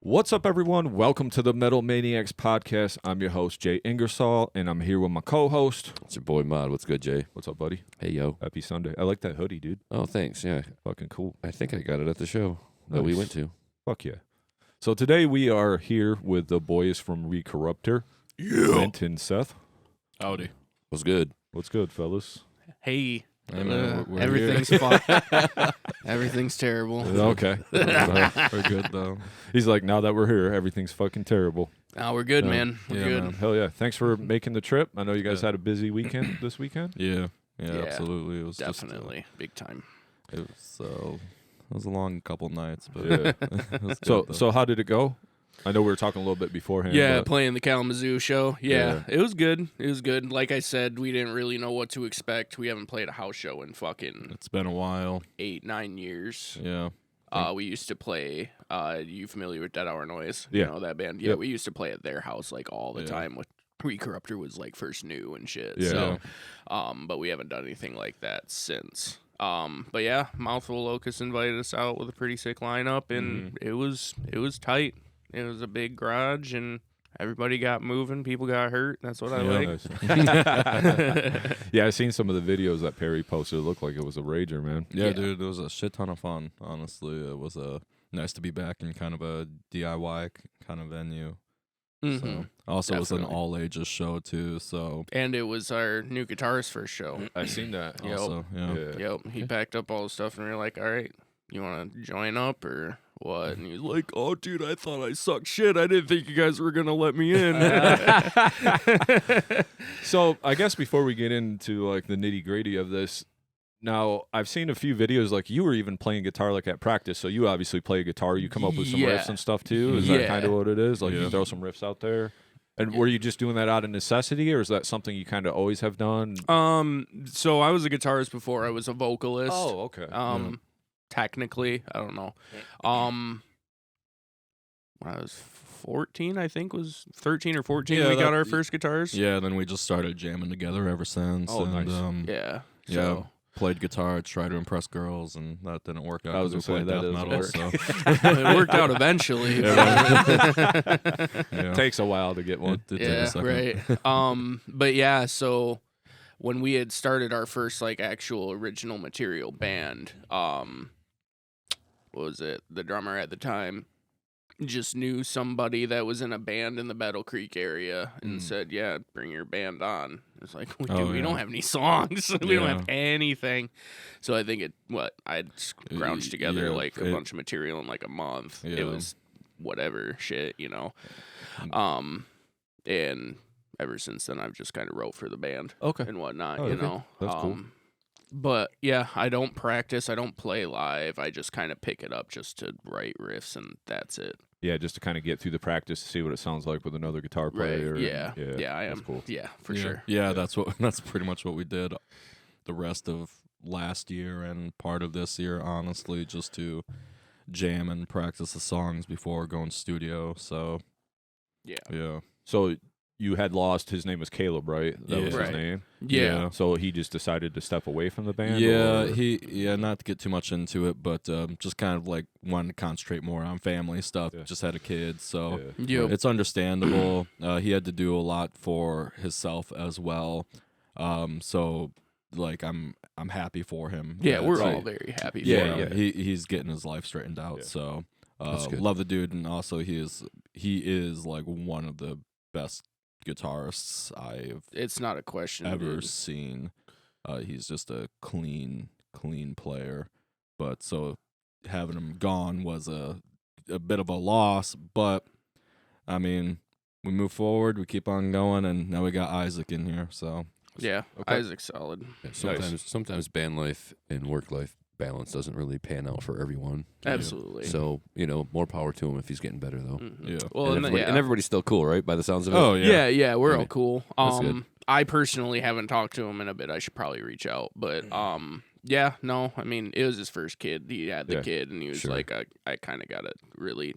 What's up, everyone? Welcome to the Metal Maniacs Podcast. I'm your host, Jay Ingersoll, and I'm here with my co-host. It's your boy, Mod. What's good, Jay? What's up, buddy? Hey, yo. Happy Sunday. I like that hoodie, dude. Oh, thanks. Yeah. Fucking cool. I think I got it at the show that we went to. Fuck yeah. So today we are here with the boys from Recorruptor, Clint and Seth. Howdy. What's good? What's good, fellas? Hey. We're Everything's fine. Everything's terrible. Okay. We're good, though. He's like, now that we're here, everything's fucking terrible. No, we're good, man. We're good. Man. Hell yeah. Thanks for making the trip. I know you guys had a busy weekend this weekend. Yeah, Yeah, absolutely. It was Definitely. Big time. It was a long couple nights, but Yeah. it was good, So how did it go? I know we were talking a little bit beforehand. Yeah, but playing the Kalamazoo show. Yeah. It was good. It was good. Like I said, we didn't really know what to expect. We haven't played a house show in fucking It's been a while. 8-9 years. Yeah. We used to play, you familiar with Dead Hour Noise? Yeah. You know that band? Yeah, Yep. we used to play at their house like all the Yeah. time with Recorruptor was like first new and shit. Yeah. So, but we haven't done anything like that since. But yeah, Mouthful Locust invited us out with a pretty sick lineup, and it was tight. It was a big garage, and everybody got moving. People got hurt. That's what I like. Nice. Yeah, I seen some of the videos that Perry posted. It looked like it was a rager, man. Yeah, dude, it was a shit ton of fun, honestly. It was nice to be back in kind of a DIY kind of venue. Mhm. So also it was an Definitely. all ages show too, so And it was our new guitarist's first show. I seen that. Yep. also yeah. Yep. He packed up all the stuff, and we were like, all right, you want to join up or what? And he was like, oh, dude, I thought I sucked shit. I didn't think you guys were going to let me in. So I guess before we get into like the nitty gritty of this, now I've seen a few videos like you were even playing guitar like at practice. So you obviously play guitar. You come up with some Yeah. riffs and stuff too. Is that Yeah. kind of what it is? Like you Yeah. throw some riffs out there. And were you just doing that out of necessity, or is that something you kind of always have done? So I was a guitarist before I was a vocalist. okay. Technically, I don't know. When I was 14, I think was 13 or 14, Yeah, we got that- our first guitars. Yeah, then we just started jamming together ever since. Oh, and, nice. Yeah. Yeah, So, played guitar, tried to impress girls, and that didn't work out. I was 'cause gonna we say, played that death doesn't metal, work. so it worked out eventually. yeah. Takes a while to get one. It did take a Yeah, second. right. But yeah, so when we had started our first like actual original material band, what was it? The drummer at the time just knew somebody that was in a band in the Battle Creek area and said, "Yeah, bring your band on." It's like, we don't have any songs. We don't have anything. So I think I'd scrounged together Yeah, like a bunch of material in like a month. Yeah. It was whatever shit, you know. And ever since then, I've just kind of wrote for the band Okay. and whatnot, Oh, you okay. know. That's cool. But yeah, I don't practice. I don't play live. I just kind of pick it up just to write riffs, and that's it. Yeah, just to kind of get through the practice to see what it sounds like with another guitar player. Yeah. and- I am. That's cool. Yeah, for Yeah. sure. Yeah, that's pretty much what we did the rest of last year and part of this year, honestly, just to jam and practice the songs before going studio. So yeah. So you had lost, his name was Caleb, right? That was his Right. name? Yeah. So he just decided to step away from the band? Yeah, or- not to get too much into it, but just kind of like wanted to concentrate more on family stuff. Yeah. Just had a kid, so Yeah. Yep. it's understandable. He had to do a lot for himself as well. So like I'm happy for him. Yeah, that- we're all very happy for Yeah, him. he's getting his life straightened out. Yeah. So That's good. love the dude, and also he is like one of the best guitarists I've It's not a question. ever dude. seen. He's just a clean player. But so having him gone was a bit of a loss. But I mean, we move forward, we keep on going, and now we got Isaac in here. So Yeah, Okay. Isaac's solid. Yeah, sometimes band life and work life balance doesn't really pan out for everyone. Absolutely. So, more power to him if he's getting better, though. Mhm. Yeah. Well, and, and everybody's still cool, right? By the sounds of it. oh yeah, we're all Okay. cool. That's good. I personally haven't talked to him in a bit. I should probably reach out, but yeah, no, I mean, it was his first kid. He had the Yeah. kid, and he was Sure. like, I kind of got to really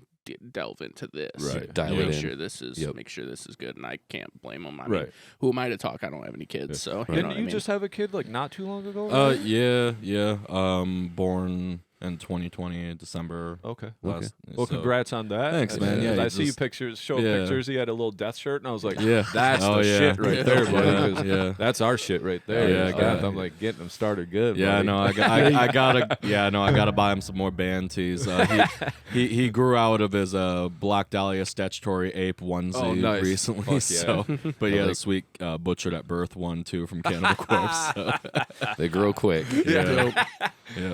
delve into this, Right. Dial make it in. sure this is Yep. make sure this is good, and I can't blame him. I mean, Right. who am I to talk? I don't have any kids, so you know Didn't what you I mean? just have a kid like not too long ago? yeah. Born in 2020 December. Okay. Well, congrats on that. Thanks, man. Yeah, I see you showing pictures. He had a little death shirt, and I was like, that's the shit right there, buddy. 'Cause that's our shit right there. I'm like getting him started good. Yeah, buddy. no, I gotta buy him some more band tees. He grew out of his Black Dahlia statutory ape onesie recently. So, but the sweet butchered at birth one too from Cannibal Corpse. So. They grow quick. Yep.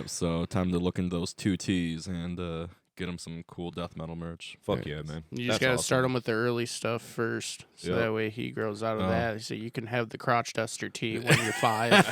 So time to look into those 2Ts and get him some cool death metal merch. Fuck yeah, man. You just gotta start him with the early stuff first, so that way he grows out of that. So you can have the crotch duster tee when you're 5.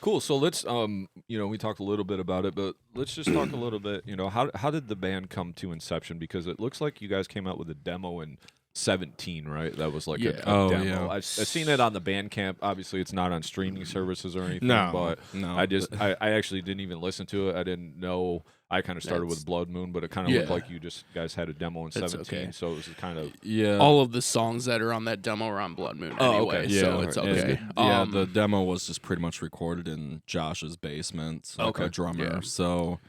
Cool. So let's we talked a little bit about it, but let's just talk a little bit. How did the band come to inception? Because it looks like you guys came out with a demo in 17, right? That was like a demo. Yeah. I've seen it on the Bandcamp. Obviously, it's not on streaming services or anything. No. I actually didn't even listen to it. I didn't know. I kind of started with Blood Moon, but it kind of looked like you guys had a demo in 17, so it was kind of all of the songs that are on that demo are on Blood Moon anyway, so it's okay. The demo was just pretty much recorded in Josh's basement, our drummer. Yeah. So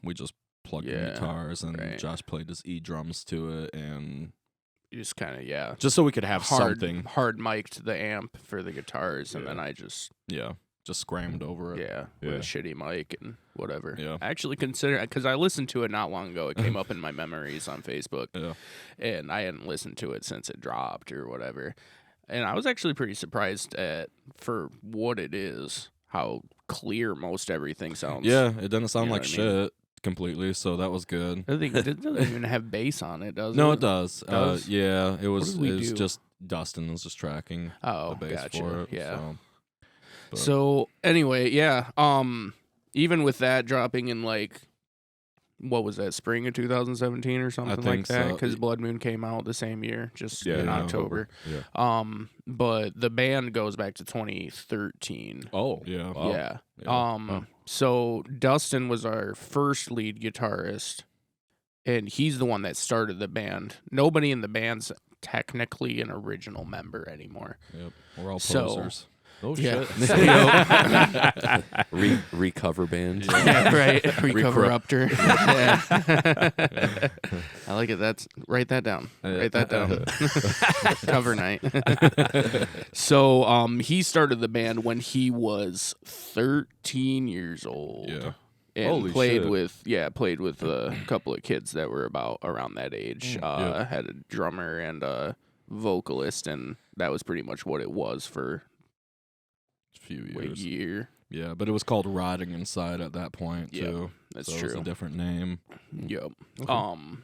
we just plugged in guitars, and Josh played his drums to it, and you just kind of just so we could have something hard mic'd the amp for the guitars, and then I just scrammed over it. With a shitty mic and whatever. Yeah. I actually consider, because I listened to it not long ago. It came up in my memories on Facebook, and I hadn't listened to it since it dropped or whatever. And I was actually pretty surprised for what it is, how clear most everything sounds. Yeah, it doesn't sound like shit completely, so that was good. I think it doesn't even have bass on it, does it? No, it does. It it was just Dustin was just tracking the bass for it. Yeah. So. So anyway, even with that dropping in what was that, spring of 2017 or something like that? Because Blood Moon came out the same year, just in October. Yeah. But the band goes back to 2013. Oh, yeah. Wow. Yeah. So Dustin was our first lead guitarist, and he's the one that started the band. Nobody in the band's technically an original member anymore. Yep. We're all posers. Oh shit! Recover band. Yeah, right. Recorruptor. I like it. Write that down. Write that down. Cover night. So he started the band when he was 13 years old. Yeah. And Holy played shit. with a couple of kids that were around that age. Had a drummer and a vocalist, and that was pretty much what it was for few a years. year. Yeah, but it was called Rotting Inside at that point too. That's so true. It was a different name. Yep.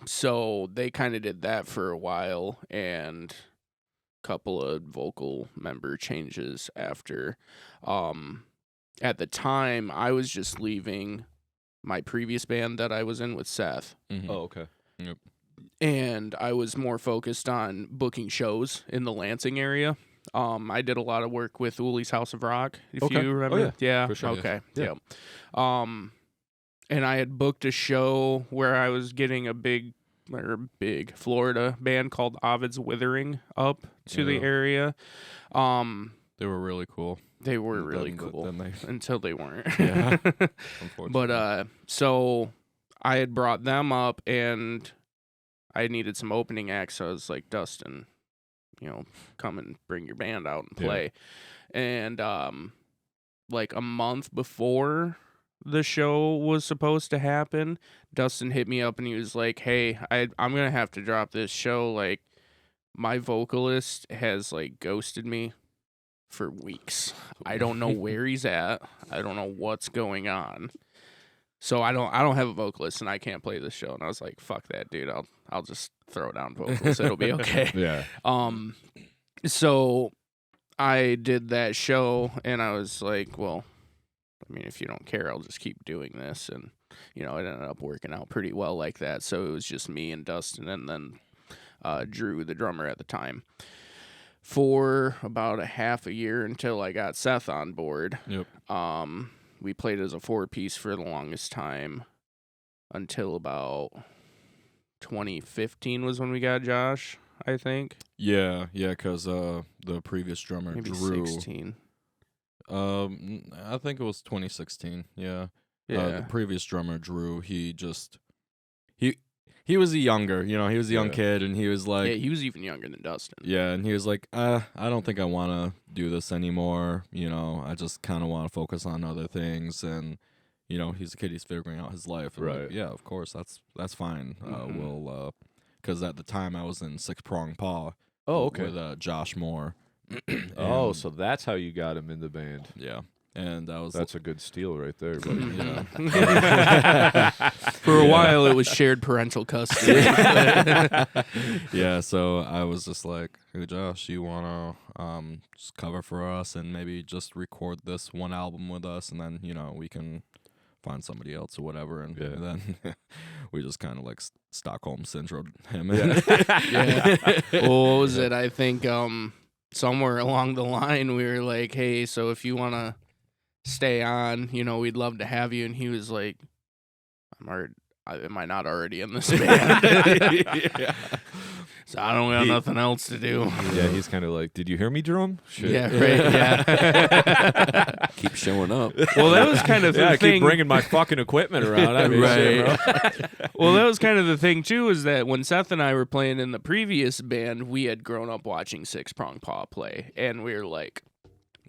So they kind of did that for a while, and a couple of vocal member changes after. At the time, I was just leaving my previous band that I was in with Seth. Mm-hmm. Oh, okay. Yep. And I was more focused on booking shows in the Lansing area. I did a lot of work with Wooley's House of Rock, if you remember. Yeah, for sure. Okay. Yeah. And I had booked a show where I was getting a big Florida band called Ovid's Withering up to the area. They were really cool. They were really cool until they weren't. Yeah. Unfortunately. But so I had brought them up, and I needed some opening acts. So I was like, Dustin, come and bring your band out and play. Yeah. And a month before the show was supposed to happen, Dustin hit me up and he was like, hey, I'm going to have to drop this show. Like, my vocalist has ghosted me for weeks. I don't know where he's at. I don't know what's going on. So I don't have a vocalist, and I can't play this show. And I was like, fuck that, dude. I'll just throw down vocals. It'll be okay. Yeah. So I did that show, and I was like, well, I mean, if you don't care, I'll just keep doing this. And, it ended up working out pretty well like that. So it was just me and Dustin, and then Drew, the drummer at the time, for about a half a year until I got Seth on board. Yep. We played as a 4-piece for the longest time until about 2015 was when we got Josh, I think. Yeah, because the previous drummer, Maybe Drew, 16. I think it was 2016. Yeah. Yeah. The previous drummer, Drew, he was a younger, he was a young kid, and he was like, yeah, he was even younger than Dustin. yeah, and he was like, I don't think I want to do this anymore. I just kind of want to focus on other things, and he's a kid, he's figuring out his life. And Right. like, yeah, of course, that's fine. We'll, because at the time I was in Six Prong Paw. Oh, okay. With Josh Moore. Oh, And, so that's how you got him in the band. yeah. And I was That's a good steal right there, buddy. For a while, it was shared parental custody. yeah, so I was just like, hey, Josh, you want to just cover for us and maybe just record this one album with us, and then, we can find somebody else or whatever. And then we just kind of like Stockholm Syndrome him. Yeah. Well, what was it? I think somewhere along the line, we were like, hey, so if you want to stay on, we'd love to have you. And he was like, am I not already in this band? Yeah. So I don't got nothing else to do. Yeah, he's kind of like, did you hear me drum? Shit. Yeah, right. Yeah. Keep showing up. Well, that was kind of the I thing. keep bringing my fucking equipment around. I mean, shit, bro. Well, that was kind of the thing too, is that when Seth and I were playing in the previous band, we had grown up watching Six Prong Paw play, and we were like,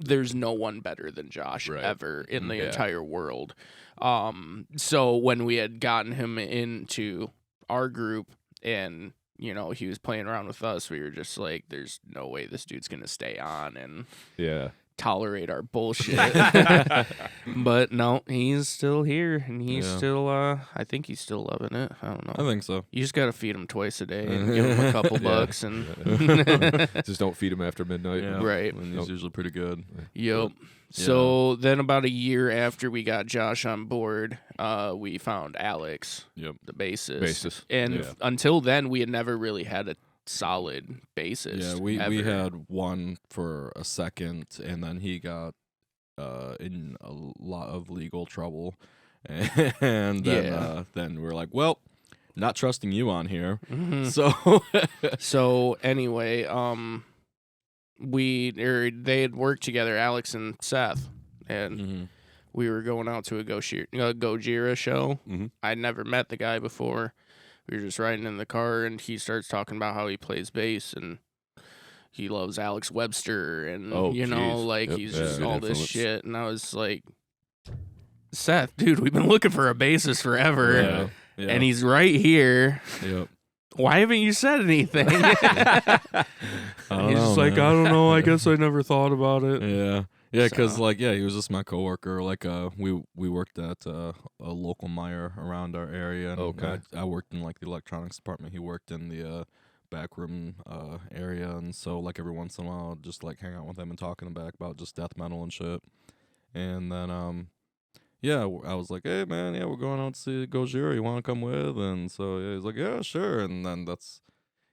there's no one better than Josh ever in the entire world. So when we had gotten him into our group and, he was playing around with us, we were just like, there's no way this dude's going to stay on and tolerate our bullshit. But no, he's still here, and he's still, I think he's still loving it. I don't know. I think so. You just got to feed him twice a day and give him a couple bucks. And Just don't feed him after midnight. Yeah. Right. And he's usually pretty good. Yep. So then about a year after we got Josh on board, we found Alex, the bassist. And until then, we had never really had a solid bassist. Yeah, we had one for a second, and then he got in a lot of legal trouble. And then we're like, well, not trusting you on here. Mm-hmm. So anyway, they had worked together, Alex and Seth, and we were going out to a Gojira show. I'd never met the guy before. We were just riding in the car, and he starts talking about how he plays bass, and he loves Alex Webster, and he's just all this shit. And I was like, Seth, dude, we've been looking for a bassist forever, and he's right here. Yep. Why haven't you said anything? He's just like, I don't know. I guess I never thought about it. Yeah. Yeah, because he was just my coworker. Like, we worked at a local Meijer around our area. And I worked in like the electronics department. He worked in the backroom area, and so like every once in a while, I'd just like hang out with him and talk to him back about just death metal and shit. And then I was like, hey man, we're going out to see Gojira. You want to come with? And so he's like, yeah, sure. And then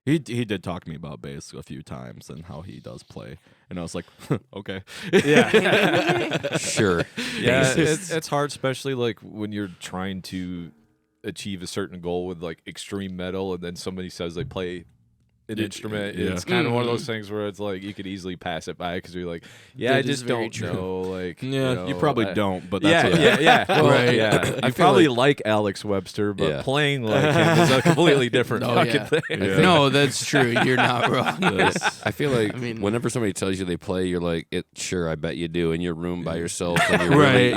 he did talk to me about bass a few times and how he does play. And I was like, okay. Yeah. Sure. Yeah, it's hard, especially like when you're trying to achieve a certain goal with like extreme metal, and then somebody says they play an instrument. Yeah. It's kind of one of those things where it's like you could easily pass it by because you're like, I just don't know. Like, you probably don't, but that's well, right. You probably like Alex Webster, but playing like him is a completely different fucking thing. Yeah. No, that's true. You're not wrong. I feel like whenever somebody tells you they play, you're like, sure, I bet you do, in your room by yourself, and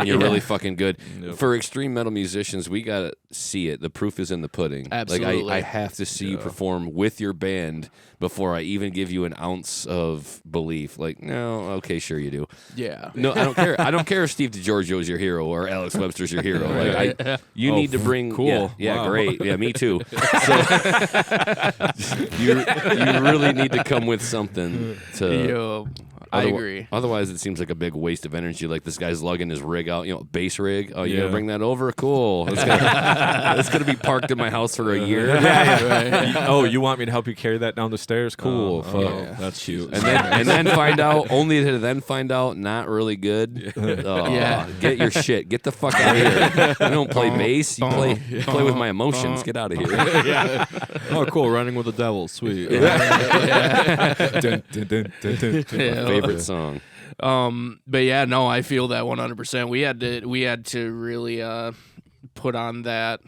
you're really fucking good. Yep. For extreme metal musicians, we gotta see it. The proof is in the pudding. Absolutely. Like I have to see you perform with your band before I even give you an ounce of belief. Like, no, okay, sure you do. Yeah. No, I don't care. I don't care if Steve DiGiorgio is your hero or Alex Webster's your hero. Like, you need to bring. Cool. Yeah, Wow. great. Yeah, me too. So you really need to come with something to. I agree. Otherwise, it seems like a big waste of energy. Like, this guy's lugging his rig out, bass rig. Oh, you Yeah. gonna bring that over? Cool. It's gonna be parked in my house for a year. Oh, you want me to help you carry that down the stairs? Cool. That's cute. And then find out, only to then find out, not really good. Get your shit. Get the fuck out of here. You don't play bass. You play with my emotions. Get out of here. Oh, cool. Running with the Devil. Sweet. Favorite song. But yeah, no, I feel that 100%. We had to really put on that,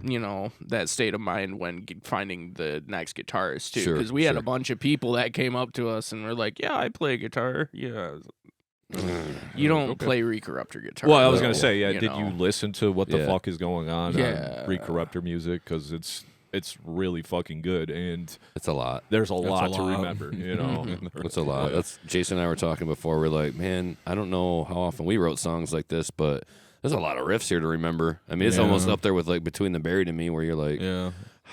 that state of mind when finding the next guitarist too, because we had a bunch of people that came up to us and were like, "Yeah, I play guitar." Yeah. You don't play Recorruptor guitar. Well, I was gonna say, did you listen to what the fuck is going on Recorruptor music? Because it's really fucking good, and it's a lot. There's a lot to remember. It's a lot. That's Jason and I were talking before. We're like, man, I don't know how often we wrote songs like this, but there's a lot of riffs here to remember. I mean, it's almost up there with like Between the Buried and Me, where you're like,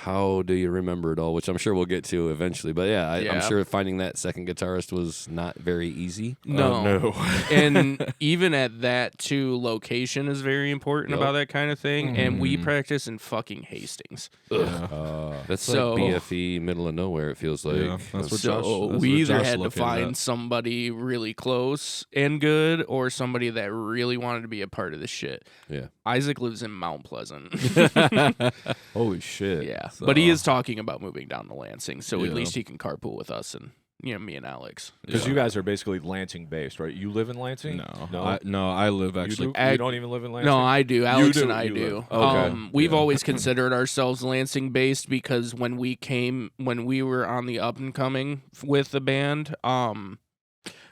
how do you remember it all? Which I'm sure we'll get to eventually. But I'm sure finding that second guitarist was not very easy. No. And even at that too, location is very important about that kind of thing. And we practice in fucking Hastings. That's like BFE, middle of nowhere, it feels like. Yeah, that's what we either had to find somebody really close and good, or somebody that really wanted to be a part of the shit. Yeah. Isaac lives in Mount Pleasant. Holy shit. Yeah. So. But he is talking about moving down to Lansing, so at least he can carpool with us and me and Alex. Because you guys are basically Lansing based, right? You live in Lansing? No, I live actually. You don't even live in Lansing? No, I do. Alex and I do. Okay. We've always considered ourselves Lansing based because when we were on the up and coming with the band,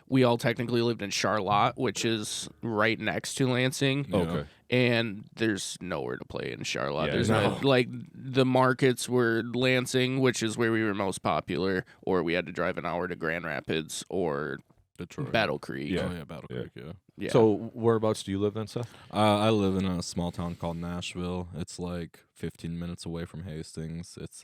we all technically lived in Charlotte, which is right next to Lansing. Okay. And there's nowhere to play in Charlotte. There's no, like, the markets were Lansing, which is where we were most popular, or we had to drive an hour to Grand Rapids or Detroit. Battle Creek. Battle Creek, Yeah. So whereabouts do you live then, Seth? I live in a small town called Nashville. It's like 15 minutes away from Hastings. It's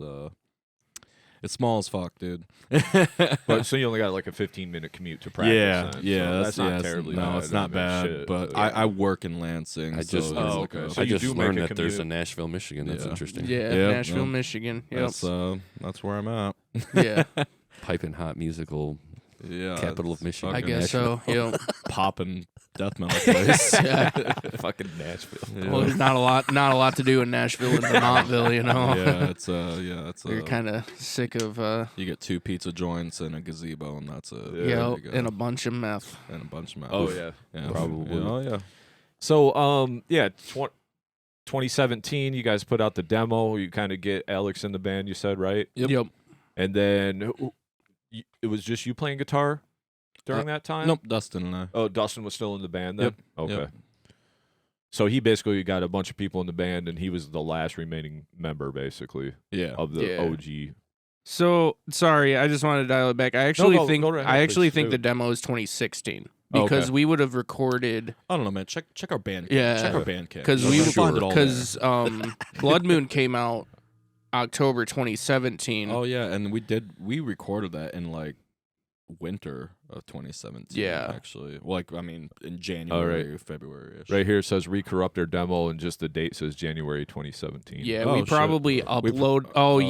small as fuck, dude. But so you only got like a 15-minute commute to practice. That's not terribly bad. No, it's not bad. Shit, but I work in Lansing. I just So I you just do learned make a that there's a commute. Nashville, Michigan. That's interesting. Nashville, Michigan. Yep. That's where I'm at. Yeah. Piping hot musical capital of Michigan. I guess so. Yep. Popping death metal place. Fucking Nashville. Well, there's not a lot to do in Nashville and Vermontville, it's You're kind of sick of you get 2 pizza joints and a gazebo, and that's it. and a bunch of meth. And a bunch of meth. Oh yeah. Probably. Oh yeah. So 2017, you guys put out the demo. You kind of get Alex in the band. You said, right? Yep. And then it was just you playing guitar during that time? Nope, Dustin and I. Oh, Dustin was still in the band then? Yep. Okay. Yep. So he basically got a bunch of people in the band, and he was the last remaining member, basically, of the OG. So, sorry, I just wanted to dial it back. I actually think please. the demo is 2016 because we would have recorded. I don't know, man. Check our band. Check our band kit. Because Blood Moon came out October 2017. Oh yeah, and we recorded that in like winter of 2017. Actually, in January, February. Right here it says Recorruptor demo, and just the date says January 2017. Yeah, we probably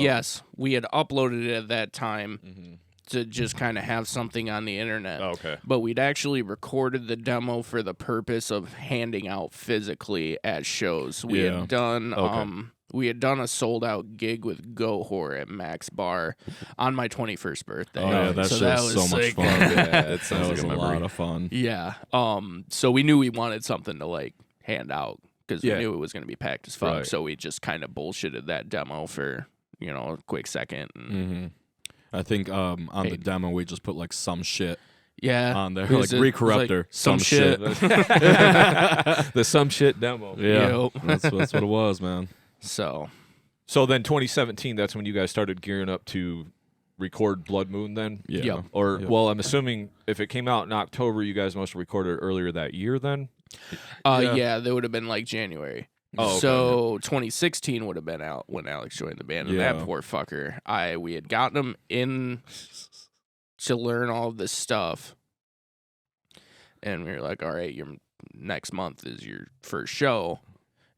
yes, we had uploaded it at that time to just kind of have something on the internet. Okay. But we'd actually recorded the demo for the purpose of handing out physically at shows. We had done we had done a sold-out gig with Gohor at Max Bar on my 21st birthday. Oh, yeah, that was so much fun. That sounds that was like a lot of fun. Yeah. So we knew we wanted something to, like, hand out because we knew it was going to be packed as fuck. Right. So we just kind of bullshitted that demo for, a quick second. And I think on the demo, we just put, like, some shit. Yeah, on there, like Recorruptor, like some shit. The some shit demo. Yeah, that's what it was, man. So then 2017, that's when you guys started gearing up to record Blood Moon then? Yeah. Yep. Well, I'm assuming if it came out in October, you guys must have recorded earlier that year then? Yeah, that would have been like January. Oh, okay. So 2016 would have been out when Alex joined the band, and that poor fucker. We had gotten him in to learn all of this stuff, and we were like, all right, your next month is your first show.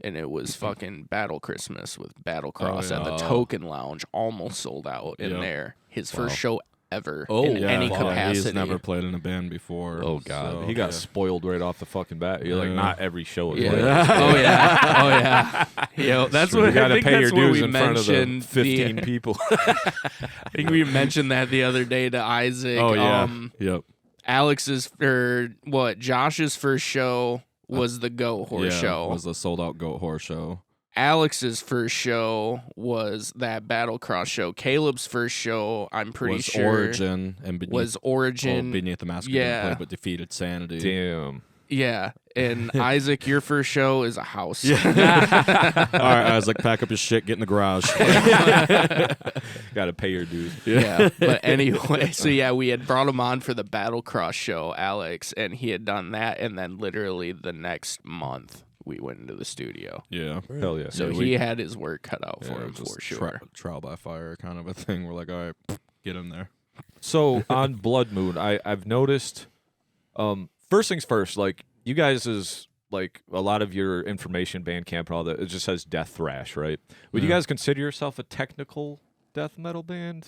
And it was fucking Battle Christmas with Battle Cross at the Token Lounge, almost sold out in there. His first show ever in any capacity. He's never played in a band before. Oh god, so, he got spoiled right off the fucking bat. You're like, not every show is like Oh yeah. Yo, that's what you got to pay your dues we in front of the mentioned 15 people. I think we mentioned that the other day to Isaac. Oh yeah. Yep. Josh's first show was the Goat Horse show. Was a sold out Goat Horse show. Alex's first show was that Battlecross show. Caleb's first show, I'm pretty sure, Origin and was Origin. Beneath the Masculine Play, but defeated Sanity. Damn. Yeah, and Isaac, your first show is a house. All right, Isaac, pack up your shit, get in the garage. Got to pay your dues. Yeah, but anyway, so yeah, we had brought him on for the Battlecross show, Alex, and he had done that, and then literally the next month we went into the studio. Yeah. Hell yeah. So he had his work cut out for him, just for sure. Trial by fire kind of a thing. We're like, all right, get him there. So on Blood Moon, I've noticed, first things first, like you guys is like a lot of your information, Bandcamp and all that, it just says death thrash, right? Would you guys consider yourself a technical death metal band?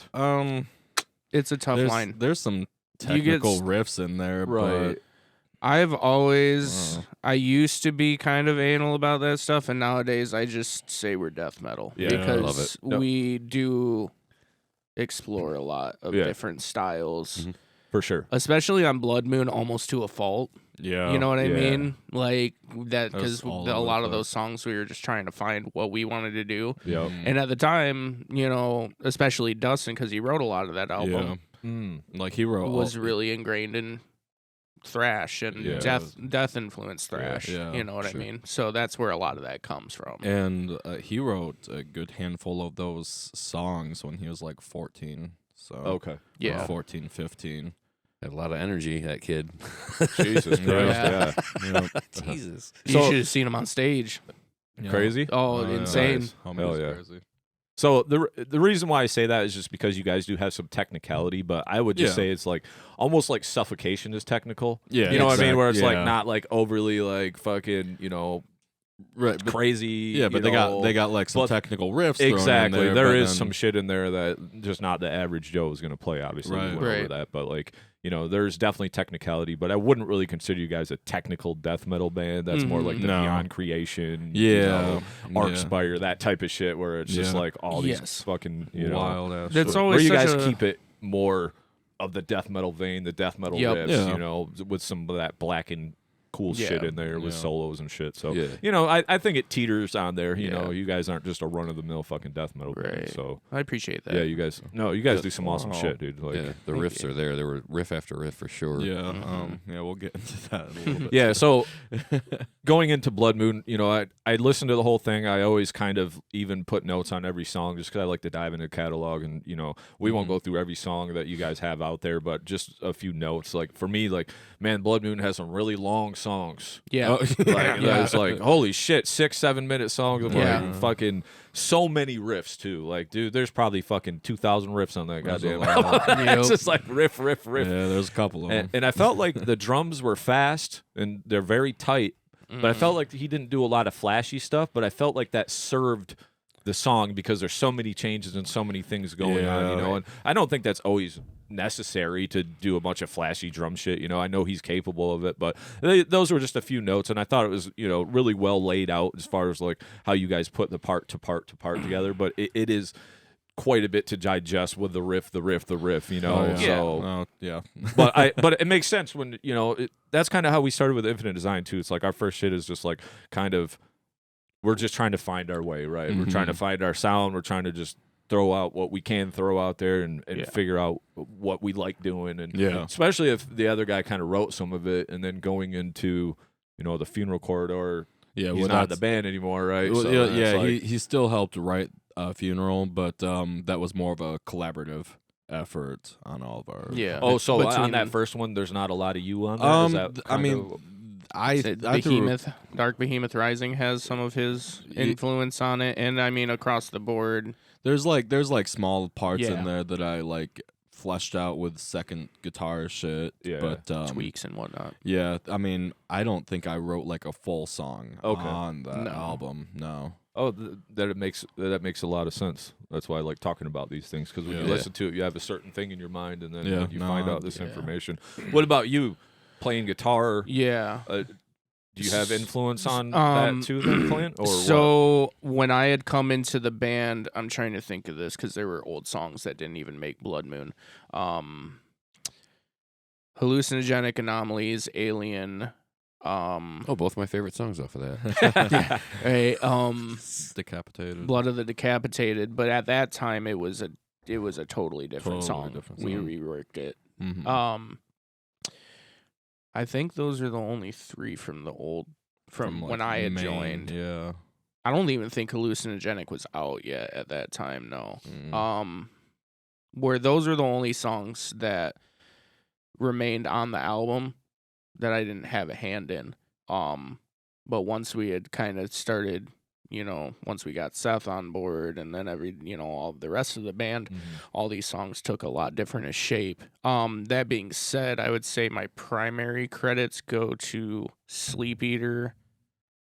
It's a tough line. There's some technical riffs in there, Right. but I've always, I used to be kind of anal about that stuff, and nowadays I just say we're death metal. Yeah, because I love it. Yep. we do explore a lot of different styles, For sure. especially on Blood Moon, almost to a fault. yeah. You know what I Yeah. mean? Like that, because That's all a over lot the of those place. songs we were just trying to find what we wanted to do. Yep. And at the time, you know, especially Dustin, because he wrote a lot of that album, Like he wrote was really ingrained in thrash and Yeah. death influenced thrash. Yeah, you know what sure. I mean? So that's where a lot of that comes from. and he wrote a good handful of those songs when he was like 14. So Okay. Yeah. 14, 15. Had a lot of energy, that kid. Jesus Christ. Yeah. Yeah. Jesus. You So- should have seen him on stage. Yeah. Crazy. Oh, yeah. insane. Nice. Homie Hell was yeah. crazy. So the reason why I say that is just because you guys do have some technicality, but I would just Yeah. say it's like almost like Suffocation is technical. Yeah, You know what I mean? Where it's like yeah. not like overly like fucking, Right, but, crazy. yeah, but you they know, got like some but- technical riffs. thrown in Exactly. there, There but is then- some shit in there that just not the average Joe is going to play, obviously. Right. We went over Right. that. But, like, there's definitely technicality, but I wouldn't really consider you guys a technical death metal band. That's more like the No. Beyond Creation, Yeah, Archspire, that type of shit where it's just Yeah. like all these Yes. fucking, wild ass. That's shit. always where you such guys a- keep it more of the death metal vein, the death metal Yep. riffs, Yeah. with some of that black and cool shit Yeah. in there with Yeah. solos and shit. So, Yeah. I think it teeters on there. You Yeah. know, you guys aren't just a run-of-the-mill fucking death metal band. Right. So, I appreciate that. yeah, you guys do some awesome Wow. shit, dude. Like, Yeah, the riffs are there. There were riff after riff for sure. Yeah, we'll get into that a little bit. yeah, so going into Blood Moon, I listened to the whole thing. I always kind of even put notes on every song just because I like to dive into the catalog. And, we won't go through every song that you guys have out there, but just a few notes. Like, for me, like, man, Blood Moon has some really long songs. Yeah. Like, it's like, holy shit, 6-7 minute songs. I'm Yeah. like, fucking so many riffs, too. Like, dude, there's probably fucking 2,000 riffs on that There's a goddamn lot. album. Yep. It's just like riff, riff, riff. Yeah, there's a couple of them. And I felt like the drums were fast and they're very tight, but I felt like he didn't do a lot of flashy stuff, but I felt like that served the song because there's so many changes and so many things going on, Yeah. and I don't think that's always necessary to do a bunch of flashy drum shit. I know he's capable of it, but those were just a few notes, and I thought it was, really well laid out as far as like how you guys put the part to part together, but it is quite a bit to digest with the riff, Oh, yeah. so Yeah. but it makes sense when that's kind of how we started with Infinite Design too. It's like our first shit is just like kind of we're just trying to find our way, right? We're trying to find our sound. We're trying to just throw out what we can throw out there and figure out what we like doing, and especially if the other guy kind of wrote some of it, and then going into the Funeral Corridor. Yeah, he's not in the band anymore, right? Well, So yeah, it's like- he still helped write Funeral, but that was more of a collaborative effort on all of our. Yeah. Oh, so on Between- that first one, there's not a lot of you on there. Is that I mean, kind I Is it threw- Behemoth, Dark Behemoth Rising has some of his influence on it, and I mean across the board. there's like small parts Yeah. in there that I like fleshed out with second guitar shit. Yeah. but Tweaks and whatnot. Yeah, I mean, I don't think I wrote like a full song Okay. on that No. album. No. that makes a lot of sense. That's why I like talking about these things, because when you Yeah. listen to it, you have a certain thing in your mind, and then Yeah, you no, find out this yeah. information. What about you? Playing guitar? Yeah. Do you have influence on Um, that too, then, Clint? Or So when I had come into the band, I'm trying to think of this because there were old songs that didn't even make Blood Moon. Hallucinogenic Anomalies, Alien. Both my favorite songs off of that. Right, Decapitated. Blood of the Decapitated. But at that time, it was a totally different song. We reworked it. Mm-hmm. I think those are the only 3 from the old from when I had joined. Yeah. I don't even think Hallucinogenic was out yet at that time. No. Where those are the only songs that remained on the album that I didn't have a hand in. But once we had kind of started, once we got Seth on board and then all the rest of the band, all these songs took a lot different of shape. That being said, I would say my primary credits go to Sleep Eater,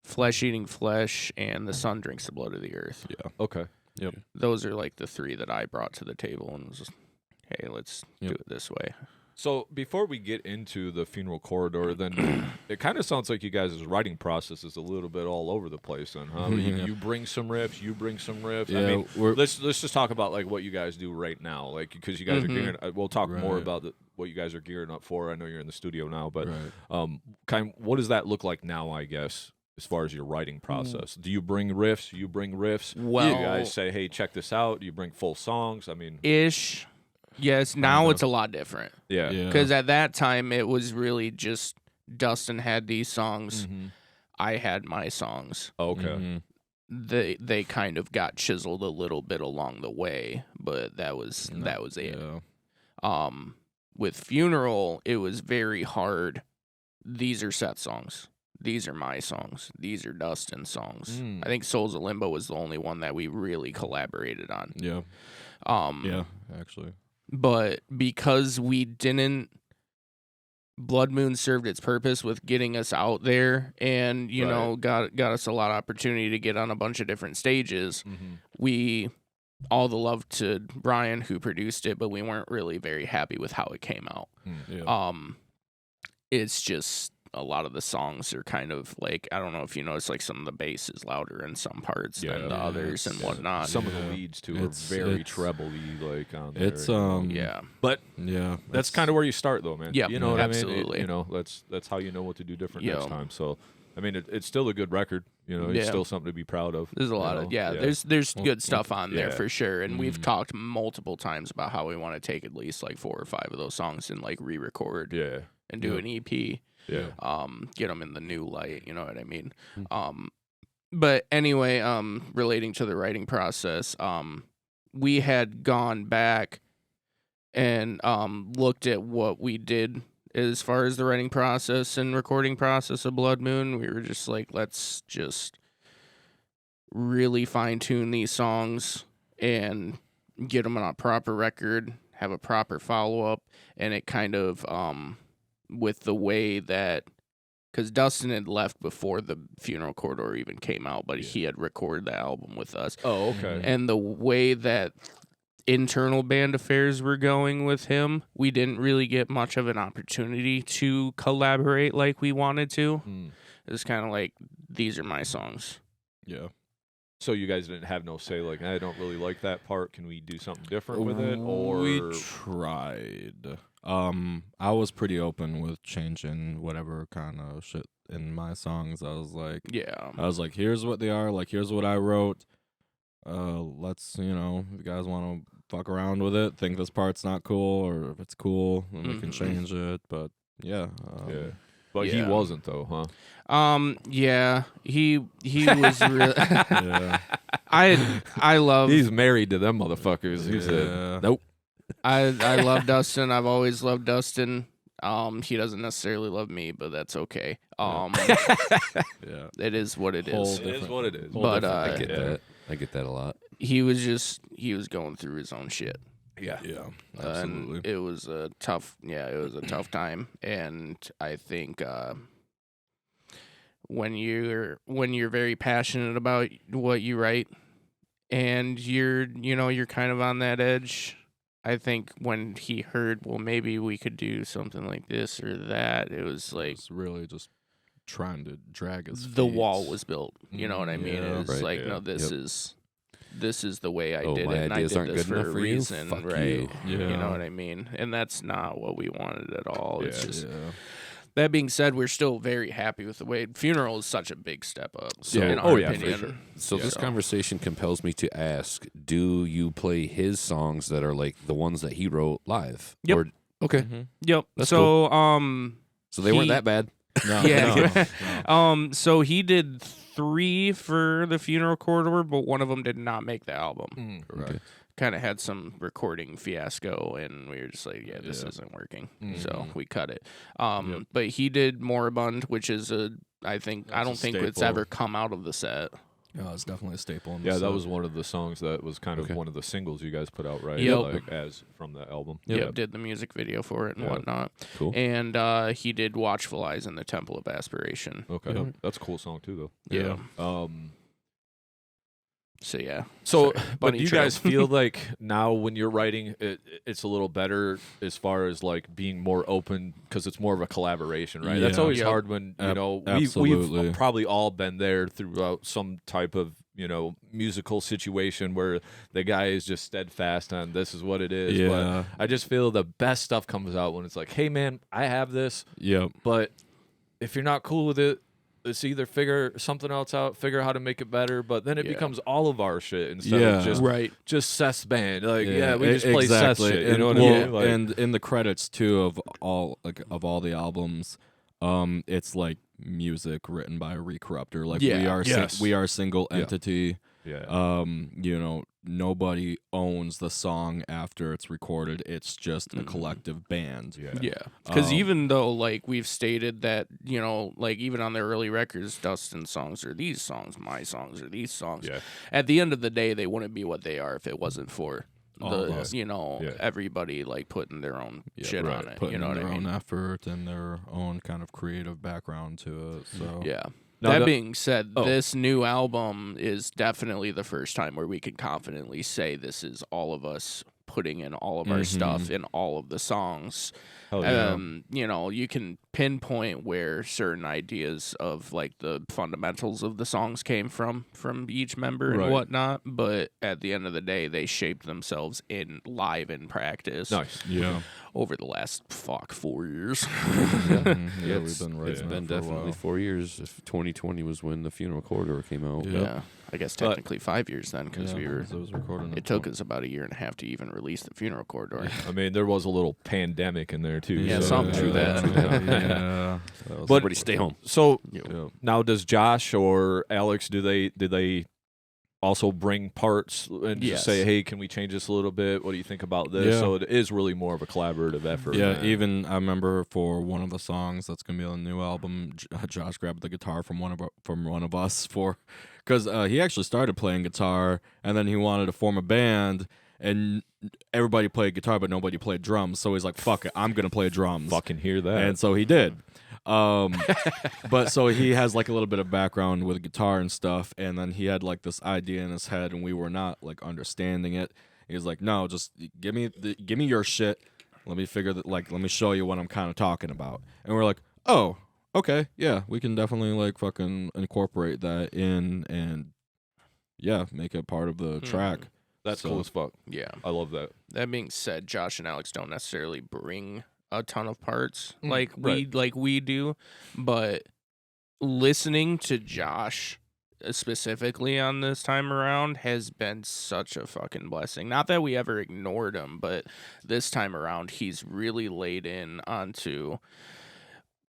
Flesh Eating Flesh, and The Sun Drinks the Blood of the Earth. Yeah. Okay. Yep. Those are like the 3 that I brought to the table and was just, hey, let's do it this way. So before we get into the Funeral Corridor, then it kind of sounds like you guys' writing process is a little bit all over the place, then, huh? You bring some riffs, you bring some riffs. Yeah, I mean, let's just talk about like what you guys do right now, like because you guys are gearing. We'll talk more about what you guys are gearing up for. I know you're in the studio now, but what does that look like now? I guess as far as your writing process, do you bring riffs? You bring riffs. Well, you guys say, hey, check this out. Do you bring full songs? I mean, ish. Yes, now it's a lot different. Yeah. Because at that time, it was really just Dustin had these songs. I had my songs. Okay. They kind of got chiseled a little bit along the way, but that was it. Yeah. With Funeral, it was very hard. These are Seth songs. These are my songs. These are Dustin's songs. I think Souls of Limbo was the only one that we really collaborated on. Yeah. Actually. But because we didn't, Blood Moon served its purpose with getting us out there and, got us a lot of opportunity to get on a bunch of different stages. We, all the love to Ryan who produced it, but we weren't really very happy with how it came out. It's just a lot of the songs are kind of like, I don't know if you notice, like some of the bass is louder in some parts than the others and whatnot. Some of the leads too are very treble-y, like on there. It's but yeah, that's kind of where you start though, man. Yeah, you know what absolutely. I mean. That's how you know what to do different next time. So, I mean, it's still a good record. It's still something to be proud of. There's a lot of There's good stuff on there for sure, and we've talked multiple times about how we want to take at least like 4 or 5 of those songs and like re-record. And do an EP. Get them in the new light, you know what I mean? But anyway, relating to the writing process, we had gone back and looked at what we did as far as the writing process and recording process of Blood Moon. We were just like, let's just really fine-tune these songs and get them on a proper record, have a proper follow-up, and it kind of... with the way that, because Dustin had left before the Funeral Corridor even came out, but he had recorded the album with us. Oh, okay. And the way that internal band affairs were going with him, we didn't really get much of an opportunity to collaborate like we wanted to. It was kind of like, these are my songs. Yeah. So you guys didn't have no say, like, I don't really like that part. Can we do something different with it? Or we tried. I was pretty open with changing whatever kind of shit in my songs. I was like, here's what they are. Like, here's what I wrote. Let's, if you guys want to fuck around with it, think this part's not cool, or if it's cool, then we can change it. But But he wasn't though, huh? He was really. I love. He's married to them motherfuckers. He said, nope. I love Dustin. I've always loved Dustin. He doesn't necessarily love me, but that's okay. It is what it is. It is what it is. But I get that. I get that a lot. He was going through his own shit. Yeah, absolutely. And it was a tough time, and I think when you're very passionate about what you write, and you're kind of on that edge. I think when he heard, well, maybe we could do something like this or that, it was like... It's really just trying to drag his The wall was built. You know what I mean? Yeah, it was no, this is... this is the way I Oh, did my it, and I ideas did aren't this good for enough a for you? reason, Fuck right? you. You know Yeah. what I mean? And that's not what we wanted at all. It's just Yeah. that being said, we're still very happy with the way Funeral is such a big step up. So- in oh, our yeah, for opinion. sure. So this conversation compels me to ask: do you play his songs that are like the ones that he wrote live? Yep. Or, okay. Yep. That's so So they weren't He- that bad. No, Yeah. no. So he did 3 for the Funeral Corridor, but one of them did not make the album. Correct. Kind of had some recording fiasco, and we were just like, yeah, this isn't working. So we cut it. But he did Moribund, which is I don't a think it's staple. ever come out of the set. Yeah, it's definitely a staple. In the Yeah, that set. was one of the songs that was kind of Okay. one of the singles you guys put out, right? Yep. Like, as from the album. Yep. Did the music video for it and Yeah. whatnot. Cool. And he did Watchful Eyes in the Temple of Aspiration. Okay. Yep. That's a cool song too, though. Yeah. So yeah. So, Sorry. but Bunny do you trail. guys feel like now when you're writing, it's a little better as far as like being more open because it's more of a collaboration, right? That's Yeah. always Yep. hard when you know absolutely. we've probably all been there throughout some type of musical situation where the guy is just steadfast on this is what it is. Yeah. But I just feel the best stuff comes out when it's like, hey man, I have this, Yep. but if you're not cool with it. It's either figure something else out, figure how to make it better, but then it becomes all of our shit instead of just Seth's band. Like, yeah, we just play Seth's shit. You know what I mean? Like, and in the credits too of all the albums, it's like music written by Recorruptor. Like we are a single entity. yeah. Nobody owns the song after it's recorded. It's just a collective band. Yeah, because even though like we've stated that like even on their early records, Dustin's songs are these songs, my songs are these songs. Yeah. At the end of the day, they wouldn't be what they are if it wasn't for All of us. everybody like putting their own shit on it. Putting You know what their I mean? own effort and their own kind of creative background to it. So Yeah. Now That the- being said, this new album is definitely the first time where we can confidently say this is all of us putting in all of our stuff in all of the songs. Hell yeah. You can pinpoint where certain ideas of like the fundamentals of the songs came from each member and Right. whatnot, but at the end of the day, they shaped themselves live in practice Nice. yeah. over the last 4 years. Yeah, we've been writing It's that been for a definitely while. 4 years. If 2020 was when the Funeral Corridor came out. Yeah. Yeah, I guess technically 5 years then because Yeah, 'cause it was recorded. It took us about a year and a half to even release the Funeral Corridor. I mean, there was a little pandemic in there too. Yeah, so- something true that. Yeah. But- Everybody stay home. So Yeah. now, does Josh or Alex do they also bring parts and Yes. just say, hey, can we change this a little bit? What do you think about this? Yeah. So it is really more of a collaborative effort. Yeah, even I remember for one of the songs that's gonna be on the new album, Josh grabbed the guitar from one of us because he actually started playing guitar and then he wanted to form a band and everybody played guitar but nobody played drums. So he's like, "Fuck it, I'm gonna play drums." Fucking hear that. And so he did. But so he has like a little bit of background with guitar and stuff, and then he had like this idea in his head, and we were not like understanding it. He was like, "No, just give me your shit. Let me figure that. Like, let me show you what I'm kind of talking about." And we're like, "Oh, okay, yeah, we can definitely like fucking incorporate that in and yeah, make it part of the track." That's So- cool as fuck. Yeah. I love that. That being said, Josh and Alex don't necessarily bring a ton of parts right. like we do, but listening to Josh specifically on this time around has been such a fucking blessing. Not that we ever ignored him, but this time around he's really laid in onto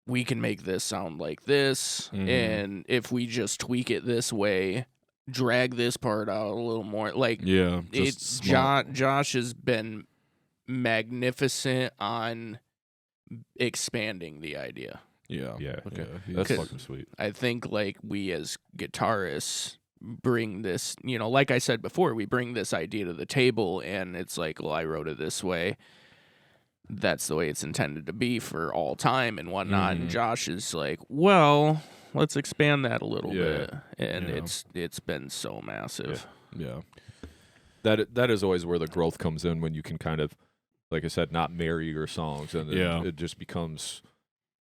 we can make this sound like this, and if we just tweak it this way, drag this part out a little more, like Yeah, it's Josh has been magnificent on expanding the idea. Yeah, Yeah. Okay. That's Cause- fucking sweet. I think like we as guitarists bring this, like I said before, we bring this idea to the table and it's like, well, I wrote it this way. That's the way it's intended to be for all time and whatnot. And Josh is like, well, let's expand that a little bit. And it's been so massive. Yeah. That is always where the growth comes in when you can kind of, like I said, not marry your songs and then it just becomes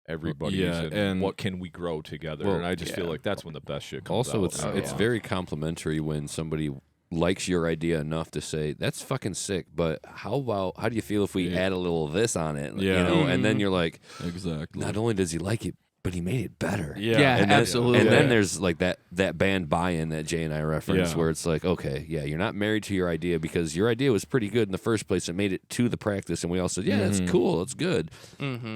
everybody's and what can we grow together. Well, and I just feel like that's when the best shit comes Also, out. it's very complimentary when somebody likes your idea enough to say that's fucking sick, but how do you feel if we add a little of this on it? Yeah. You know, and then you're like, exactly. not only does he like it, but he made it better. Yeah, and absolutely. And then there's like that band buy-in that Jay and I referenced, Yeah. where it's like, okay, yeah, you're not married to your idea because your idea was pretty good in the first place. It made it to the practice, and we all said, yeah, that's cool, that's good.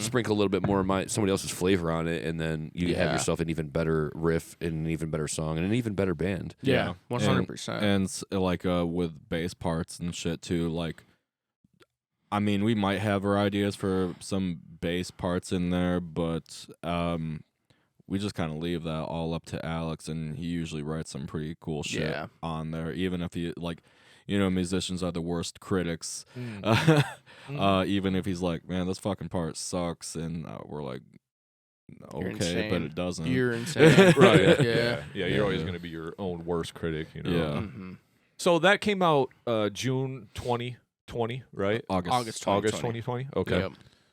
Sprinkle a little bit more of somebody else's flavor on it, and then you have yourself an even better riff and an even better song and an even better band. Yeah, 100%. And like with bass parts and shit too, like, I mean, we might have our ideas for some bass parts in there, but we just kind of leave that all up to Alex, and he usually writes some pretty cool shit on there, even if he, like, you know, musicians are the worst critics. Even if he's like, man, this fucking part sucks, and we're like, okay, but it doesn't. You're insane. Right. Yeah. You're always going to be your own worst critic, you know. Yeah. So that came out June 2020, right? August 2020. Okay. Yep.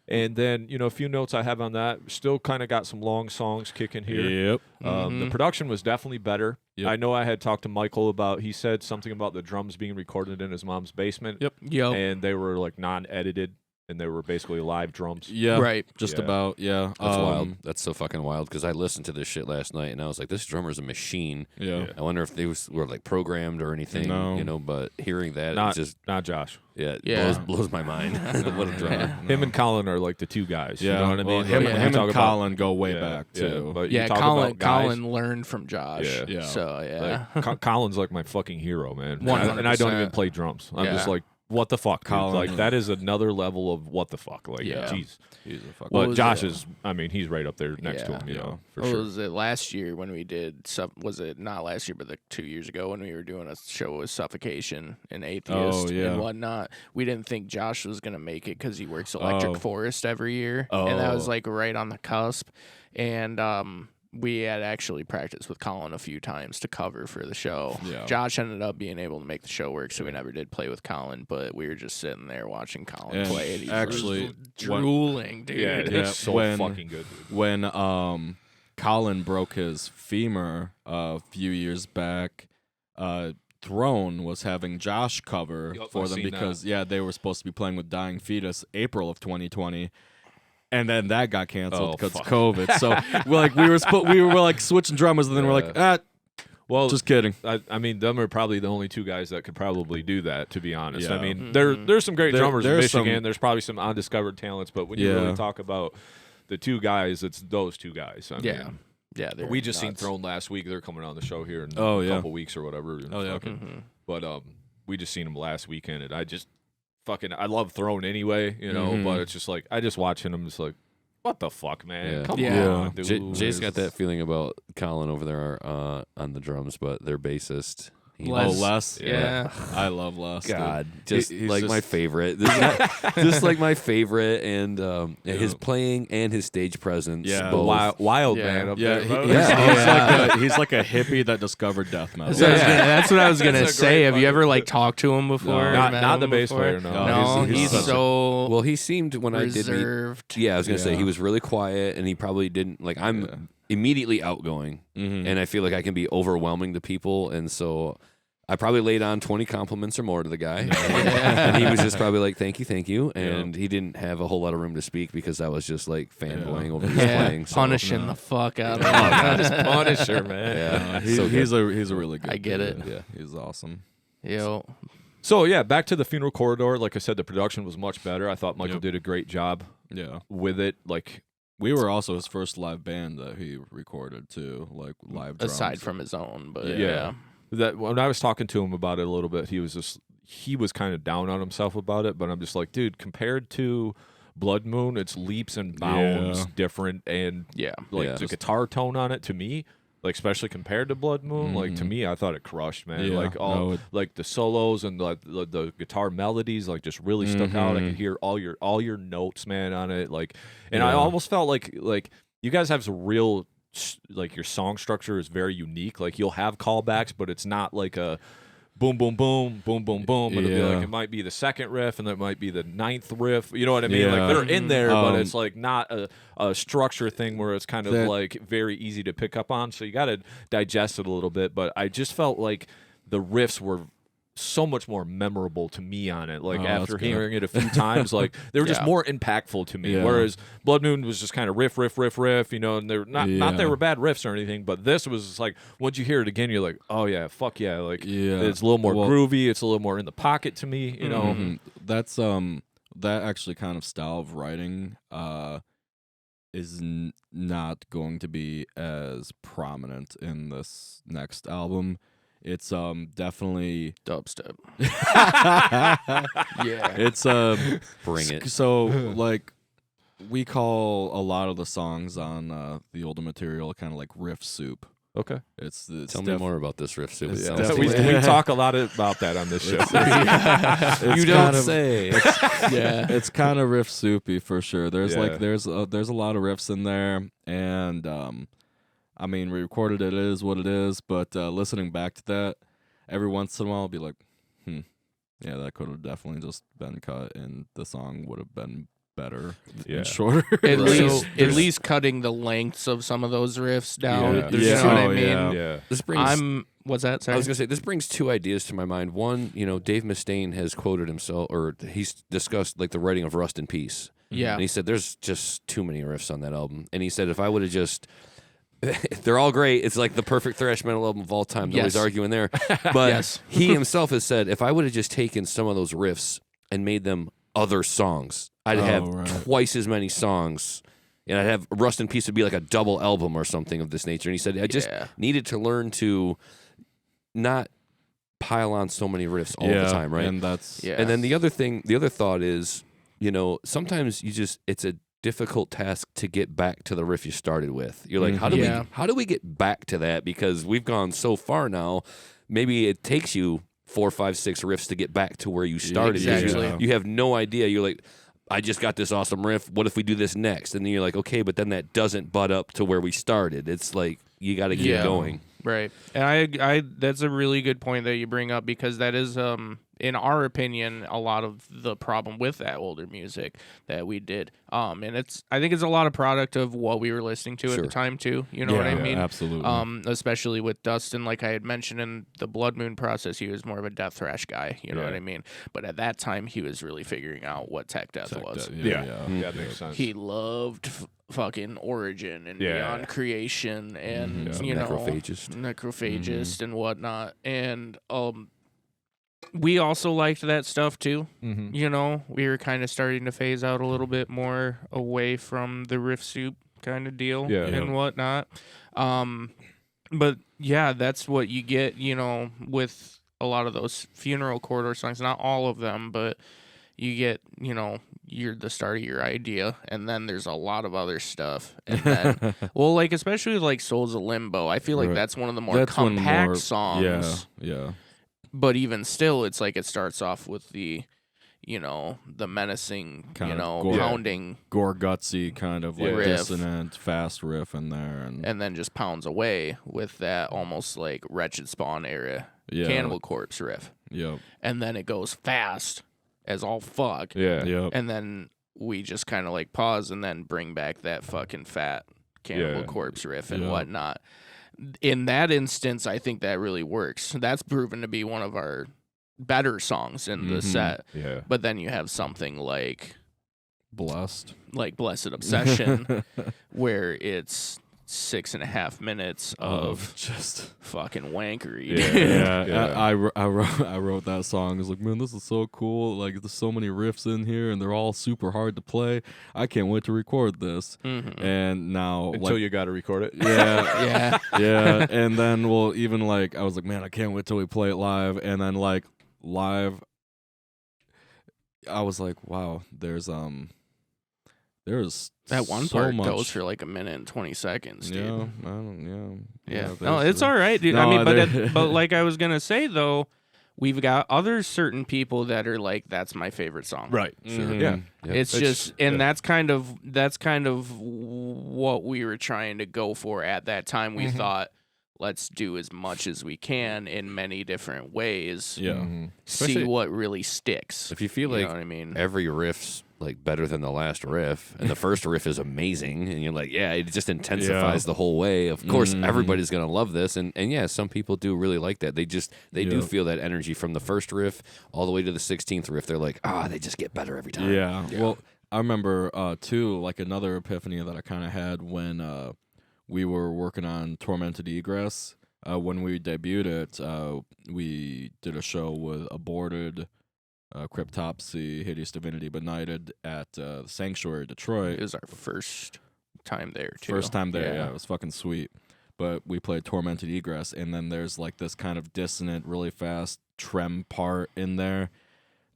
And then, you know, a few notes I have on that. Still kind of got some long songs kicking here. Yep. The production was definitely better. Yep. I know I had talked to Michael about, he said something about the drums being recorded in his mom's basement. Yep. And they were like non-edited, and they were basically live drums. Yeah. Right. Just Yeah. about, yeah. That's wild. That's so fucking wild, because I listened to this shit last night and I was like, this drummer's a machine. Yeah. Yeah. I wonder if they were like programmed or anything, No. you know, but hearing that, Not, it's just, not Josh. blows my mind. What a drummer. Him and Colin are like the two guys. Yeah. You know what I Well, mean? him, Like, him you and talk about- Colin go way back, too. But you Yeah, talk Colin about guys, Colin learned from Josh. Yeah. Yeah. So, yeah. like, Colin's like my fucking hero, man. 100%. And I don't even play drums. I'm just Yeah. like, what the fuck, dude? Colin. Like, that is another level of what the fuck. Like, Yeah. jeez. He's a fucking... But was Josh it? is, I mean, he's right up there next to Yeah. him, you know, for What sure. was it last year when we did, was it not last year, but 2 years ago when we were doing a show with Suffocation and Atheist and whatnot? We didn't think Josh was going to make it because he works Electric Forest every year. And that was like right on the cusp. And we had actually practiced with Colin a few times to cover for the show. Yeah. Josh ended up being able to make the show work, so we never did play with Colin, but we were just sitting there watching Colin And play. And he actually, was drooling, dude. Yeah, Yeah, it's so when- fucking good, dude. when Colin broke his femur a few years back, Throne was having Josh cover Yup, for I've them seen because they were supposed to be playing with Dying Fetus April of 2020. And then that got canceled because of COVID. So we were like switching drummers, and then we're like, Well, just kidding. I mean, them are probably the only two guys that could probably do that, to be honest. Yeah. I mean, there's some great drummers in there's Michigan. some- There's probably some undiscovered talents, but when you Yeah. really talk about the two guys, it's those two guys. I Yeah. mean, Yeah, they're we just seen nuts. Throne last week. They're coming on the show here in Oh, a yeah. couple weeks or whatever. Oh, yeah. Fucking- But we just seen them last weekend, and I just I love Throne anyway, you know. Mhm. But it's just like I just watching them. It's like, what the fuck, man? Yeah. Come Yeah. on, dude. Jay's got that feeling about Colin over there on the drums, but their bassist. Les. Yeah. I love Les. dude. God, just He's like just- my favorite. Just like my favorite, and his playing and his stage presence. Yeah. both. Wild Yeah. man up Yeah, there. bro. he's like a hippie that discovered death metal. That's what I was gonna That's a say. great Have you ever fucking- like talked to him before? No. Not- Met not him the bass before? player, no. No, He's he's such a- so Well, he seemed when I did meet. reserved. Yeah, I was gonna say Yeah. he was really quiet, and he probably didn't like. I'm immediately outgoing, Mhm. and I feel like I can be overwhelming to people, and so I probably laid on 20 compliments or more to the guy, and he was just probably like, "Thank you," and he didn't have a whole lot of room to speak because I was just like fanboying over his playing, so. punishing the fuck out of Oh, him. God, just Punisher, man. Yeah, He's a really good. I get dude. it. Yeah, he's awesome. Yo, So yeah, back to the Funeral Corridor. Like I said, the production was much better. I thought Michael Yep. did a great job Yeah, with it. Like, we were also his first live band that he recorded too, like live drums. aside from his own, but Yeah. yeah. that when I was talking to him about it a little bit, he was kind of down on himself about it. But I'm just like, dude, compared to Blood Moon, it's leaps and bounds Yeah. different, and Yeah. like Yeah. the guitar tone on it to me, like especially compared to Blood Moon, like to Mhm. me, I thought it crushed, man. Yeah. Like all No, it- like the solos and the guitar melodies, like just really stuck out. I could Mhm. hear all your notes, man, on it. Like, and I Yeah. almost felt like you guys have some real like your song structure is very unique. Like you'll have callbacks, but it's not like a boom, boom, boom, boom, boom, boom. It'll be Yeah. like it might be the second riff, and it might be the ninth riff. You know what I mean? Like Yeah. they're in there, but Um, it's like not a structure thing where it's kind of that- like very easy to pick up on. So you got to digest it a little bit. But I just felt like the riffs were so much more memorable to me on it. Like after hearing it a few times, like they were just more impactful to me. Whereas Blood Moon was just kind of riff, you know, and they're not they were bad riffs or anything, but this was just like once you hear it again, you're like, oh yeah, fuck yeah, like it's a little more groovy, it's a little more in the pocket to me, you know. That's that actually kind of style of writing is not going to be as prominent in this next album. It's definitely dubstep. Yeah. It's bring it. So like we call a lot of the songs on the older material kind of like riff soup. Okay. Tell me more about this riff soup. We talk a this about that on this show. You don't say. It's kind of riff soupy for sure. There's there's a lot of riffs in there, and I mean, we recorded it is what it is, but listening back to that, every once in a while, I'll be like, yeah, that could have definitely just been cut, and the song would have been better and shorter. At least cutting the lengths of some of those riffs down. You know what I mean? Yeah. This brings. What's that? Sorry. I was gonna say this brings two ideas to my mind. One, you know, Dave Mustaine has quoted himself, or he's discussed like the writing of Rust in Peace. Yeah, and he said there's just too many riffs on that album, and he said if I would have just they're all great. It's like the perfect thrash metal album of all time. Nobody's arguing there. But he himself has said, if I would have just taken some of those riffs and made them other songs, I'd have twice as many songs. And I'd have Rust in Peace would be like a double album or something of this nature. And he said, I just needed to learn to not pile on so many riffs all the time, right? And that's and then the other thought is, you know, sometimes it's a difficult task to get back to the riff you started with. You're like, how do we get back to that? Because we've gone so far now. Maybe it takes you 4, 5, 6 riffs to get back to where you started. Exactly. You have no idea. You're like, I just got this awesome riff. What if we do this next? And then you're like, okay, but then that doesn't butt up to where we started. It's like you got to keep going. Right. And I that's a really good point that you bring up, because that is in our opinion a lot of the problem with that older music that we did. And I think it's a lot of product of what we were listening to at the time too. You know what I mean? Absolutely. Especially with Dustin, like I had mentioned in the Blood Moon process, he was more of a death thrash guy. You know what I mean? But at that time, he was really figuring out what tech death was. That makes sense. He loved fucking Origin and Beyond Creation and you know Necrophagist and whatnot, and we also liked that stuff too. You know, we were kind of starting to phase out a little bit more away from the riff soup kind of deal and whatnot. But yeah, that's what you get, you know, with a lot of those funeral corridor songs. Not all of them, but you get, you know, you're the start of your idea, and then there's a lot of other stuff. And then, well, like especially like Souls of Limbo, I feel like that's one of the more compact songs. Yeah. But even still, it's like it starts off with the, you know, the menacing, kind you know, gore, pounding, gore gutsy kind of like dissonant, fast riff in there, and then just pounds away with that almost like Wretched Spawn era Cannibal Corpse riff. Yep. And then it goes fast as all fuck. Yep. And then we just kind of like pause and then bring back that fucking fat Cannibal Corpse riff and whatnot. In that instance, I think that really works. That's proven to be one of our better songs in the set. Yeah. But then you have something like Blessed Obsession, where it's 6.5 minutes of just fucking wankery. I wrote that song. I was like, man, this is so cool. Like, there's so many riffs in here, and they're all super hard to play. I can't wait to record this. And now, until you got to record it. Yeah, And then, well, even like, I was like, man, I can't wait till we play it live. And then, like, live, I was like, wow, there's that one so part much. goes for like 1 minute and 20 seconds, dude. Yeah. No, it's all right, dude. No, I mean, but like I was gonna say though, we've got other certain people that are like, that's my favorite song. Right. Sure. Yeah. It's just, and that's kind of what we were trying to go for at that time. We thought, let's do as much as we can in many different ways. Yeah. See Especially what really sticks. If you feel You like know what I mean? every riff's like better than the last riff, and the first riff is amazing, and you're like, yeah, it just intensifies the whole way. Of course, everybody's gonna love this, and yeah, some people do really like that. They do feel that energy from the first riff all the way to the 16th riff. They're like, they just get better every time. Yeah. Well, I remember too, like another epiphany that I kind of had when we were working on Tormented Egress. When we debuted it, we did a show with Aborted, Cryptopsy, Hideous Divinity Benighted at Sanctuary, Detroit. It was our first time there, too. First time there, yeah. It was fucking sweet. But we played Tormented Egress, and then there's like this kind of dissonant, really fast trem part in there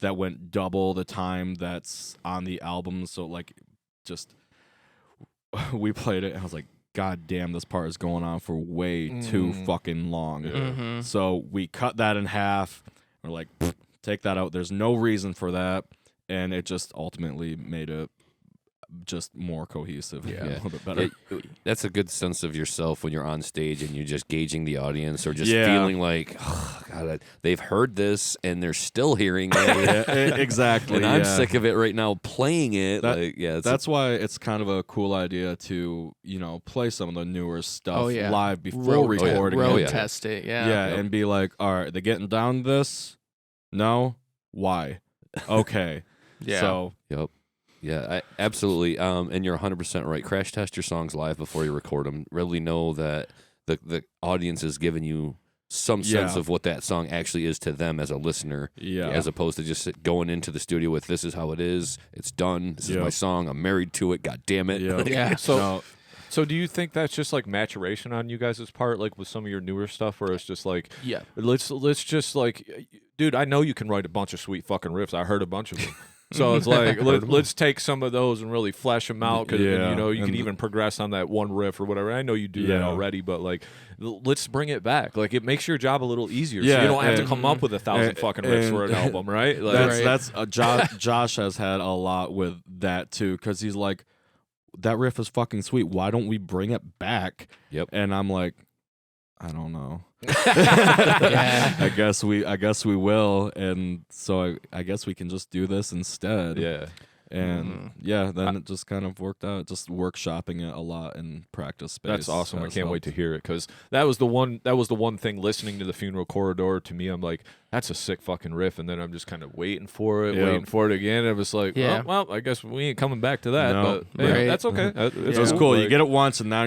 that went double the time that's on the album. So like, just we played it, and I was like, God damn, this part is going on for way too fucking long. So we cut that in half. We're like, take that out. There's no reason for that. And it just ultimately made it just more cohesive. Yeah. A little bit better. That's a good sense of yourself when you're on stage and you're just gauging the audience or just feeling like, oh, God, they've heard this and they're still hearing it. Exactly. And I'm sick of it right now playing it. That's why it's kind of a cool idea to, play some of the newer stuff live before recording it. Road test it, and be like, all right, they're getting down to this? No? Why? Okay. So, yep. Yeah, absolutely. And you're 100% right. Crash test your songs live before you record them. Really know that the audience is giving you some sense of what that song actually is to them as a listener, as opposed to just going into the studio with, this is how it is, it's done, this is my song, I'm married to it, God damn it. So do you think that's just like maturation on you guys' part, like with some of your newer stuff, where it's just like, let's just like, dude, I know you can write a bunch of sweet fucking riffs. I heard a bunch of them. So it's like, let's take some of those and really flesh them out, because you can even progress on that one riff or whatever. I know you do that already, but like, let's bring it back. Like, it makes your job a little easier, so you don't have to come up with 1,000 fucking riffs for an album, right? Like, Josh has had a lot with that too, because he's like, that riff is fucking sweet. Why don't we bring it back? Yep. And I'm like, I don't know. I guess we will, and so I guess we can just do this instead. Yeah. And then it just kind of worked out. Just workshopping it a lot in practice space. That's awesome. I can't wait to hear it, because that was the one thing listening to the Funeral Corridor. To me, I'm like, that's a sick fucking riff, and then I'm just kind of waiting for it again. And it was like, well, I guess we ain't coming back to that. No. But that's okay. It's cool. You get it once, and now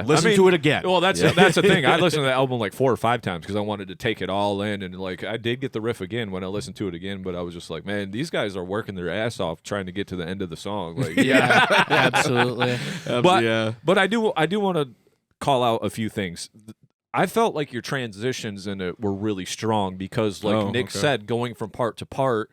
listen to it again. Well, that's the thing. I listened to the album like 4 or 5 times because I wanted to take it all in, and like, I did get the riff again when I listened to it again. But I was just like, man, these guys are working their ass off trying to get to the end of the song. Like, absolutely. But I do want to call out a few things. I felt like your transitions in it were really strong, because like Nick said, going from part to part,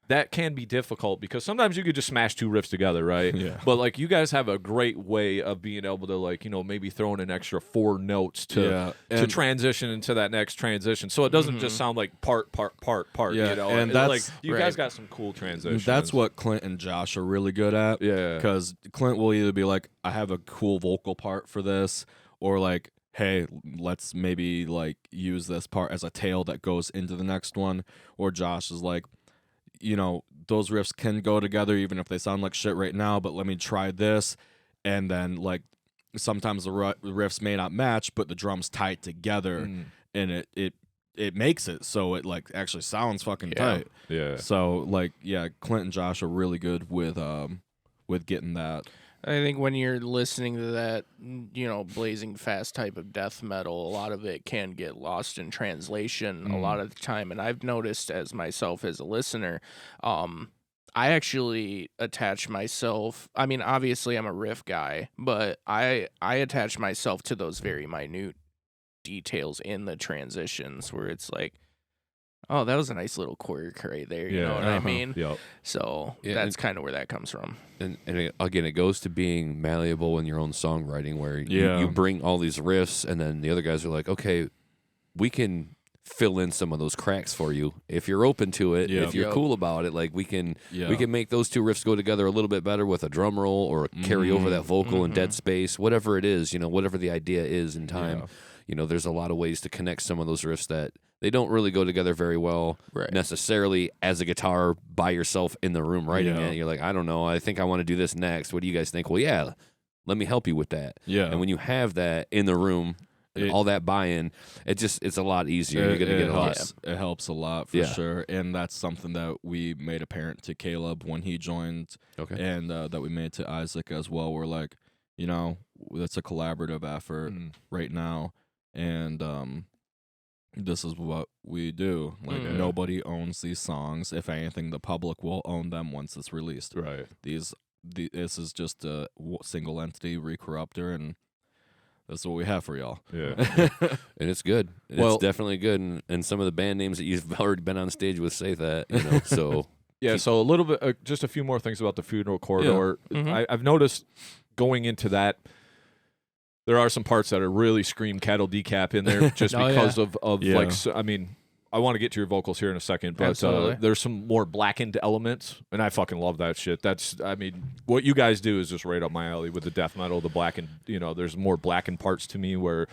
that can be difficult, because sometimes you could just smash 2 riffs together, right? Yeah. But like, you guys have a great way of being able to, like, maybe throw in an extra 4 notes to transition into that next transition, so it doesn't just sound like part. Yeah. And that's like, you guys got some cool transitions. That's what Clint and Josh are really good at. Yeah. Because Clint will either be like, I have a cool vocal part for this, or like, hey, let's maybe like use this part as a tail that goes into the next one. Or Josh is like, those riffs can go together even if they sound like shit right now, but let me try this. And then like, sometimes the riffs may not match, but the drums tied together, and it makes it so it like actually sounds fucking tight. Yeah. So like, Clint and Josh are really good with getting that. I think when you're listening to that, blazing fast type of death metal, a lot of it can get lost in translation a lot of the time. And I've noticed as myself as a listener, I actually attach myself. I mean, obviously I'm a riff guy, but I attach myself to those very minute details in the transitions where it's like, oh, that was a nice little quirk right there. You know what I mean? Yep. So that's kind of where that comes from. And again, it goes to being malleable in your own songwriting, where you bring all these riffs, and then the other guys are like, okay, we can fill in some of those cracks for you if you're open to it. If you're cool about it, like we can make those 2 riffs go together a little bit better with a drum roll, or carry over that vocal in dead space, whatever it is, whatever the idea is in time. there's a lot of ways to connect some of those riffs that they don't really go together very well necessarily as a guitar by yourself in the room writing it. You're like, I don't know. I think I want to do this next. What do you guys think? Well, yeah, let me help you with that. Yeah. And when you have that in the room, all that buy-in, it's a lot easier. You're gonna get a lot. It helps a lot for sure, and that's something that we made apparent to Caleb when he joined, and that we made to Isaac as well. We're like, it's a collaborative effort right now, and this is what we do. Like nobody owns these songs. If anything, the public will own them once it's released. Right. This is just a single entity, Recorruptor, and that's what we have for y'all. Yeah. And it's good. It's definitely good. And some of the band names that you've already been on stage with say that, so. Yeah, so a little bit, just a few more things about the Funeral Corridor. Yeah. I've noticed going into that, there are some parts that are really scream cattle decap in there just because of like, I mean, I want to get to your vocals here in a second, but there's some more blackened elements, and I fucking love that shit. I mean, what you guys do is just right up my alley with the death metal, the blackened, there's more blackened parts to me where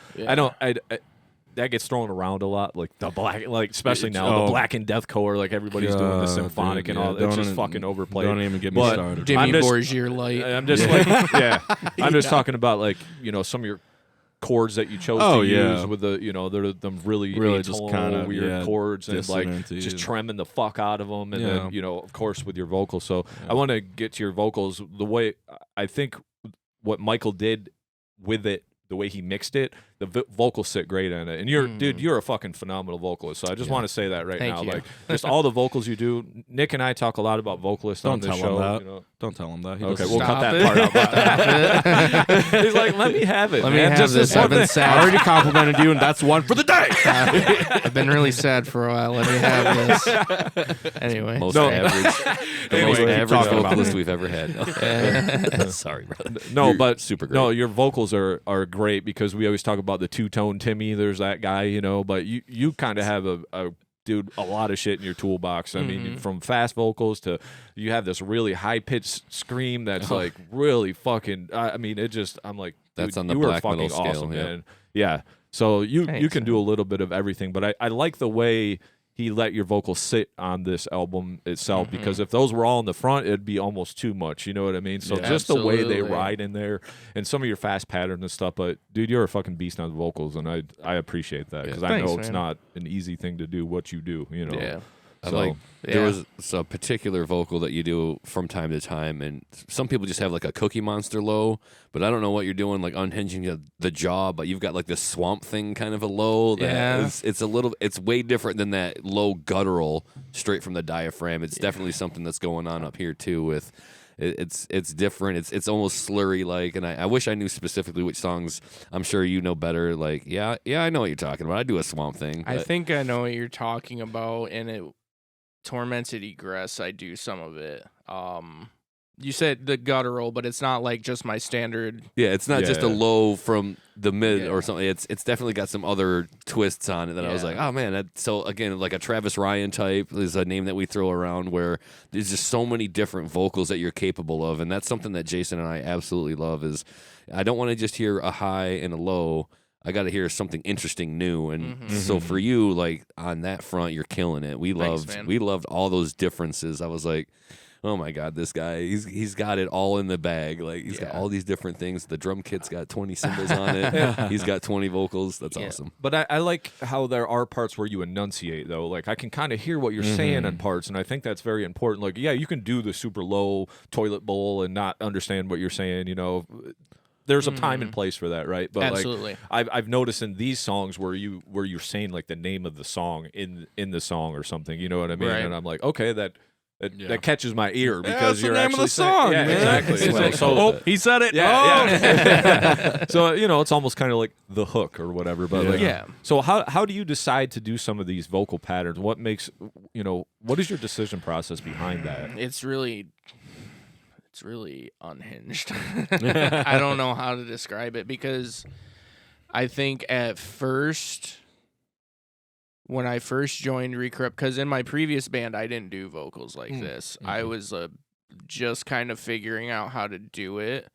that gets thrown around a lot, like the black, like especially now the black and deathcore, like everybody's doing the symphonic and all. It's just fucking overplayed. Don't even get me started. Jimmy Borgier light. I'm just like, I'm just talking about like some of your chords that you chose to use with the they're them really just kind of weird chords and like just tremming the fuck out of them, and then of course with your vocals. So I want to get to your vocals. The way I think what Michael did with it, the way he mixed it, the vocals sit great in it. And you're a fucking phenomenal vocalist. So I just want to say that right now. You. Like just all the vocals you do. Nick and I talk a lot about vocalists on this show. Don't tell him that. Okay, we'll cut that part out. He's like, let me have it. Let me have this. I've been sad. I already complimented you, and that's one for the day. I've been really sad for a while. Let me have this. Anyway. Most average vocalist we've ever had. Sorry, brother. No, but super great. No, your vocals are great because we always talk about the two-tone Timmy. There's that guy, but you kind of have a lot of shit in your toolbox. I mean, from fast vocals to you have this really high-pitched scream that's like really fucking. I mean, I'm like, that's on the you black were fucking metal awesome, scale, man. Yeah. So you can do a little bit of everything, but I like the way he let your vocals sit on this album itself, because if those were all in the front, it'd be almost too much. You know what I mean? So just the way they ride in there and some of your fast patterns and stuff. But dude, you're a fucking beast on the vocals, and I appreciate that because I know it's not an easy thing to do what you do. Yeah. There was a particular vocal that you do from time to time, and some people just have like a Cookie Monster low, but I don't know what you're doing, like unhinging the jaw, but you've got like this Swamp Thing kind of a low that it's way different than that low guttural straight from the diaphragm. It's definitely something that's going on up here too with it's different. It's almost slurry like, and I wish I knew specifically which songs. I'm sure you know better. Like, yeah, I know what you're talking about. I do a Swamp Thing. I think I know what you're talking about, and it Tormented Egress, I do some of it. You said the guttural, but it's not like just my standard. Yeah, it's not just a low from the mid or something. It's definitely got some other twists on it that I was like, oh man. So again, like a Travis Ryan type is a name that we throw around where there's just so many different vocals that you're capable of, and that's something that Jason and I absolutely love. Is I don't want to just hear a high and a low. I got to hear something interesting new, and so for you, like on that front, you're killing it. We loved all those differences. I was like, oh my god, this guy, he's got it all in the bag. Like he's got all these different things. The drum kit's got 20 cymbals on it. He's got 20 vocals. That's awesome. But I like how there are parts where you enunciate though. Like I can kind of hear what you're saying on parts, and I think that's very important. Like you can do the super low toilet bowl and not understand what you're saying. There's a time and place for that, right? But absolutely. Like I've noticed in these songs where you're saying like the name of the song in the song or something, you know what I mean? Right. And I'm like, okay, that catches my ear because you're name actually of the song. Yeah, exactly. So he said it. Yeah. So it's almost kind of like the hook or whatever. But so how do you decide to do some of these vocal patterns? What makes what is your decision process behind that? It's really unhinged. I don't know how to describe it, because I think at first, when I first joined Recorruptor, because in my previous band I didn't do vocals like this. I was just kind of figuring out how to do it,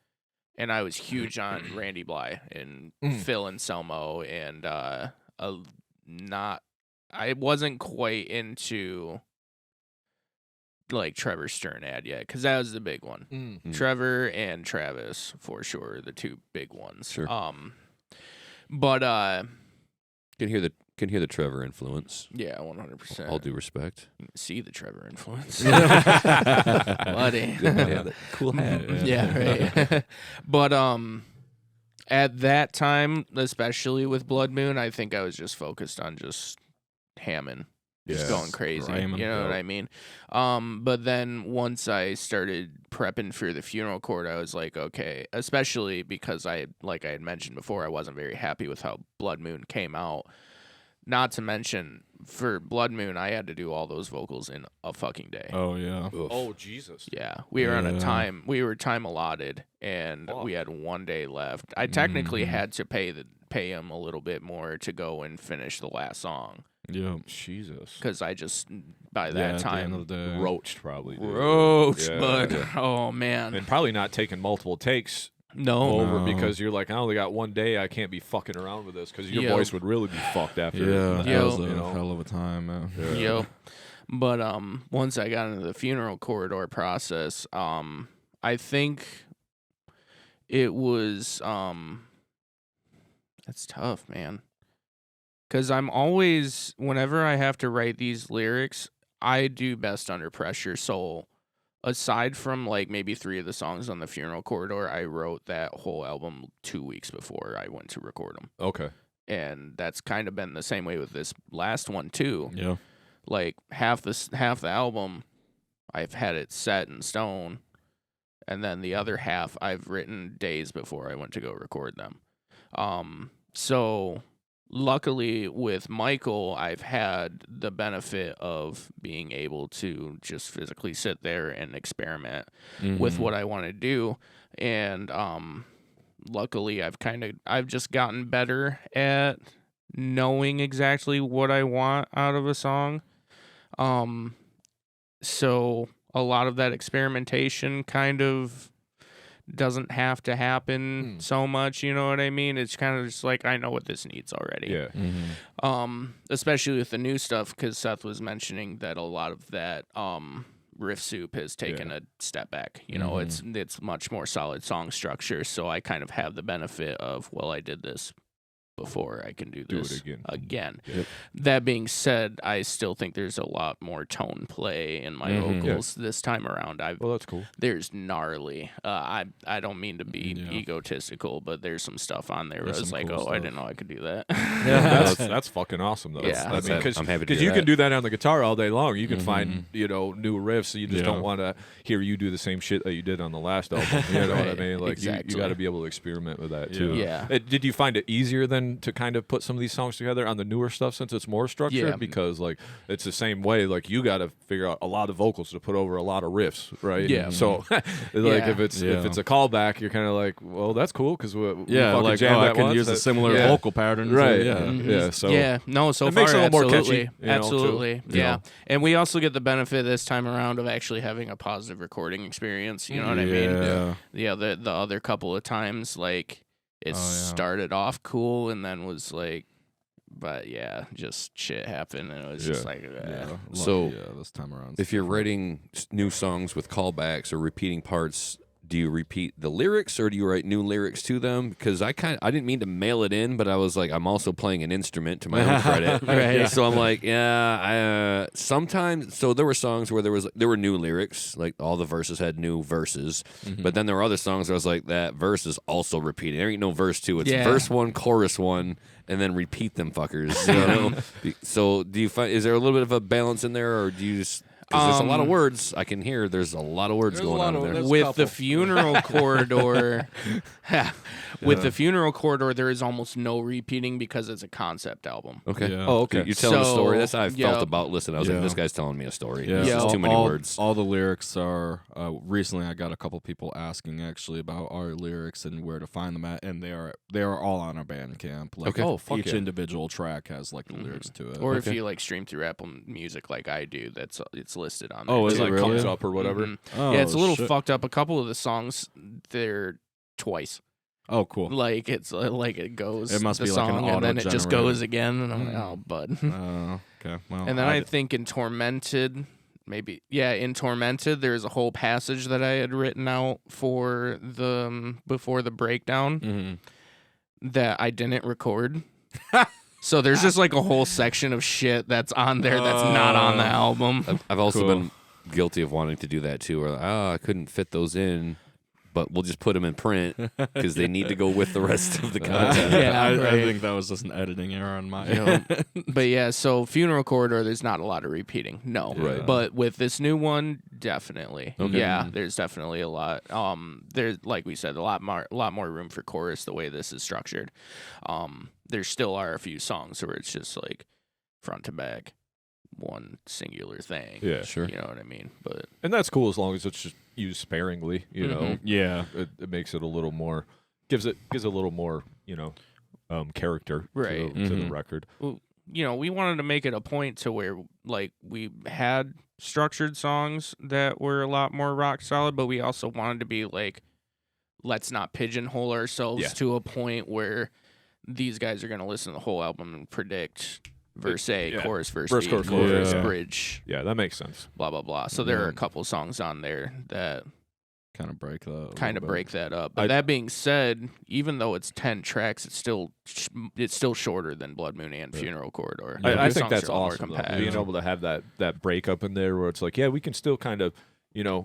and I was huge on Randy Bly and Phil Anselmo, and I wasn't quite into like Trevor Sternad yet, because that was the big one. Trevor and Travis for sure, the two big ones. Sure. But Can hear the Trevor influence. yeah, 100%. All due respect. You can see the Trevor influence. Buddy. Cool hat. Yeah, right. But at that time, especially with Blood Moon, I think I was just focused on just hamming. Just going crazy. Raymond, you know what I mean? But then once I started prepping for the funeral court, I was like, okay, especially because like I had mentioned before, I wasn't very happy with how Blood Moon came out. Not to mention, for Blood Moon, I had to do all those vocals in a fucking day. Oh, yeah. Oof. Oh, Jesus. Yeah, we were on a time. We were time allotted, and we had 1 day left. I technically had to pay him a little bit more to go and finish the last song. Yeah. Jesus. Because I just by that time at the end of the day. Roached, probably. Dude. But Yeah. oh man, And probably not taking multiple takes no. over No. because you're like, I only got 1 day. I can't be fucking around with this because your Yo. voice would really be fucked after. Yeah, that, that was a you know? hell of a time, man. Yo. But once I got into the funeral corridor process, I think it was that's tough, man. Because I'm always, whenever I have to write these lyrics, I do best under pressure. So aside from like maybe 3 of the songs on the funeral corridor, I wrote that whole album 2 weeks before I went to record them. Okay. And that's kind of been the same way with this last one too. Yeah. Like half the album, I've had it set in stone, and then the other half I've written days before I went to go record them. So luckily with Michael, I've had the benefit of being able to just physically sit there and experiment with what I want to do. And luckily I've just gotten better at knowing exactly what I want out of a song. So a lot of that experimentation kind of doesn't have to happen so much, you know what I mean? It's kind of just like, I know what this needs already. Yeah. Especially with the new stuff, because Seth was mentioning that a lot of that riff soup has taken a step back. You know, it's much more solid song structure, so I kind of have the benefit of, well, I did this before, I can do this again. Yep. That being said, I still think there's a lot more tone play in my vocals this time around. Well, that's cool. There's gnarly. I don't mean to be egotistical, but there's some stuff on there where I was like, cool I stuff. didn't know I could do that. Yeah, that's fucking awesome though. Yeah. I mean, I'm happy to do because you that. can do that on the guitar all day long. You can find new riffs. You just don't want to hear you do the same shit that you did on the last album. You know what I mean? Like Exactly. you got to be able to experiment with that too. Yeah. Did you find it easier then to kind of put some of these songs together on the newer stuff since it's more structured? Yeah. Because like it's the same way. Like you got to figure out a lot of vocals to put over a lot of riffs, right? Yeah. So like if it's a callback, you're kind of like, well, that's cool because we fucking like jammed I that can once. use a similar Yeah. vocal pattern. Right. So, Yeah. So no, so it far makes it a little more absolutely, catchy, you know, too, absolutely, you yeah. know. And we also get the benefit this time around of actually having a positive recording experience. You know what I mean? Yeah. The other couple of times, like it started off cool and then was like, but yeah, just shit happened and it was just like, So this time around, if you're writing new songs with callbacks or repeating parts, do you repeat the lyrics or do you write new lyrics to them? Because I didn't mean to mail it in, but I was like, I'm also playing an instrument to my own credit. Right. So I'm like, sometimes. So there were songs where there were new lyrics, like all the verses had new verses, but then there were other songs where I was like, that verse is also repeated. There ain't no verse 2. It's verse 1, chorus 1, and then repeat them fuckers. You know? So do you find, is there a little bit of a balance in there, or do you just? Because there's a lot of words I can hear. There's a lot of words going on in there. With the funeral corridor, with the funeral corridor, there is almost no repeating because it's a concept album. Okay. Yeah. Oh, okay. You're telling a story. So, That's how I felt about listening. I was like, Yeah. this guy's telling me a story. Yeah, This is too many words. All the lyrics are. Recently, I got a couple people asking actually about our lyrics and where to find them at, and they are all on our Bandcamp. Like, Okay. Oh, fuck each yeah. individual track has like the lyrics to it. Or if you like stream through Apple Music like I do, it's listed on there. Oh, is It it like really? comes up or whatever. Mhm. Oh, Yeah, it's a little shit. fucked up. A couple of the songs, they're twice. Oh, cool. Like it's like it goes. It must the be song, like an and then it just auto-generated. goes again. And I'm like, oh, bud. Okay. Well, And then I think in Tormented, maybe in Tormented, there's a whole passage that I had written out for the before the breakdown that I didn't record. So there's just like a whole section of shit that's on there that's not on the album. I've also been guilty of wanting to do that too. Where I couldn't fit those in, but we'll just put them in print because they need to go with the rest of the content. I think that was just an editing error on my end. But yeah, so Funeral Corridor, there's not a lot of repeating. No. Right. But with this new one, definitely. Okay. Yeah, there's definitely a lot. There's, like we said, a lot more room for chorus the way this is structured. There still are a few songs where it's just like front to back, one singular thing. Yeah, sure. You know what I mean? And that's cool as long as it's just used sparingly. You know, Yeah. it makes it a little more, gives a little more, character Right. to the record. Well, we wanted to make it a point to where like we had structured songs that were a lot more rock solid, but we also wanted to be like, let's not pigeonhole ourselves to a point where these guys are going to listen to the whole album and predict verse A, chorus, verse B, chorus, bridge. Yeah, that makes sense. Blah, blah, blah. So there are a couple songs on there that kind of break that. break that up. But that being said, even though it's 10 tracks, it's still shorter than Blood Moon and Funeral Corridor. I The think songs that's are a lot more awesome, though, compact. being able to have that breakup in there where it's like, yeah, we can still kind of,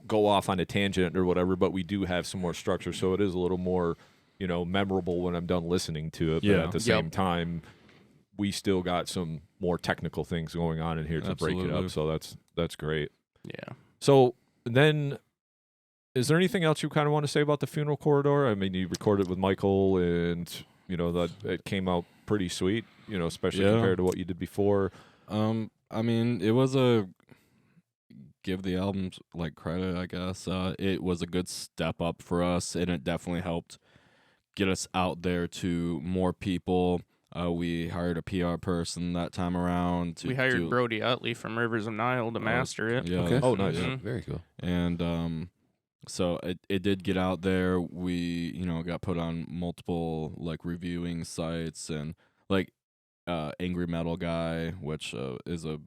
go off on a tangent or whatever, but we do have some more structure, so it is a little more, memorable when I'm done listening to it. But at the same time, we still got some more technical things going on in here to break it up, so that's great. Yeah. So then, is there anything else you kind of want to say about the Funeral Corridor? I mean, you recorded with Michael, and that it came out pretty sweet, especially compared to what you did before. I mean, it was give the albums like credit, I guess. It was a good step up for us, and it definitely helped get us out there to more people. We hired a PR person that time around. We hired Brody Utley from Rivers of Nile to master it. Yeah. Okay. Oh, nice. Very cool. And so it did get out there. We got put on multiple like reviewing sites, and like Angry Metal Guy, which is a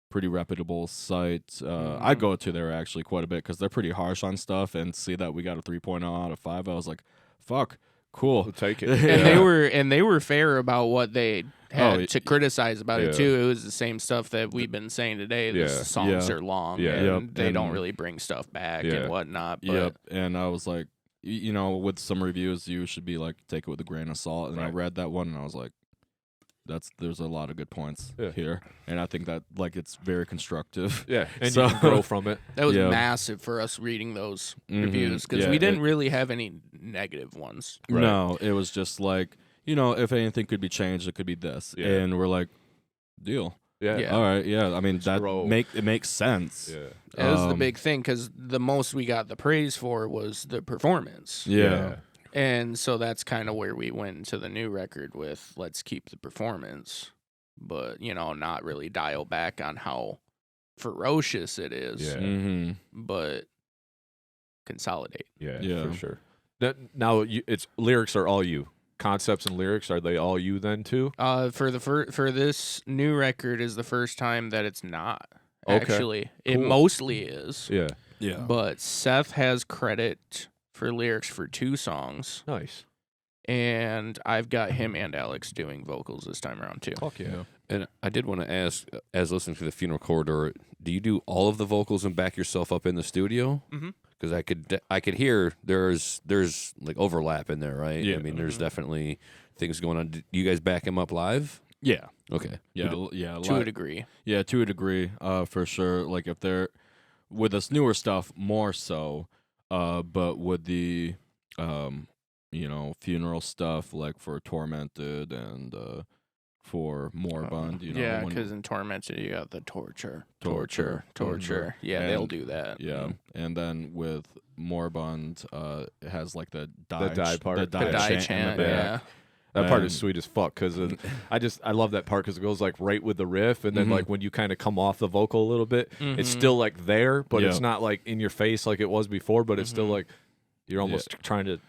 pretty reputable site. I go to there actually quite a bit because they're pretty harsh on stuff, and see that we got a 3.0 out of 5. I was like, fuck. Cool. We'll take it. And they were fair about what they had to criticize about it too. It was the same stuff that we've been saying today. The songs are long and they don't really bring stuff back and whatnot. But and I was like, with some reviews, you should be like, take it with a grain of salt. And I read that one and I was like, there's a lot of good points here, and I think that like it's very constructive. Yeah, and you can grow from it. That was massive for us reading those reviews because we didn't really have any negative ones. Right. No, it was just like if anything could be changed, it could be this, and we're like, deal. Yeah. All right. Yeah. I mean it makes sense. Yeah. That was the big thing because the most we got the praise for was the performance. Yeah. And so that's kind of where we went into the new record with let's keep the performance, but, not really dial back on how ferocious it is, but consolidate. Yeah, for sure. Now, it's lyrics are all you. Concepts and lyrics, are they all you then too? For this new record is the first time that it's not, Okay. actually. It Cool. mostly is. Yeah. Yeah. But Seth has credit for lyrics for 2 songs, Nice. and I've got him and Alex doing vocals this time around too. Fuck yeah. And I did want to ask, as listening to the Funeral Corridor, do you do all of the vocals and back yourself up in the studio? Because I could hear there's like overlap in there, right? Yeah. I mean, there's definitely things going on. Do you guys back him up live? Yeah. Okay. Yeah. To a degree. Yeah, to a degree, for sure. Like if they're with this newer stuff, more so. But with the funeral stuff, like for Tormented and for Moribund, Yeah, because in Tormented you got the torture. Yeah, they'll do that. Yeah, and then with Moribund, it has like the die part. the The die chant. Yeah. That part is sweet as fuck because I love that part because it goes like right with the riff, and then like when you kind of come off the vocal a little bit, it's still like there, but it's not like in your face like it was before, but it's still like you're almost trying to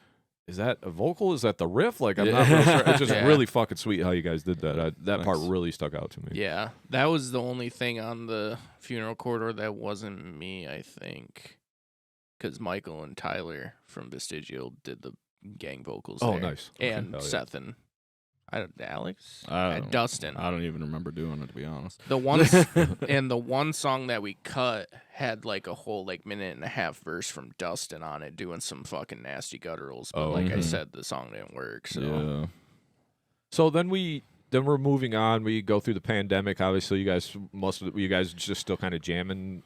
is that a vocal? Is that the riff? Like, I'm not really sure. It's just Yeah. really fucking sweet how you guys did that. That part Thanks. really stuck out to me. Yeah, that was the only thing on the funeral corridor that wasn't me, I think, because Michael and Tyler from Vestigial did the gang vocals. Oh, there. nice. Okay, And hell yeah. Seth and Alex, I don't- Dustin. I don't even remember doing it, to be honest. The one and the one song that we cut had like a whole like minute and a half verse from Dustin on it, doing some fucking nasty gutturals. But Oh, like I okay. said, the song didn't work. So Yeah. So then we're moving on. We go through the pandemic. Obviously, you guys just still kind of jamming,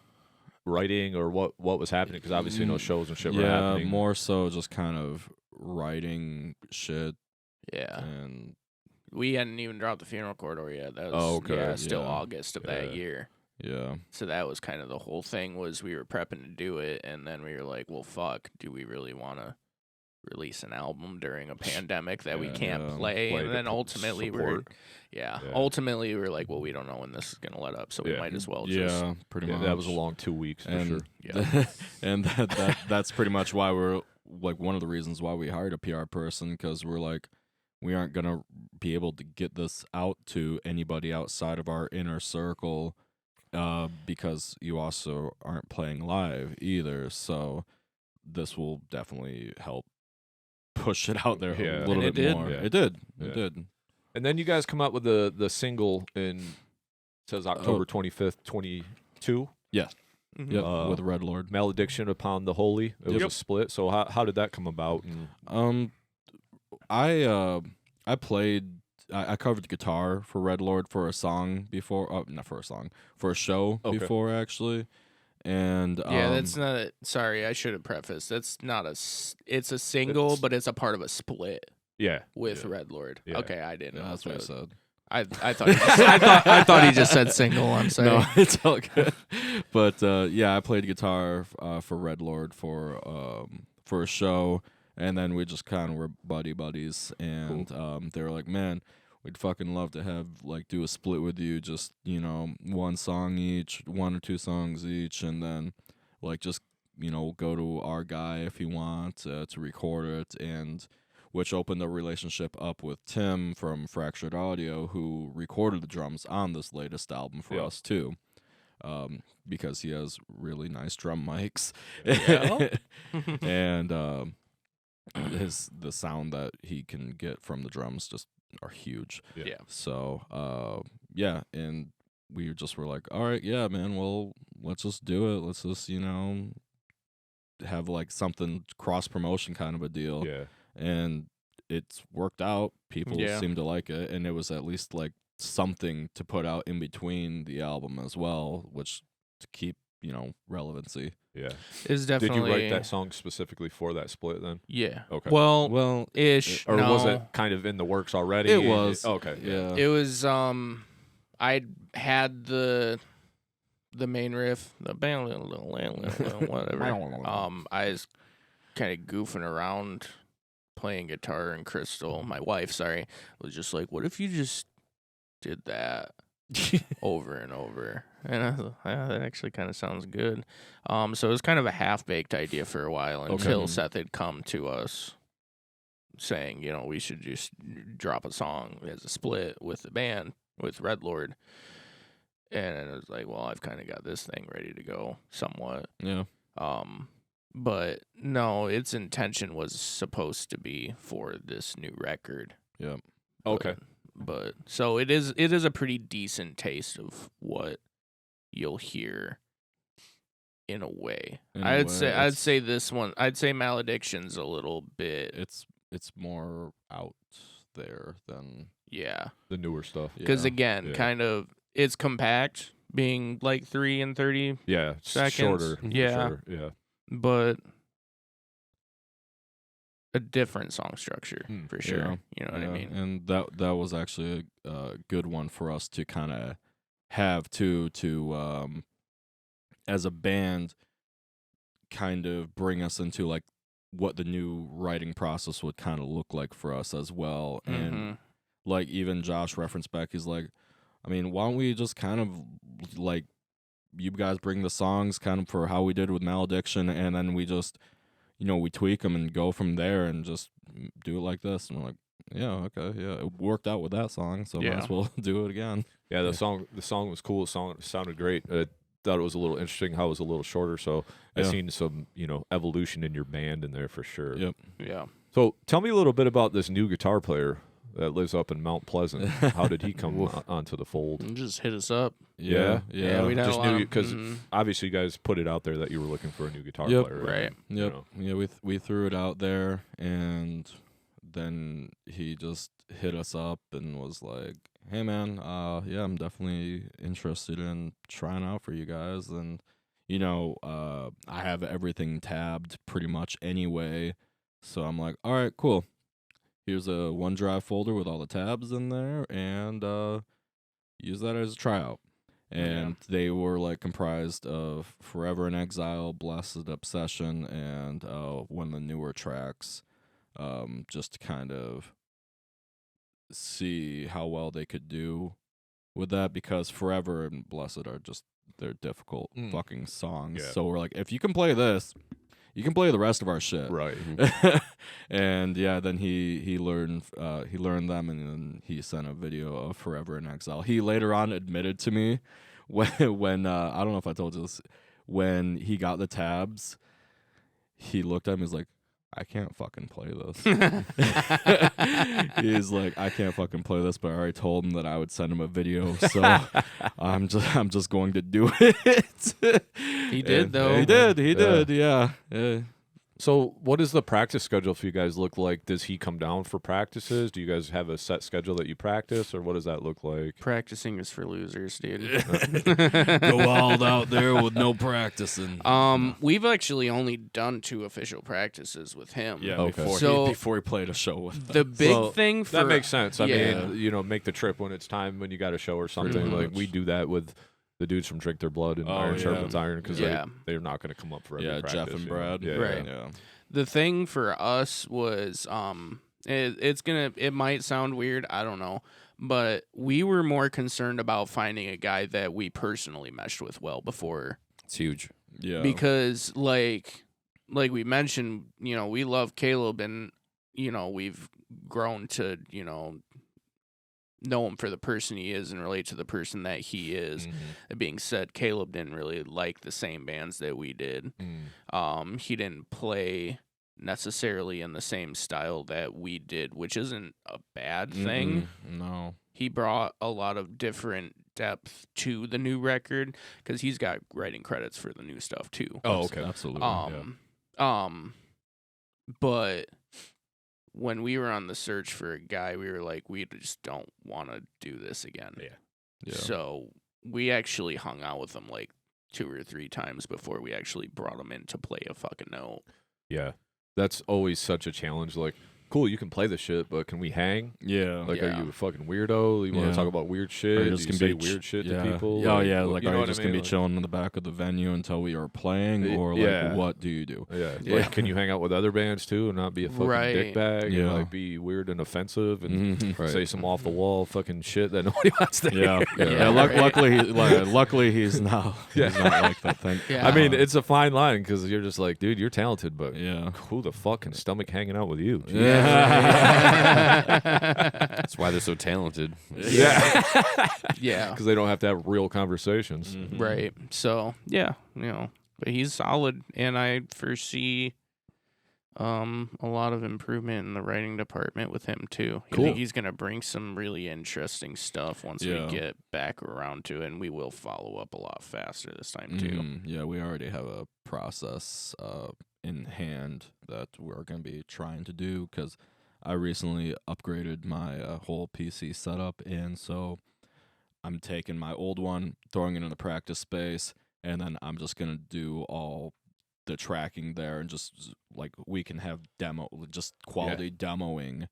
writing, or what was happening? Because obviously no shows and shit were Yeah, happening. more so just kind of writing shit yeah, and we hadn't even dropped the funeral corridor yet. That was Oh, okay. still Yeah. August of that Yeah. year. yeah. So that was kind of the whole thing. Was we were prepping to do it, and then we were like, well, fuck, do we really want to release an album during a pandemic that we Yeah, can't yeah. play? Play And to then ultimately support. Yeah. Yeah. Ultimately, we were like, well, we don't know when this is going to let up, so we Yeah. might as well just. Yeah, pretty Yeah, much. that was a long 2 weeks for and sure. Yeah. and that's pretty much why we're like one of the reasons why we hired a PR person, because we're like, we aren't gonna be able to get this out to anybody outside of our inner circle, because you also aren't playing live either. So this will definitely help push it out there Yeah. a little And bit it did. more. Yeah. It did. Yeah. It did. And then you guys come out with the single in, it says October 25th, 22. Mhm. Yep. With Red Lord. Malediction Upon the Holy. It was Yep. a split. So how did that come about? And I played. I covered the guitar for Red Lord for a song before. Not for a song, for a show Okay. before actually. And Yeah, that's not. Sorry, I should have prefaced. That's not it's a single, It's- but it's a part of a split yeah. with Yeah. Red Lord. Yeah. Okay, I didn't know. that's if what I that- said. I thought he just, I thought he just said single. I'm sorry. No, it's all good. But yeah, I played guitar for Red Lord for a show, and then we just kind of were buddies, and they were like, "Man, we'd fucking love to have do a split with you, just one song each, 1 or 2 songs each, and then just go to our guy if you want to record it." And which opened the relationship up with Tim from Fractured Audio, who recorded the drums on this latest album for Yeah. us too, because he has really nice drum mics, Yeah. and the sound that he can get from the drums just are huge. Yeah. So yeah, and we just were like, all right, yeah, man, well, let's just do it. Let's just have something cross promotion kind of a deal. Yeah. And it's worked out. People Yeah. seem to like it, and it was at least something to put out in between the album as well, which to keep relevancy. Yeah. It's Did definitely. you write that song specifically for that split then? Yeah. Okay. Well, ish. Or was no. it kind of in the works already? It was Okay. yeah. It was I had the main riff, the whatever. I was kind of goofing around playing guitar, and Crystal, my wife, was just like, "What if you just did that over and over?" And I was like, "Yeah, that actually kind of sounds good." So it was kind of a half-baked idea for a while until Seth had come to us saying, we should just drop a song as a split with the band, with Red Lord. And it was like, well, I've kind of got this thing ready to go somewhat. Yeah. But no, its intention was supposed to be for this new record. Yeah. Okay. But so it is a pretty decent taste of what you'll hear in a way. I'd say this one, I'd say Malediction's a little bit. It's more out there than Yeah. The newer stuff. Because yeah. again, Yeah. kind of, it's compact, being 3 and 30, Yeah. It's Seconds. shorter. for Yeah. sure, Yeah. but a different song structure for sure. Yeah. You know what I mean? And that was actually a good one for us to kind of have to as a band kind of bring us into what the new writing process would kind of look like for us as well. And even Josh referenced back, he's like, I mean, why don't we just kind of you guys bring the songs kind of for how we did with Malediction, and then we just we tweak them and go from there and just do it like this. And we're like, yeah, okay, yeah, it worked out with that song, so might as well do it again. Yeah, the song was cool. The song sounded great. I thought it was a little interesting how it was a little shorter. So I've seen some evolution in your band in there for sure. Yep. Yeah. So tell me a little bit about this new guitar player that lives up in Mount Pleasant. How did he come onto the fold? Just hit us up. Yeah. We just knew because mm-hmm. obviously you guys put it out there that you were looking for a new guitar player. Right. Yep. Yeah, we threw it out there, and then he just hit us up and was like, "Hey man, yeah, I'm definitely interested in trying out for you guys." And I have everything tabbed pretty much anyway, so I'm like, "All right, cool. Here's a OneDrive folder with all the tabs in there, and use that as a tryout." And they were like comprised of Forever in Exile, Blessed Obsession, and one of the newer tracks, just to kind of see how well they could do with that, because Forever and Blessed are just, they're difficult fucking songs. So we're like, if you can play this, you can play the rest of our shit. Right. And yeah, then he learned them, and then he sent a video of Forever in Exile. He later on admitted to me when I don't know if I told you this, when he got the tabs, he looked at me, he's like, I can't fucking play this. He's like, I can't fucking play this, but I already told him that I would send him a video, so I'm just going to do it. He did, though. He did, yeah. So what does the practice schedule for you guys look like? Does he come down for practices? Do you guys have a set schedule that you practice, or what does that look like? Practicing is for losers, dude. Go all out there with no practicing. We've actually only done 2 official practices with him. Yeah, okay. before he played a show with the us. big thing for that makes sense. I yeah. mean, make the trip when it's time, when you got a show or something. Pretty Like much. we do that with the dudes from Drink Their Blood and Iron Sharpens Iron, because they're not going to come up for every practice. Jeff and Brad. Right. Yeah. The thing for us was it might sound weird, I don't know, but we were more concerned about finding a guy that we personally meshed with well before. It's huge. Yeah. Because like we mentioned, we love Caleb, and we've grown to, know him for the person he is and relate to the person that he is. That being said, Caleb didn't really like the same bands that we did. He didn't play necessarily in the same style that we did, which isn't a bad thing. No. He brought a lot of different depth to the new record, because he's got writing credits for the new stuff too. Oh, okay. Absolutely. But when we were on the search for a guy, we were like, we just don't want to do this again. Yeah. So we actually hung out with him like 2 or 3 times before we actually brought him in to play a fucking note. Yeah. That's always such a challenge. Like, cool, you can play the shit, but can we hang? Yeah. Like, are you a fucking weirdo? You want to talk about weird shit? Are you Do just you gonna say weird shit to people? Oh, yeah. Like, you know are you what just I going mean? to be chilling in the back of the venue until we are playing? Or, like, what do you do? Yeah. Yeah. Like, can you hang out with other bands, too, and not be a fucking dickbag? Yeah. And, like, be weird and offensive and Right. say some off-the-wall fucking shit that nobody wants to hear? Yeah. Luckily, he's not like that thing. Yeah. I mean, it's a fine line, because you're just like, dude, you're talented, but Yeah. who the fuck can stomach hanging out with you? That's why they're so talented. Yeah. Yeah. Because they don't have to have real conversations. Right. So, yeah, but he's solid, and I foresee a lot of improvement in the writing department with him too. I think he's going to bring some really interesting stuff once we get back around to it, and we will follow up a lot faster this time too. Yeah, we already have a process in hand that we're going to be trying to do, because I recently upgraded my whole PC setup, and so I'm taking my old one, throwing it in the practice space, and then I'm just going to do all the tracking there, and just like we can have quality demoing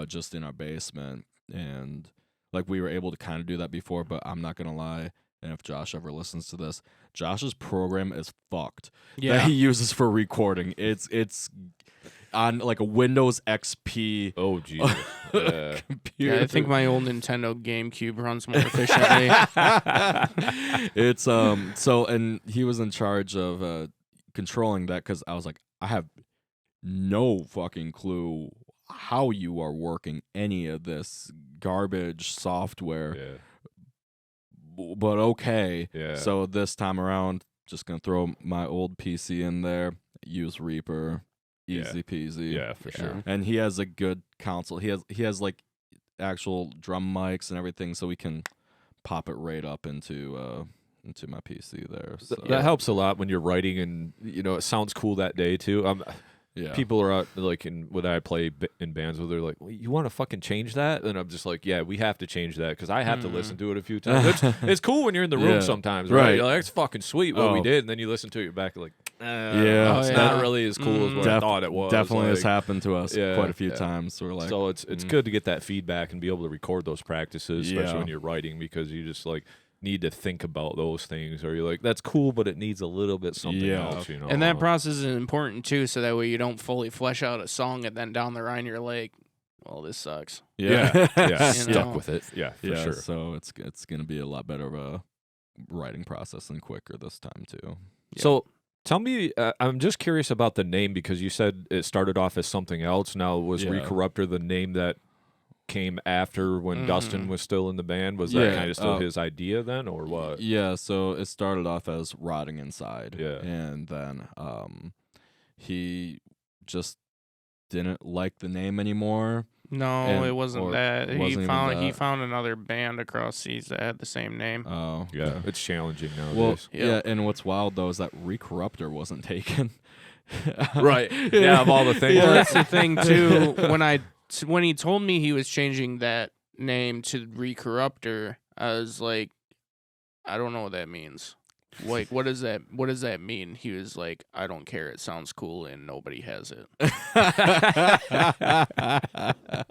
just in our basement. And like we were able to kind of do that before, but I'm not going to lie, and if Josh ever listens to this, Josh's program is fucked that he uses for recording. It's on like a Windows XP. Oh, Jesus. Computer. Yeah, I think my old Nintendo GameCube runs more efficiently. It's so, and he was in charge of controlling that, because I was like, I have no fucking clue how you are working any of this garbage software. Yeah. But okay. Yeah. So this time around, just gonna throw my old PC in there, use Reaper, easy peasy. Yeah, for sure. And he has a good console. He has like actual drum mics and everything, so we can pop it right up into my PC there. So. That helps a lot when you're writing, and it sounds cool that day too. Yeah. People are out when I play in bands where they're like, well, you want to fucking change that? And I'm just like, yeah, we have to change that because I have to listen to it a few times. It's cool when you're in the room sometimes, right? You're like, it's fucking sweet what we did, and then you listen to it, you're back like, it's not really as cool as what I thought it was. Definitely has happened to us quite a few times. We're like, so it's good to get that feedback and be able to record those practices, especially when you're writing, because you just need to think about those things, or you're like, that's cool, but it needs a little bit something else, And that process is important too, so that way you don't fully flesh out a song, and then down the line you're like, well, this sucks. Stuck with it. Yeah, for sure. So it's gonna be a lot better of a writing process and quicker this time too. So tell me, I'm just curious about the name, because you said it started off as something else. Now, was Recorruptor the name that came after when Dustin was still in the band? Was that kind of still his idea then, or what? Yeah, so it started off as Rotting Inside. Yeah. And then he just didn't like the name anymore. No, it wasn't that. He that. found another band across seas that had the same name. Oh. Yeah, it's challenging nowadays. Well, yeah, and what's wild though is that Recorruptor wasn't taken. Right. Yeah, of all the things. Well, that's the thing too. When he told me he was changing that name to Recorruptor, I was like, I don't know what that means. Like, what does that mean? He was like, I don't care. It sounds cool, and nobody has it.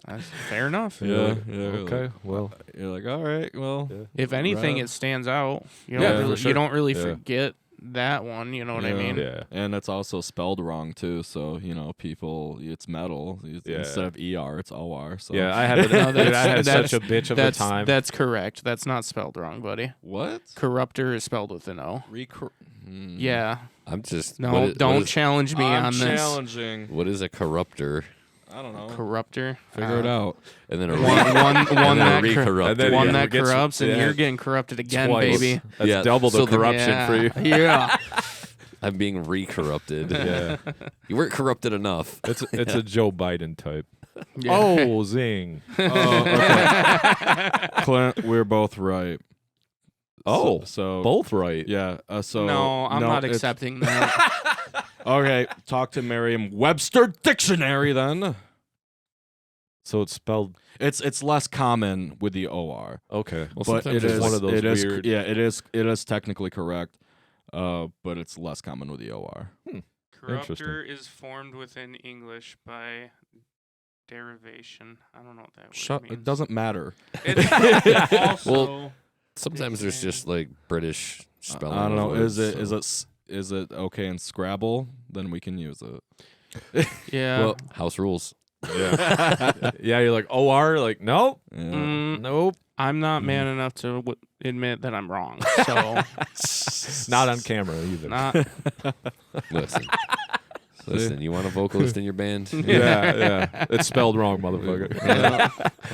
That's fair enough. Yeah. Okay. Well, You're like, all right. Well, If anything, it stands out. You don't really forget that one. You know what I mean? Yeah. And it's also spelled wrong too. So people, it's metal instead of ER, it's OR. So yeah, I had such a bitch of a time. That's correct. That's not spelled wrong, buddy. What? Corruptor is spelled with an O. Yeah. I'm just Don't challenge me on this. Challenging. What is a corruptor? I don't know. Corruptor. Figure it out. And then a one that Recorruptor. one that corrupts, and you're getting corrupted again, Twice. baby. That's double the corruption for you. Yeah. I'm being re-corrupted. Yeah. You weren't corrupted enough. It's a Joe Biden type. Yeah. Oh, zing. Oh, okay. Clint, we're both right. Oh, so both right. Yeah. No, I'm not accepting that. Okay, talk to Merriam-Webster dictionary then. So it's spelled. It's less common with the OR. Okay, But sometimes it it's is one of those weird. it is technically correct. But it's less common with the OR. Corruptor is formed within English by derivation. I don't know what that word means. It doesn't matter. It also, Well, sometimes there's just British spelling. I don't know. of words, Is it okay in Scrabble? Then we can use it. yeah. Well, house rules. Yeah, yeah. You're like OR. Like nope, Yeah. nope. I'm not man enough to admit that I'm wrong. So Not on camera either. not. Listen. You want a vocalist in your band? Yeah. It's spelled wrong, motherfucker.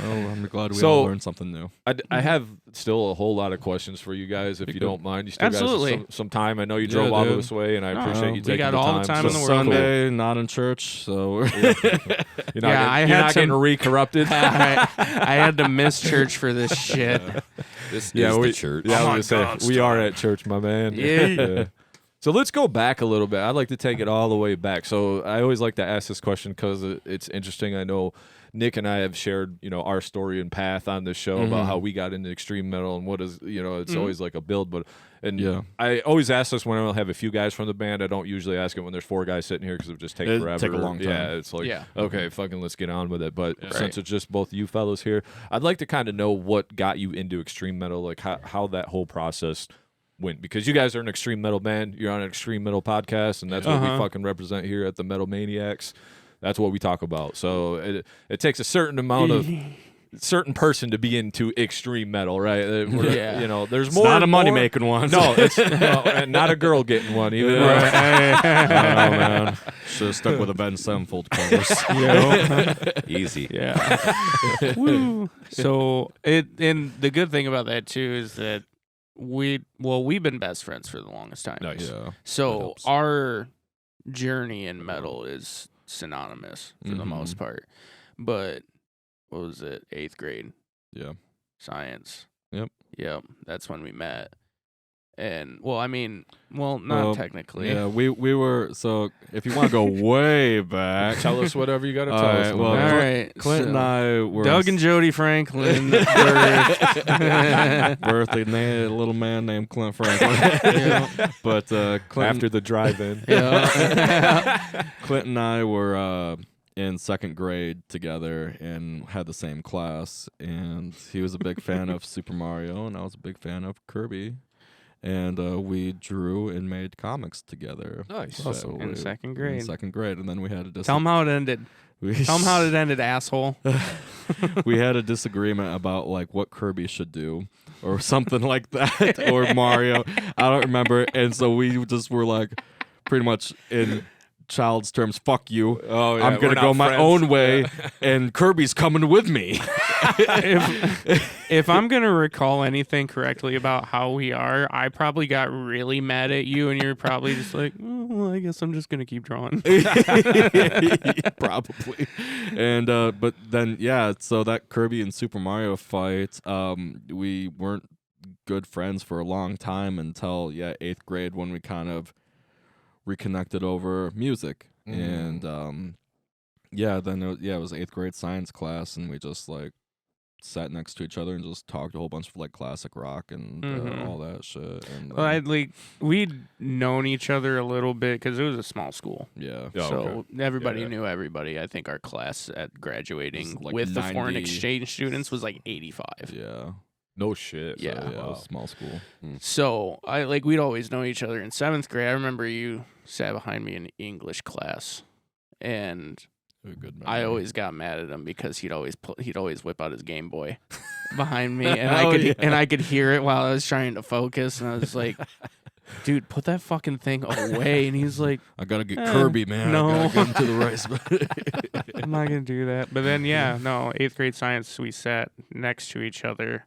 Well, I'm glad we So- all learned something new. I have still a whole lot of questions for you guys, if you don't mind. You still Absolutely. got some time. I know you drove all dude. this way, and I No, appreciate you we taking got the all time. the time So in the world. Sunday, not in church, so You're not I you're had not some- getting re-corrupted. I had to miss church for this shit. This is we, the church. Yeah, Oh I my was gonna say we are at church, my man. Yeah. So let's go back a little bit. I'd like to take it all the way back. So I always like to ask this question because it's interesting. I know Nick and I have shared, our story and path on this show about how we got into extreme metal and what is, it's always like a build. But I always ask this when I have a few guys from the band. I don't usually ask it when there's 4 guys sitting here because it would just take It'd forever. take a long time. Yeah, it's like, Yeah. okay, fucking let's get on with it. But since Right. it's just both you fellows here, I'd like to kind of know what got you into extreme metal, like how that whole process went, because you guys are an extreme metal band. You're on an extreme metal podcast, and that's what we fucking represent here at the Metal Maniacs. That's what we talk about. So it takes a certain amount of certain person to be into extreme metal, right? Yeah. You know, there's It's more. not a money more- making one. No, it's and not a girl getting one. Even though- I don't know, man. Should have stuck with the Ben Sevenfold covers. You know? Easy. Yeah. Woo. So and the good thing about that too is that we've been best friends for the longest time. Nice. Yeah. That So helps. our journey in metal is synonymous for the most part. But what was it? 8th grade Yeah. science. Yep. That's when we met. And not technically. Yeah, we were. So if you want to go way back, Tell us whatever you got to All tell right, us. well, All man. right. Clint and I were Doug and Jody Franklin. birthday little man named Clint Franklin. But Clint, After the drive-in. Clint and I were in 2nd grade together and had the same class. And he was a big fan of Super Mario, and I was a big fan of Kirby. And we drew and made comics together. Nice. So In we- 2nd grade. In 2nd grade, and then we had a Tell them how it ended. Tell them how it ended, asshole. We had a disagreement about like what Kirby should do or something like that, or Mario. I don't remember. And so we just were like, pretty much in child's terms, fuck you. Oh, yeah, I'm we're gonna not go my friends. own way, and Kirby's coming with me. If I'm gonna recall anything correctly about how we are, I probably got really mad at you, and you're probably just like, oh, well, I guess I'm just gonna keep drawing. Probably. And but then so that Kirby and Super Mario fight, we weren't good friends for a long time until 8th grade when we kind of reconnected over music. And then it was 8th grade science class, and we just like sat next to each other and just talked a whole bunch of like classic rock and all that shit. And Well, we'd known each other a little bit because it was a small school. yeah. Oh, So okay. everybody Yeah. knew everybody. I think our class at graduating It was like with the foreign 90. exchange students was like 85. Yeah. No shit. Yeah. So, it Wow. was a small school. So we'd always know each other in 7th grade. I remember you sat behind me in English class, and Good I memory. always got mad at him because he'd always whip out his Game Boy behind me, and Oh, I could hear it while I was trying to focus, and I was like, "Dude, put that fucking thing away." And he's like, I gotta get Kirby, man. no. I gotta get him to the right spot. "I'm not gonna do that." But then 8th grade science, we sat next to each other.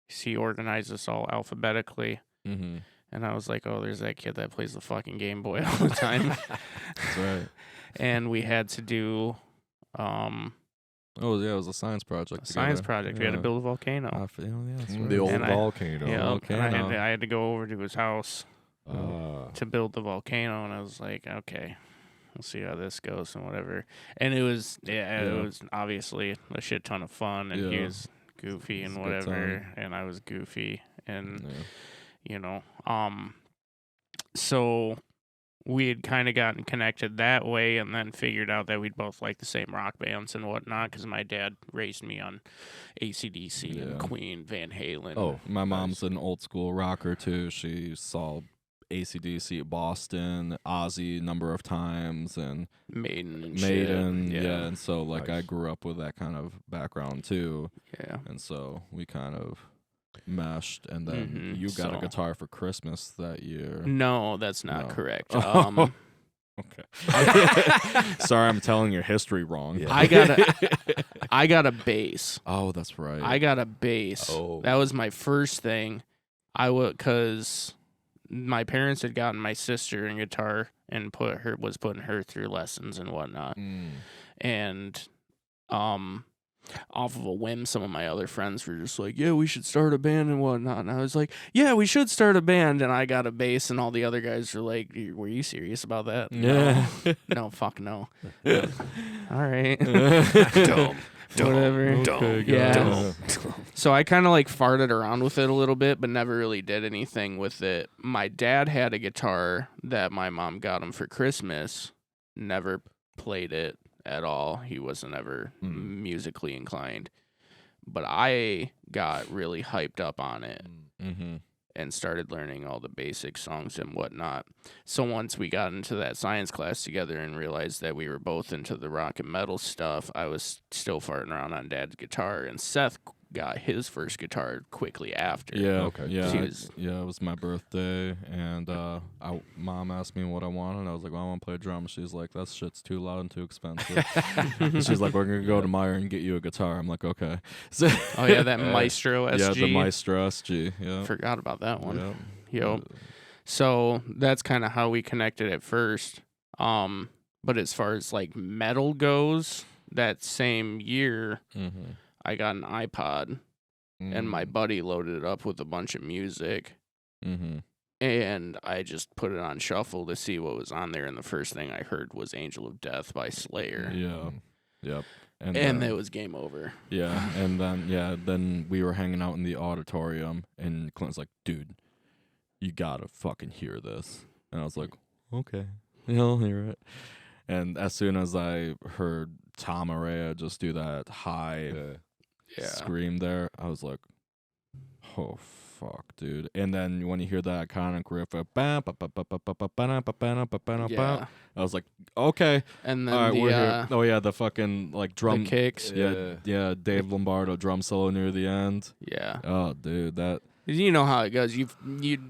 He organized us all alphabetically. Mm-hmm. And I was like, oh, there's that kid that plays the fucking Game Boy all the time. That's right. And we had to do Oh yeah, it was a science project. a science together. project. We had to Yeah. build a volcano. I feel, that's right. The old And volcano. And volcano. I had to go over to his house Ah. to build the volcano. And I was like, okay, we'll see how this goes and whatever. And it was, it was obviously a shit ton of fun. And he Yeah. was goofy It's and a good whatever. time. And I was goofy. And Yeah. So we had kind of gotten connected that way, and then figured out that we'd both like the same rock bands and whatnot, because my dad raised me on AC/DC and Yeah. Queen, Van Halen. Oh, My mom's an old school rocker too. She saw AC/DC at Boston, Ozzy a number of times, and Maiden and shit. Maiden. Yeah. And so like I Nice. grew up with that kind of background too. Yeah. And so we kind of meshed, and then Mhm, you got a so- guitar for Christmas that year. No, that's not No. correct. Okay. Sorry, I'm telling your history wrong. I got a bass. Oh, that's right. I got a bass. Oh. That was my first thing. Because my parents had gotten my sister a guitar and was putting her through lessons and whatnot. And off of a whim, some of my other friends were just like, yeah, we should start a band and whatnot. And I was like, yeah, we should start a band. And I got a bass, and all the other guys were like, were you serious about that? Yeah. No, fuck no. All right. Dumb. Whatever. Okay, Yeah. guys. So I kind of like farted around with it a little bit, but never really did anything with it. My dad had a guitar that my mom got him for Christmas. Never played it at all. He wasn't ever musically inclined. But I got really hyped up on it. Mm-hmm. and started learning all the basic songs and whatnot. So once we got into that science class together and realized that we were both into the rock and metal stuff, I was still farting around on Dad's guitar, and Seth got his first guitar quickly after. Yeah, Okay. yeah, It it was my birthday, and Mom asked me what I wanted, and I was like, well, I want to play drums. She's like, that shit's too loud and too expensive. And she's like, we're going to go to Meyer and get you a guitar. I'm like, okay. So, Oh yeah, that Maestro SG. Yeah, the Maestro SG, yeah. Forgot about that one. Yep. Yo. So that's kind of how we connected at first. But as far as like metal goes, that same year, Mm-hmm. I got an iPod, and my buddy loaded it up with a bunch of music, Mm-hmm. and I just put it on shuffle to see what was on there, and the first thing I heard was Angel of Death by Slayer. Yeah. Yep. And it was game over. Yeah, and then we were hanging out in the auditorium, and Clint's like, dude, you gotta fucking hear this. And I was like, okay, yeah, I'll hear it. And as soon as I heard Tom Araya just do that high scream there, I was like, oh, fuck, dude. And then when you hear that iconic riff of Yeah. I was like, okay. And then All right, the, we're here. Oh, yeah, the fucking, like, drum. the kicks. Yeah, Dave Lombardo drum solo near the end. Yeah. Oh, dude, that. You know how it goes. You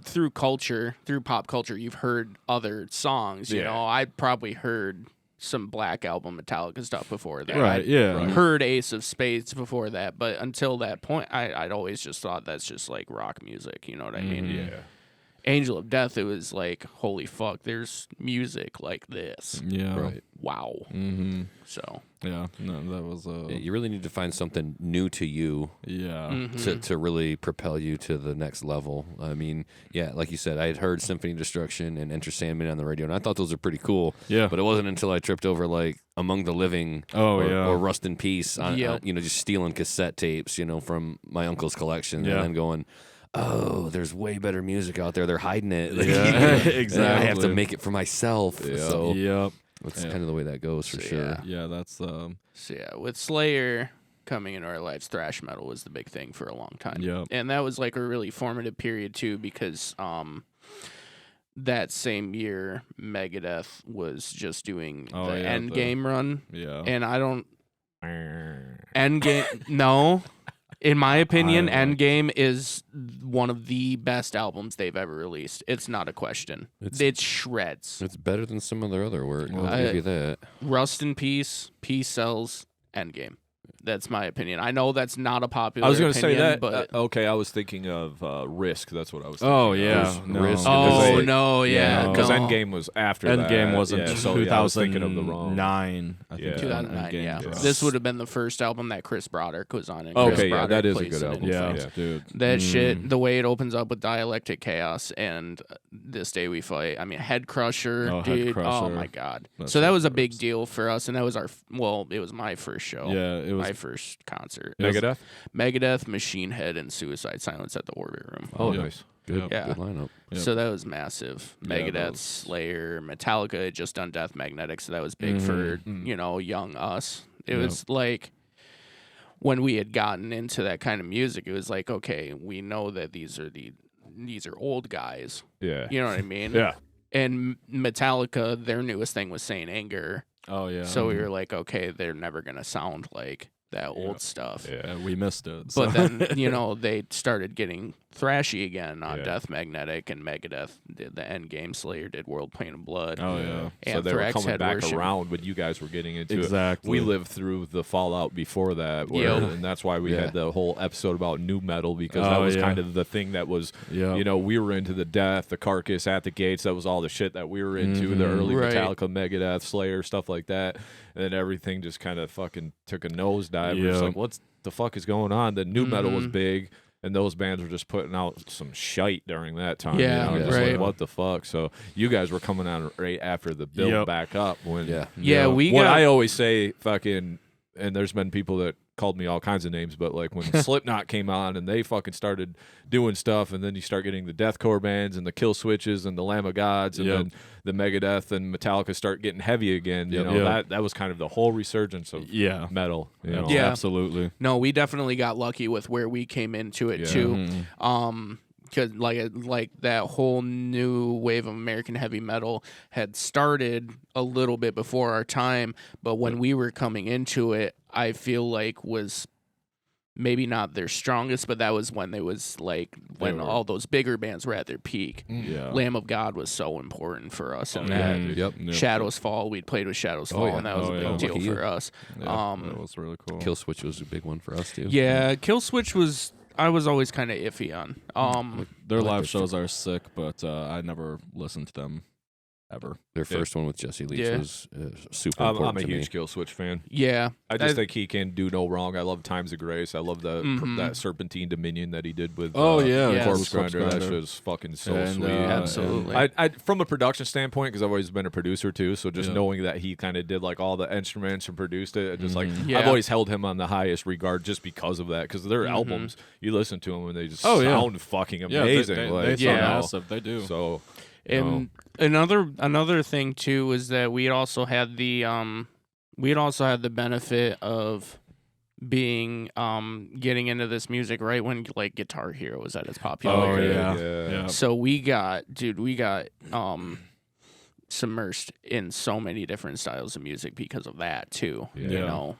through pop culture, you've heard other songs. You know, I'd probably heard some Black Album Metallica stuff before that. Right, yeah. I'd heard Ace of Spades before that, but until that point, I'd always just thought that's just like rock music. You know what I mean? Yeah. Angel of Death, it was like, holy fuck, there's music like this. Yeah. Right. Wow. Mm-hmm. So. Yeah, no, that was You really need to find something new to you yeah. to really propel you to the next level. I mean, yeah, like you said, I had heard Symphony Destruction and Enter Sandman on the radio, and I thought those were pretty cool. Yeah. But it wasn't until I tripped over like Among the Living or Rust in Peace on, Yep. just stealing cassette tapes, from my uncle's collection Yeah. and then going, oh, there's way better music out there. They're hiding it. Yeah, Exactly. I have to exactly. make it for myself. Yeah. So Yep. that's Yeah. kind of the way that goes for So, sure. yeah. Yeah, that's So yeah, with Slayer coming into our lives, thrash metal was the big thing for a long time. Yep. And that was like a really formative period too, because that same year Megadeth was just doing the Endgame run. yeah. And I don't Endgame no. In my opinion, Endgame is one of the best albums they've ever released. It's not a question. It shreds. It's better than some of their other work. I'll I- give you that. Rust in Peace, Peace Sells, Endgame. That's my opinion. I know that's not a popular I was going to say opinion, that. but Okay, I was thinking of Risk. That's what I was thinking. Oh, of. yeah. There's No. Risk. oh Because no, yeah, no. Because no. Endgame was after that. Endgame wasn't yeah, so yeah, I was thinking of the wrong. 2009. I think. Yeah. 2009, Endgame yeah. dropped. This would have been the first album that Chris Broderick was on. And Chris Okay, yeah, Broderick that is a plays good it album. in Yeah, Flames. dude. That shit, the way it opens up with Dialectic Chaos and This Day We Fight. I mean, Head Crusher, Oh, Head dude. Oh Crusher. my god. That's So that the was a big first. deal for us, and that was it was my first show. Yeah, it was. My first concert. Megadeth? Megadeth, Machine Head, and Suicide Silence at the Orbit Room. Oh, yeah. nice. Yep. Yeah. Good lineup. Yep. So that was massive. Yeah, Megadeth, that was- Slayer, Metallica had just done Death Magnetic, so that was big for, young us. It Yep. was like when we had gotten into that kind of music, it was like, okay, we know that these are old guys. Yeah. You know what I mean? Yeah. And Metallica, their newest thing was Saint Anger. Oh yeah. So we were like, okay, they're never gonna sound like that old stuff. Yeah. we missed it. But so. then, they started getting thrashy again on Yeah. Death Magnetic, and Megadeth did the Endgame. Slayer did World Pain and Blood. Oh yeah. So they were Anthrax coming had back Worship. around when you guys were getting into it. Exactly. We lived through the fallout before that, and that's why we Yeah. had the whole episode about new metal, because Oh, that was yeah. kind of the thing that was, Yeah. we were into the Death, the Carcass, At the Gates. That was all the shit that we were into, the early Right. Metallica, Megadeth, Slayer, stuff like that. And then everything just kind of fucking took a nosedive. We're just Yeah. like, what the fuck is going on? The new metal was big. And those bands were just putting out some shite during that time. Yeah, just right. like, what the fuck? So you guys were coming out right after the build Yep. back up. When Yeah, we what got. I always say, fucking, and there's been people that called me all kinds of names, but like when Slipknot came on and they fucking started doing stuff, and then you start getting the deathcore bands and the Kill Switches and the Lamb of Gods, and Yep. then the Megadeth and Metallica start getting heavy again. You Yep. know, Yep. that was kind of the whole resurgence of Yeah. metal. You know? Yeah. Absolutely. No, we definitely got lucky with where we came into it Yeah. too. Mhm. because like that whole new wave of American heavy metal had started a little bit before our time, but when we were coming into it, I feel like was maybe not their strongest, but that was when when all those bigger bands were at their peak. Yeah. Lamb of God was so important for us, and Yep. Shadows Fall, we'd played with Shadows Fall, and that was a big deal Lucky you. for us. Yeah, that was really cool. Kill Switch was a big one for us too. Yeah, Kill Switch I was always kind of iffy on. Their I like live their shows are sick, but I never listened to them ever. Their first one with Jesse Leach Yeah. was super I'm important a to me. huge Kill Switch fan. Yeah, I just think he can do no wrong. I love Times of Grace. I love Mhm. that Serpentine Dominion that he did with Yes. Corpse Corpse Grinder. That Grinder. shit's fucking so And, sweet. absolutely. I from a production standpoint, because I've always been a producer too, so just Yeah. knowing that he kind of did like all the instruments and produced it, and just like Yeah. I've always held him on the highest regard just because of that. Because their Mhm. albums, you listen to them and they just Oh, yeah. sound fucking Yeah, amazing. they like, sound you know, massive. They do. So, you know. and another thing too is that we also had the benefit of being getting into this music right when like Guitar Hero was at its popularity. yeah. So we got submersed in so many different styles of music because of that too. You Yeah. know,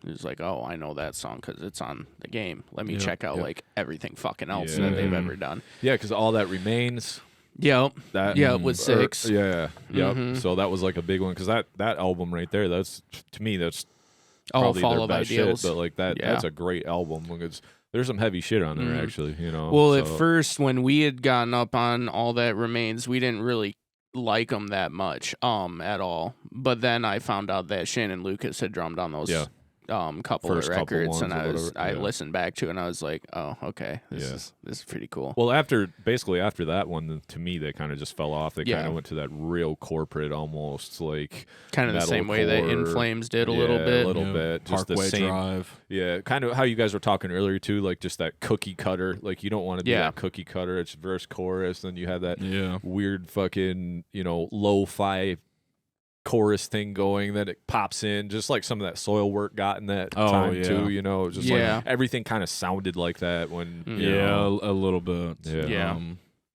it was like, oh, I know that song because it's on the game. Let me Yep, check out yep. like everything fucking else Yeah. that they've ever done. Yeah, because all that remains. Yep. That Yeah, with Six. Yeah, yep. Mhm. So that was like a big one because that album right there. That's to me that's Oh, probably Fall their of best Ideals. shit. But like that, Yeah. that's a great album because there's some heavy shit on there Mhm. actually. You know. Well, at so- first, when we had gotten up on All That Remains, we didn't really like them that much, at all. But then I found out that Shannon Lucas had drummed on those, Yeah. couple First of couple records, ones and or whatever, I yeah. listened back to it, and I was like, oh, okay, this Yeah. is pretty cool. Well, basically after that one, to me they kind of just fell off. They kind Yeah. of went to that real corporate, almost like Kind of the same way that In metalcore. Flames did a Yeah, little bit. a little bit. Just Parkway the same. Drive. Yeah, kind of how you guys were talking earlier too, like just that cookie cutter. Like you don't want to do Yeah. that cookie cutter. It's verse chorus, then you have that Yeah. weird fucking lo-fi chorus thing going that it pops in, just like some of that Soil Work got in that Oh, time yeah. too. Just Yeah. like everything kind of sounded like that when Mhm. you Yeah, know, a little bit. Yeah.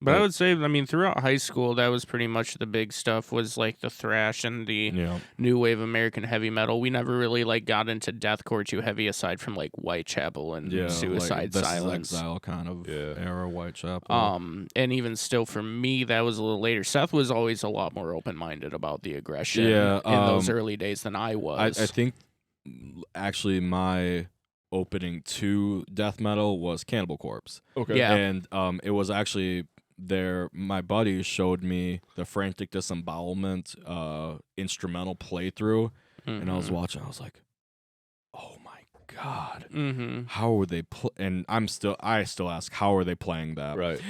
But I would say, I mean, throughout high school, that was pretty much the big stuff, was like the thrash and the Yeah. new wave American heavy metal. We never really like got into deathcore too heavy, aside from like Whitechapel and Yeah. Suicide like, This Is Silence. Exile kind of Yeah. era, Whitechapel. And even still for me, that was a little later. Seth was always a lot more open minded about the aggression Yeah, in those early days than I I was. think actually my opening to death metal was Cannibal Corpse. okay, Yeah. And it was actually my buddy showed me the Frantic Disembowelment instrumental playthrough, and I was watching. I was like, "Oh my god, Mm-hmm. how are they?" And I still ask, "How are they playing that?" right.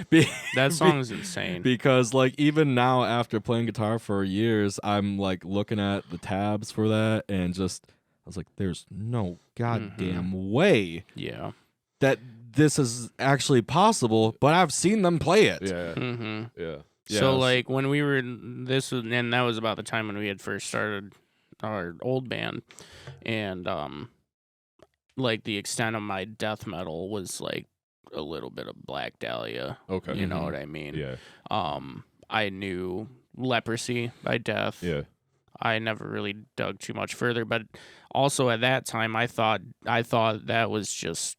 That song is insane. Because like even now, after playing guitar for years, I'm like looking at the tabs for that, and just I was like, "There's no goddamn way Yeah. that this is actually possible." But I've seen them play it. Yeah, Mm-hmm. yeah. So Yes. like when we were and that was about the time when we had first started our old band, and like the extent of my death metal was like a little bit of Black Dahlia. Okay. You know what I mean? Yeah, I knew Leprosy by Death. yeah. I never really dug too much further, but also at that time I thought that was just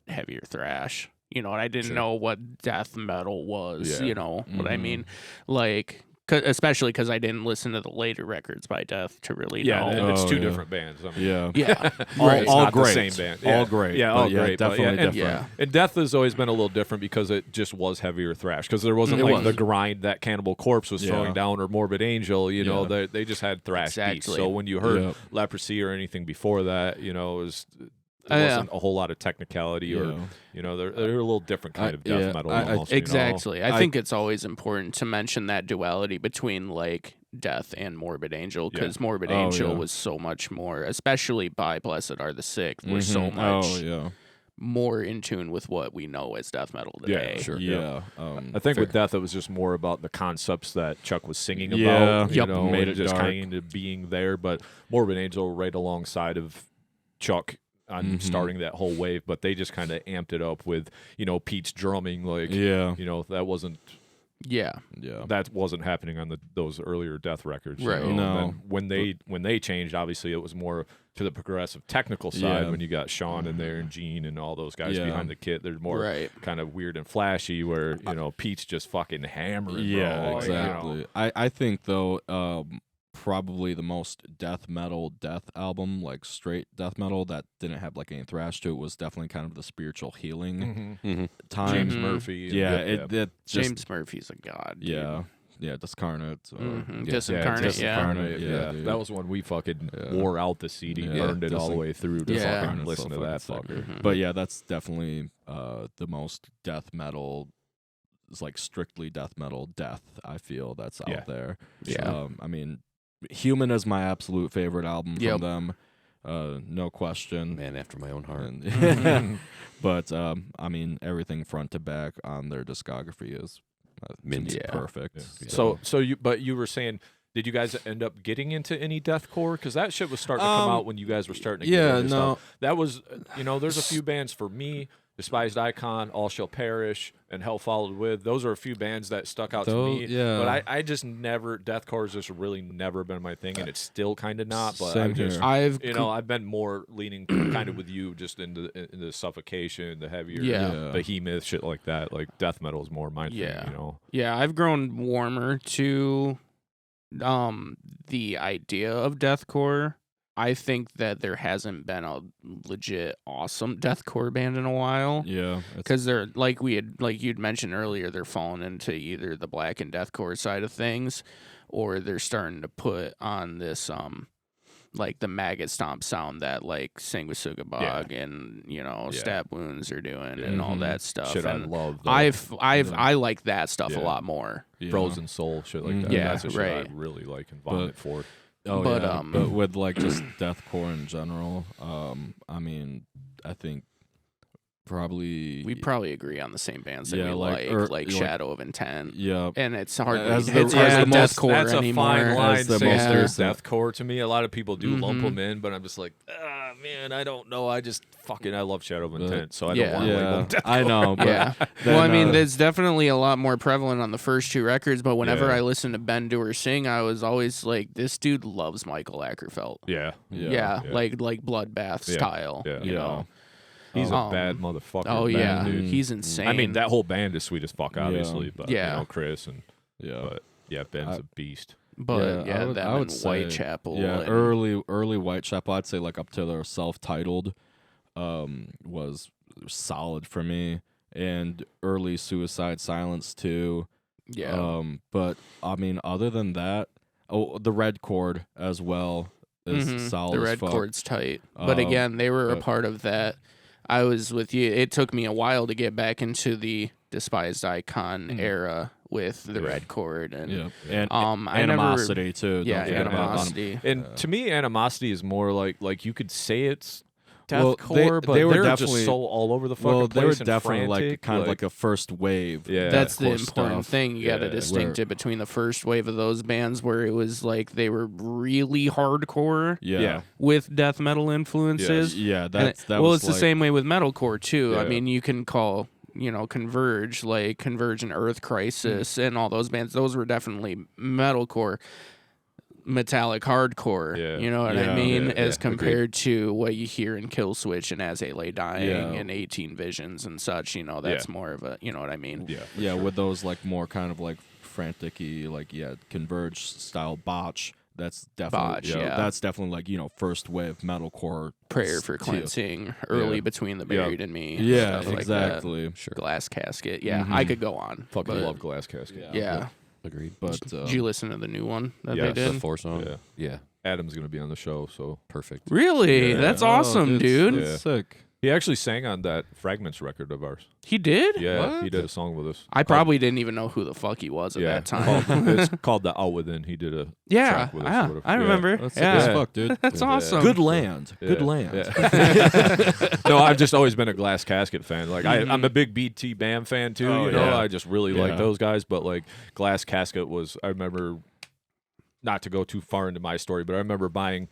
heavier thrash. You know, and I didn't Sure. know what death metal was. Yeah. You know what I Mhm. mean? Like, especially because I didn't listen to the later records by Death to really Yeah, know. and it's Oh, two yeah. different bands. I mean, Yeah. Yeah, All- right. It's all not great. the same band. All Yeah. great. Yeah, But all yeah, great. but definitely and, different. Yeah. And Death has always been a little different because it just was heavier thrash. Because there wasn't It like was. the grind that Cannibal Corpse was throwing Yeah. down or Morbid Angel. You know, Yeah. they just had thrash beats. Exactly. So when you heard Yep. Leprosy or anything before that, it was. Yeah. There wasn't a whole lot of technicality, or Yeah. they're a little different kind of death yeah, metal. I- Almost, Exactly. I I- think it's always important to mention that duality between like Death and Morbid Angel, because Morbid Oh, Angel yeah. was so much more, especially by Blessed Are the Sick, we're so Mhm. much Oh yeah. more in tune with what we know as death metal Yeah, today. sure. Yeah. I think fair. with Death, it was just more about the concepts that Chuck was singing Yeah. about. Yep. You know, Made and it just dark. kind of being there. But Morbid Angel, right alongside of Chuck, on starting that whole wave, but they just kind of amped it up with, Pete's drumming. Like, that wasn't. Yeah. That wasn't happening on those earlier Death records. Right. No. When they changed, obviously it was more to the progressive technical side when you got Sean in there and Gene and all those guys behind the kit. They're more kind of weird and flashy where, Pete's just fucking hammering. Yeah, bro. exactly. I think, though, probably the most death album, like straight death metal that didn't have like any thrash to it, was definitely kind of the spiritual healing time. James Murphy. It James Murphy's a god. Dude. Yeah, Discarnate. Discarnate. Yeah, that was when we fucking wore out the CD, burned it all the way through to fucking listen to that fucker. But yeah, that's definitely the most death metal. It's like strictly death metal I feel that's out there. Yeah. I mean, Human is my absolute favorite album from them. No question. Man after my own heart. But I mean, everything front to back on their discography is perfect. Yeah. So you were saying, did you guys end up getting into any deathcore? Because that shit was starting to come out when you guys were starting to get into stuff. That was, there's a few bands for me, Despised Icon, All Shall Perish, and Hell Followed With. Those are a few bands that stuck out to me. Yeah. But I just never, deathcore has just really never been my thing, and it's still kind of not. But I've been more leaning kind of with you just into Suffocation, the heavier behemoth, shit like that. Like death metal is more my thing, Yeah, I've grown warmer to the idea of deathcore. I think that there hasn't been a legit awesome deathcore band in a while. Yeah, because they're like you'd mentioned earlier, they're falling into either the black and deathcore side of things, or they're starting to put on this like the maggot stomp sound that like Sanguisuga Bog and Stab Wounds are doing and all that stuff. Shit, and I love. I like that stuff a lot more. Frozen Soul, shit like that. Yeah, that's a shit I really like and vomit for. But with like just deathcore in general, I mean, I think we probably agree on the same bands that we like Shadow of Intent. Yeah, and it's hard. It's deathcore anymore. That's a fine line. There's deathcore to me. A lot of people do lump them in, but I'm just like, man, I don't know. I love Shadow of Intent, so I don't want to label them deathcore. I know. But well, I mean, there's definitely a lot more prevalent on the first two records, but whenever I listened to Ben Dewar sing, I was always like, this dude loves Michael Ackerfeld. Like Bloodbath style. You know. He's a bad motherfucker. Oh yeah, dude. He's insane. I mean, that whole band is sweet as fuck, obviously. But Chris and but Ben's a beast. But I would say Whitechapel. Yeah, early Whitechapel. I'd say like up to their self-titled was solid for me, and early Suicide Silence too. Yeah. But I mean, other than that, the Red Chord as well is solid. The Red Chord's tight, but again, they were a part of that. I was with you. It took me a while to get back into the Despised Icon era with the Red Chord and Animosity too. Yeah, Animosity. And to me, Animosity is more like you could say it's deathcore, but they were they're definitely just so all over the fucking place. They were and definitely frantic, kind of like a first wave. Yeah, that's the important stuff. thing. You got to distinct it between the first wave of those bands where it was like they were really hardcore, with death metal influences. Yeah, it's the same way with metalcore too. I mean, you can call Converge, like Converge and Earth Crisis and all those bands. Those were definitely metalcore. Metallic hardcore, you know what I mean, as compared to what you hear in Killswitch and As They Lay Dying and 18 Visions and such. That's more of a, you know what I mean. With those like more kind of like frantic-y, like Converge style Botch. That's definitely that's definitely like first wave metalcore. Prayer for Cleansing, early Between the Buried and Me. Yeah, stuff exactly. Like that. Glass Casket. Yeah, I could go on. Fucking love Glass Casket. Yeah. Agreed. But did you listen to the new one that they did? The 4 song. Yeah. Adam's gonna be on the show, so perfect. Really? That's awesome, dude. That's sick. He actually sang on that Fragments record of ours. He did? Yeah, he did a song with us. I probably didn't even know who the fuck he was at that time. It's called The Out Within. He did a track with us. I remember. That's sick as fuck, dude. That's awesome. Good land. Good land. No, I've just always been a Glass Casket fan. Like I'm a big BT Bam fan too. I just really like those guys. But like Glass Casket was, I remember, not to go too far into my story, but I remember buying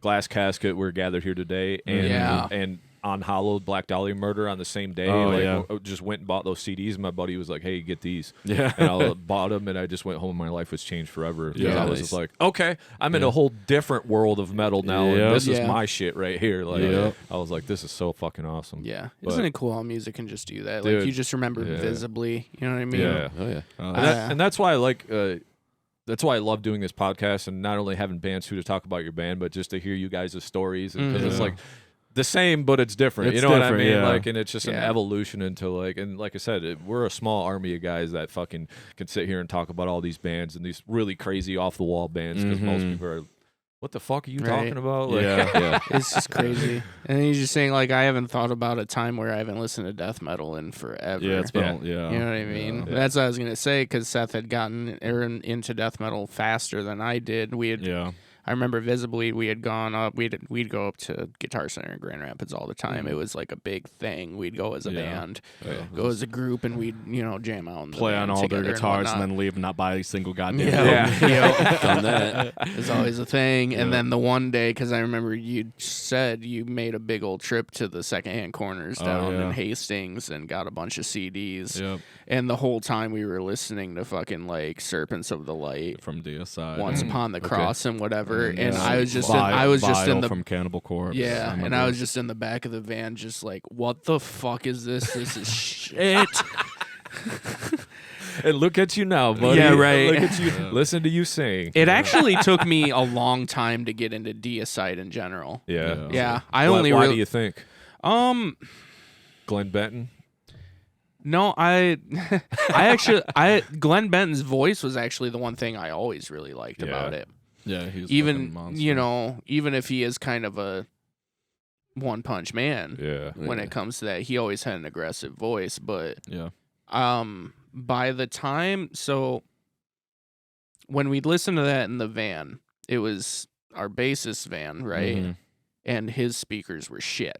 Glass Casket, we're gathered here today, and Unhallowed, Black Dahlia Murder on the same day. I just went and bought those CDs. And my buddy was like, "Hey, get these." Yeah, and I bought them, and I just went home. And my life was changed forever. Yeah, I was just like, "Okay, I'm in a whole different world of metal now, and this is my shit right here." Like, I was like, "This is so fucking awesome." Yeah, isn't it cool how music can just do that? Like, dude, you just remember visibly. You know what I mean? Yeah, and that's why I like. That's why I love doing this podcast, and not only having bands who to talk about your band, but just to hear you guys' stories, because it's like the same, but it's different. You know what I mean? Yeah. Like, and it's just an evolution into like, and like I said, we're a small army of guys that fucking can sit here and talk about all these bands and these really crazy off the wall bands, because most people are, what the fuck are you talking about? Like, it's just crazy. And he's just saying, like, I haven't thought about a time where I haven't listened to death metal in forever. Yeah, it's been, you know what I mean? Yeah. That's what I was gonna say, because Seth had gotten into death metal faster than I did. We had. I remember visibly we had gone up. We'd go up to Guitar Center in Grand Rapids all the time. It was like a big thing. We'd go as a band, go as a group, and we'd jam out and play on all their guitars and then leave and not buy a single goddamn done that. It's always a thing. And then the one day, because I remember you said you made a big old trip to the secondhand corners down in Hastings and got a bunch of CDs. Yep. And the whole time we were listening to fucking like Serpents of the Light from DSI, Once Upon the Cross and whatever. And I was just in the from Cannibal Corpse. Yeah, and I was just in the back of the van, just like, what the fuck is this? This is shit. And look at you now, buddy. Yeah, right. Look at you. Listen to you sing. It actually took me a long time to get into Deicide in general. Yeah. Why do you think? Glenn Benton. No, Glenn Benton's voice was actually the one thing I always really liked about it. Yeah, he's even even if he is kind of a one punch man. When it comes to that, he always had an aggressive voice. But by the time, so when we'd listen to that in the van, it was our bassist van, right? And his speakers were shit.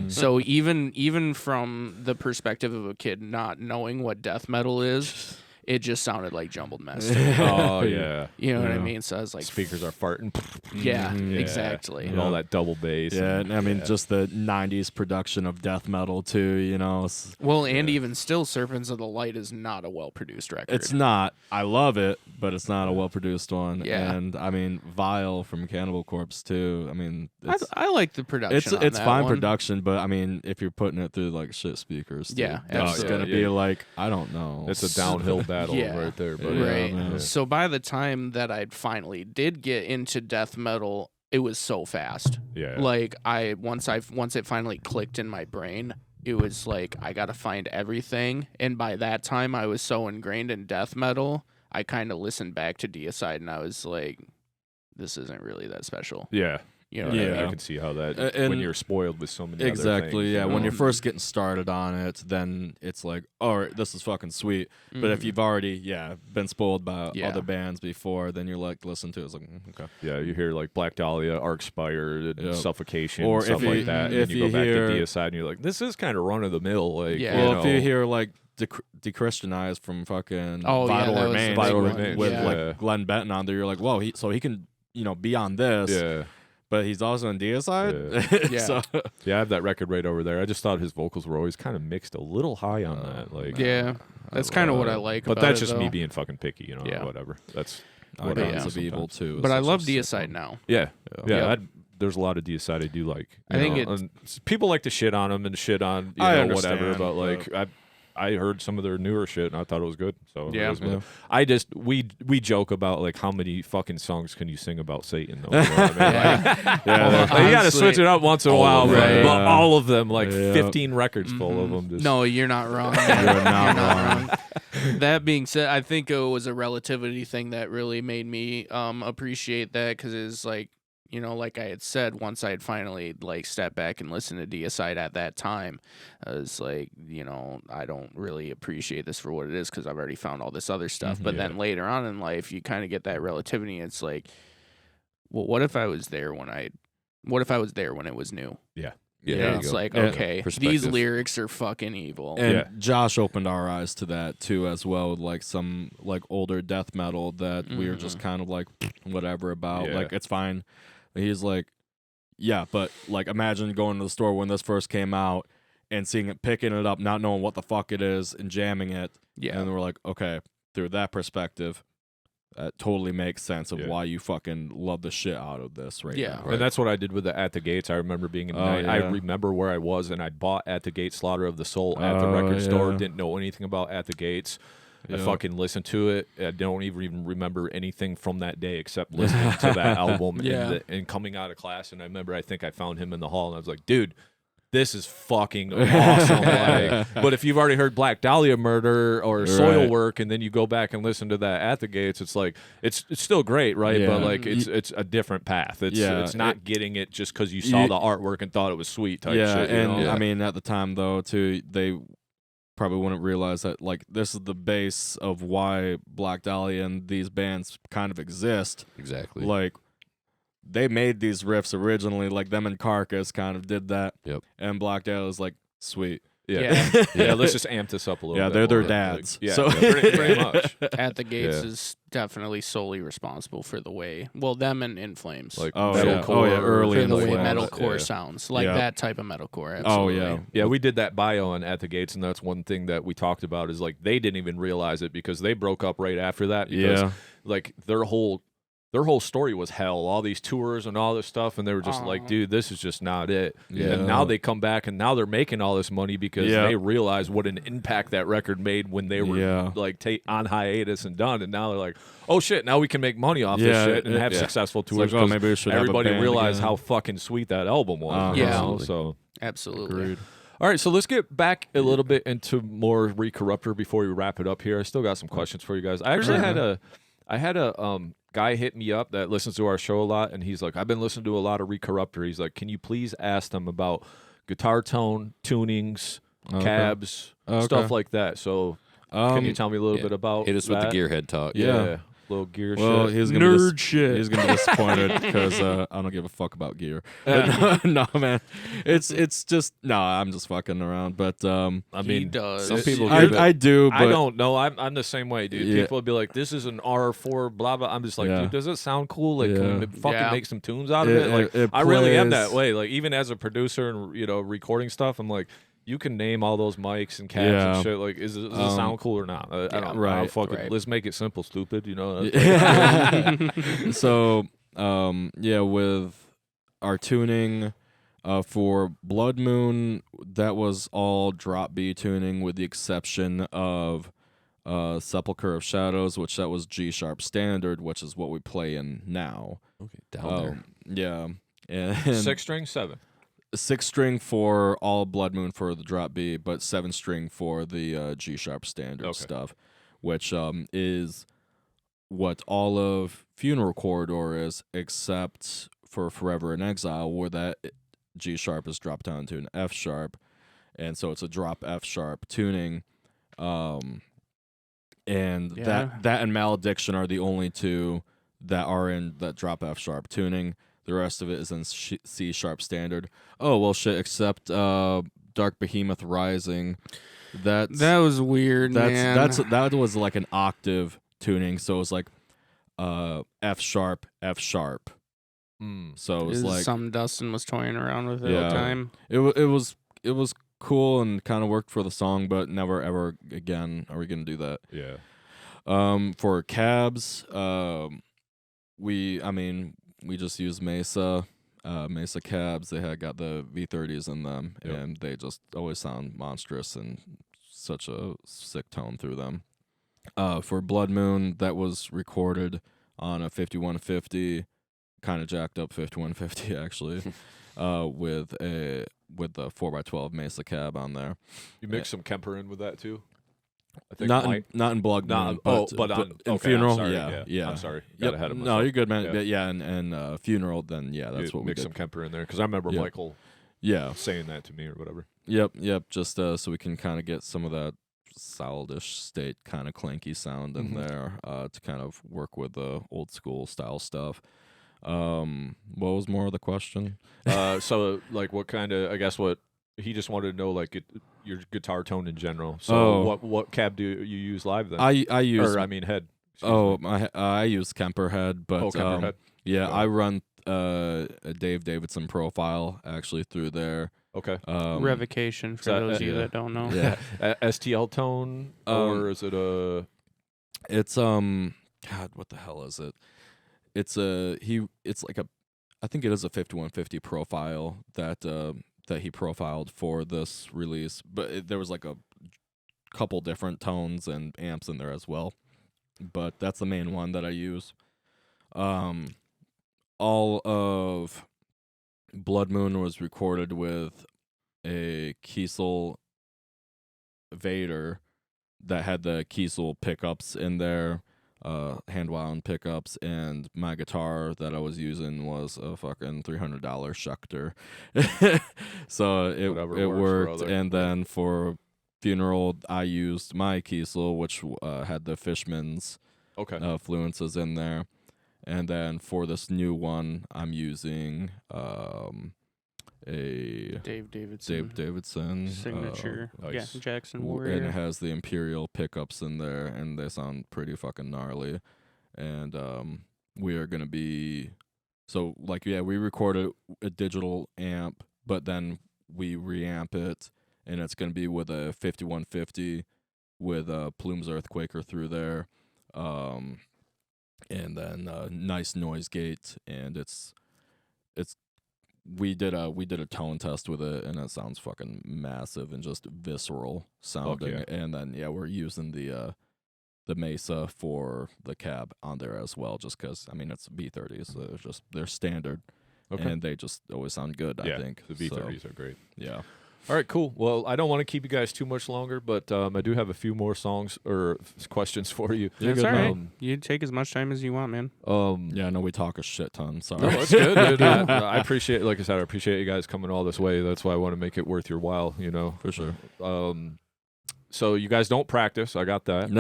So even from the perspective of a kid not knowing what death metal is, it just sounded like jumbled mess. Oh, yeah. You know what I mean? So I was like... Speakers are farting. Yeah, exactly. And all that double bass. Yeah, and I mean, just the 90s production of death metal, too, Well, and even still, Serpents of the Light is not a well-produced record. It's not. I love it, but it's not a well-produced one. Yeah. And, I mean, Vile from Cannibal Corpse, too. I mean... I like the production It's fine one. production, but, I mean, if you're putting it through, like, shit speakers, dude, it's going to be, like, I don't know. It's a downhill battle right there. Buddy. Right. So by the time that I finally did get into death metal, it was so fast. Yeah. Like once it finally clicked in my brain, it was like I gotta find everything. And by that time, I was so ingrained in death metal, I kind of listened back to Deicide, and I was like, "This isn't really that special." Yeah. You know what I mean? I can see how that when you're spoiled with so many other things. Yeah. When you're first getting started on it, then it's like, all right, this is fucking sweet. But if you've already been spoiled by other bands before, then you're like, listen to it. It's like, okay. Yeah, you hear like Black Dahlia, Arcspire, Suffocation, or stuff like that. If and you go back to Deicide and you're like, this is kind of run of the mill. Like, if you hear like Dechristianized from fucking Vital Remains with like Glenn Benton on there, you're like, whoa, he can be on this. Yeah. But he's also on Deicide. Yeah. I have that record right over there. I just thought his vocals were always kind of mixed a little high on that. Like, that's kind of what I like. But about that's it, just though. me being fucking picky, whatever. That's what Icons of Evil too. But I love Deicide now. Yeah. There's a lot of Deicide I do like. I think people like to shit on them and shit on whatever. But like I heard some of their newer shit and I thought it was good. So we joke about like how many fucking songs can you sing about Satan? Though, you know what I mean? You got to switch it up once in a while, right? But all of them, like 15 records full of them. Just... No, you're not wrong. You're not wrong. That being said, I think it was a relativity thing that really made me appreciate that, because it's like, like I had said, once I had finally like stepped back and listened to Deicide at that time, I was like, I don't really appreciate this for what it is, because I've already found all this other stuff. But then later on in life, you kind of get that relativity. It's like, well, what if I was there when it was new? Yeah. Yeah, it's like, okay, these lyrics are fucking evil. And Josh opened our eyes to that too, as well, with like some like older death metal that we were just kind of like whatever about. Like, it's fine. He's like, yeah, but like imagine going to the store when this first came out and seeing it, picking it up, not knowing what the fuck it is, and jamming it. Yeah. And we're like, okay, through that perspective, that totally makes sense of why you fucking love the shit out of this right now. And that's what I did with the At the Gates. I remember being in I remember where I was, and I bought At the Gates Slaughter of the Soul at the record store. Didn't know anything about At the Gates. I fucking listened to it. I don't even remember anything from that day except listening to that album and coming out of class. And I remember, I think I found him in the hall, and I was like, dude, this is fucking awesome. But if you've already heard Black Dahlia Murder or Soilwork, and then you go back and listen to that At the Gates, it's like it's still great, right? Yeah. But like it's a different path. It's not getting it just because you saw the artwork and thought it was sweet type shit. And I mean, at the time though, too, they probably wouldn't realize that like this is the base of why Black Dahlia and these bands kind of exist. Exactly. Like, they made these riffs originally, like them and Carcass kind of did that. Yep. And Black Dahlia was like, sweet. Yeah. Let's just amp this up a little bit. They're their more. dads. Like, so pretty much. At the Gates is definitely solely responsible for the way, them and In Flames. Like metalcore, for early in the the way Flames. metalcore sounds. Like that type of metalcore, absolutely. Yeah, we did that bio on At the Gates, and that's one thing that we talked about is like they didn't even realize it because they broke up right after that because like their whole story was hell, all these tours and all this stuff, and they were just like, dude, this is just not it. Yeah. And now they come back, and now they're making all this money because they realize what an impact that record made when they were like on hiatus and done, and now they're like, oh shit, now we can make money off this shit and have successful tours. Like, maybe we should everybody have a band realized again. how fucking sweet that album was. So Absolutely. Agreed. all right, so let's get back a little bit into more Recorruptor before we wrap it up here. I still got some questions for you guys. I actually had a guy hit me up that listens to our show a lot, and he's like, I've been listening to a lot of Recorruptor. He's like, can you please ask them about guitar tone, tunings, cabs, stuff like that. So can you tell me a little bit about Hit us that? with the gearhead talk. Yeah. Little gear shit. He's gonna Nerd be shit. He's gonna be disappointed because I don't give a fuck about gear. No, man, it's just I'm just fucking around. But I He mean, does. some people I do. But I don't know. I'm the same way, dude. People would be like, "This is an R4, blah blah." I'm just like, dude, does it sound cool? Like, can we fucking make some tunes out of it? Like, it I really am plays- that way. Like, even as a producer and recording stuff, I'm like, you can name all those mics and cabs and shit. Like, does it sound cool or not? I don't know. Let's make it simple, stupid. So, with our tuning for Blood Moon, that was all drop B tuning with the exception of Sepulchre of Shadows, which that was G sharp standard, which is what we play in now. Okay, down there. Yeah. And 6-string, 7. 6-string for all Blood Moon for the drop B, but 7-string for the G sharp standard stuff, which is what all of Funeral Corridor is, except for Forever in Exile, where that G sharp is dropped down to an F sharp, and so it's a drop F sharp tuning. And that and Malediction are the only two that are in that drop F sharp tuning. The rest of it is in C sharp standard. Oh well, shit. Except Dark Behemoth Rising. That was weird. Man. That was like an octave tuning. So it was like F sharp, F sharp. So it was like something Dustin was toying around with at the time. It was cool and kind of worked for the song, but never ever again are we gonna do that. Yeah. For cabs, we just use Mesa cabs. They had got the V30s in them, and they just always sound monstrous and such a sick tone through them. For Blood Moon, that was recorded on a 5150, kind of jacked up 5150 actually, with the 4x12 Mesa cab on there. You mix some Kemper in with that too? I think not in Blood Moon, but in Funeral, I'm sorry, yeah. I'm sorry, got ahead of myself. No, you're good, man. Yeah, and Funeral, then that's what we mix did. some Kemper in there because I remember Michael, saying that to me or whatever. Yep. Just so we can kind of get some of that solid-ish state kind of clanky sound in there to kind of work with the old school style stuff. What was more of the question? So like, what kind of? I guess what he just wanted to know, like your guitar tone in general. So what cab do you use live then? I use head. I use Kemper head, but Kemper head. I run a Dave Davidson profile actually through there. Okay. Revocation for those of you that don't know. Yeah. STL tone, or is it a? It's God, what the hell is it? It's like a, I think it is a 5150 profile that he profiled for this release, but there was like a couple different tones and amps in there as well. But that's the main one that I use. All of Blood Moon was recorded with a Kiesel Vader that had the Kiesel pickups in there, hand-wound pickups, and my guitar that I was using was a fucking $300 Schecter. So it worked. And then for funeral, I used my Kiesel, which had the Fishman's fluences in there. And then for this new one, I'm using a Dave Davidson signature. Nice. Jackson Warrior. And it has the Imperial pickups in there, and they sound pretty fucking gnarly. And we are going to be... So, we recorded a digital amp, but then we reamp it, and it's going to be with a 5150 with a Plumes Earthquaker through there. And then a nice noise gate, and we did a tone test with it, and it sounds fucking massive and just visceral sounding. Yeah. And then we're using the Mesa for the cab on there as well, just because it's B30s, so they're standard, and they just always sound good. I think the B30s are great. Yeah. All right, cool. Well, I don't want to keep you guys too much longer, but I do have a few more songs or questions for you. That's all right. You take as much time as you want, man. I know we talk a shit ton. Sorry. No, that's good. Dude. I appreciate, like I said, I appreciate you guys coming all this way. That's why I want to make it worth your while, For sure. So you guys don't practice. I got that.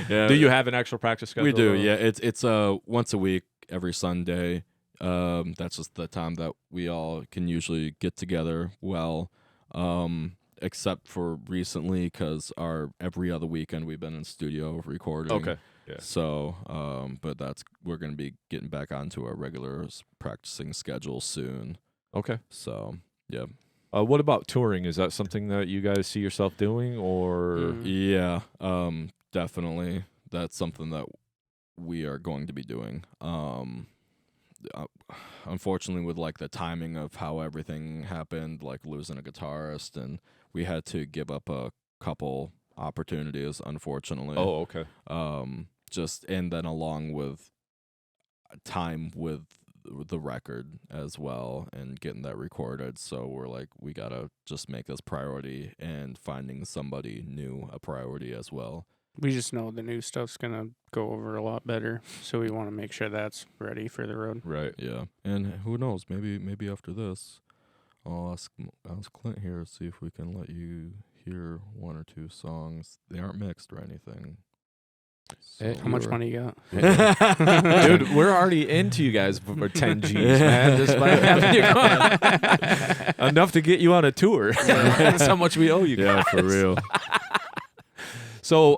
Yeah. Do you have an actual practice schedule? We do. Yeah. It's once a week, every Sunday. That's just the time that we all can usually get together well, except for recently, because every other weekend we've been in studio recording. Okay. Yeah. So, but we're going to be getting back onto our regular practicing schedule soon. Okay. So, yeah. What about touring? Is that something that you guys see yourself doing, or? Yeah, definitely. That's something that we are going to be doing. Unfortunately, with the timing of how everything happened, losing a guitarist, and we had to give up a couple opportunities, unfortunately. Oh, okay. And then along with time with the record as well and getting that recorded, so we're we gotta just make this priority, and finding somebody new a priority as well. We just know the new stuff's gonna go over a lot better, so we want to make sure that's ready for the road. Right. Yeah. And who knows? Maybe after this, I'll ask Clint here, see if we can let you hear one or two songs. They aren't mixed or anything. So How much money you got? Dude, we're already into you guys for 10 G's, man. Just by having you enough to get you on a tour. That's how much we owe you guys. Yeah, for real. So,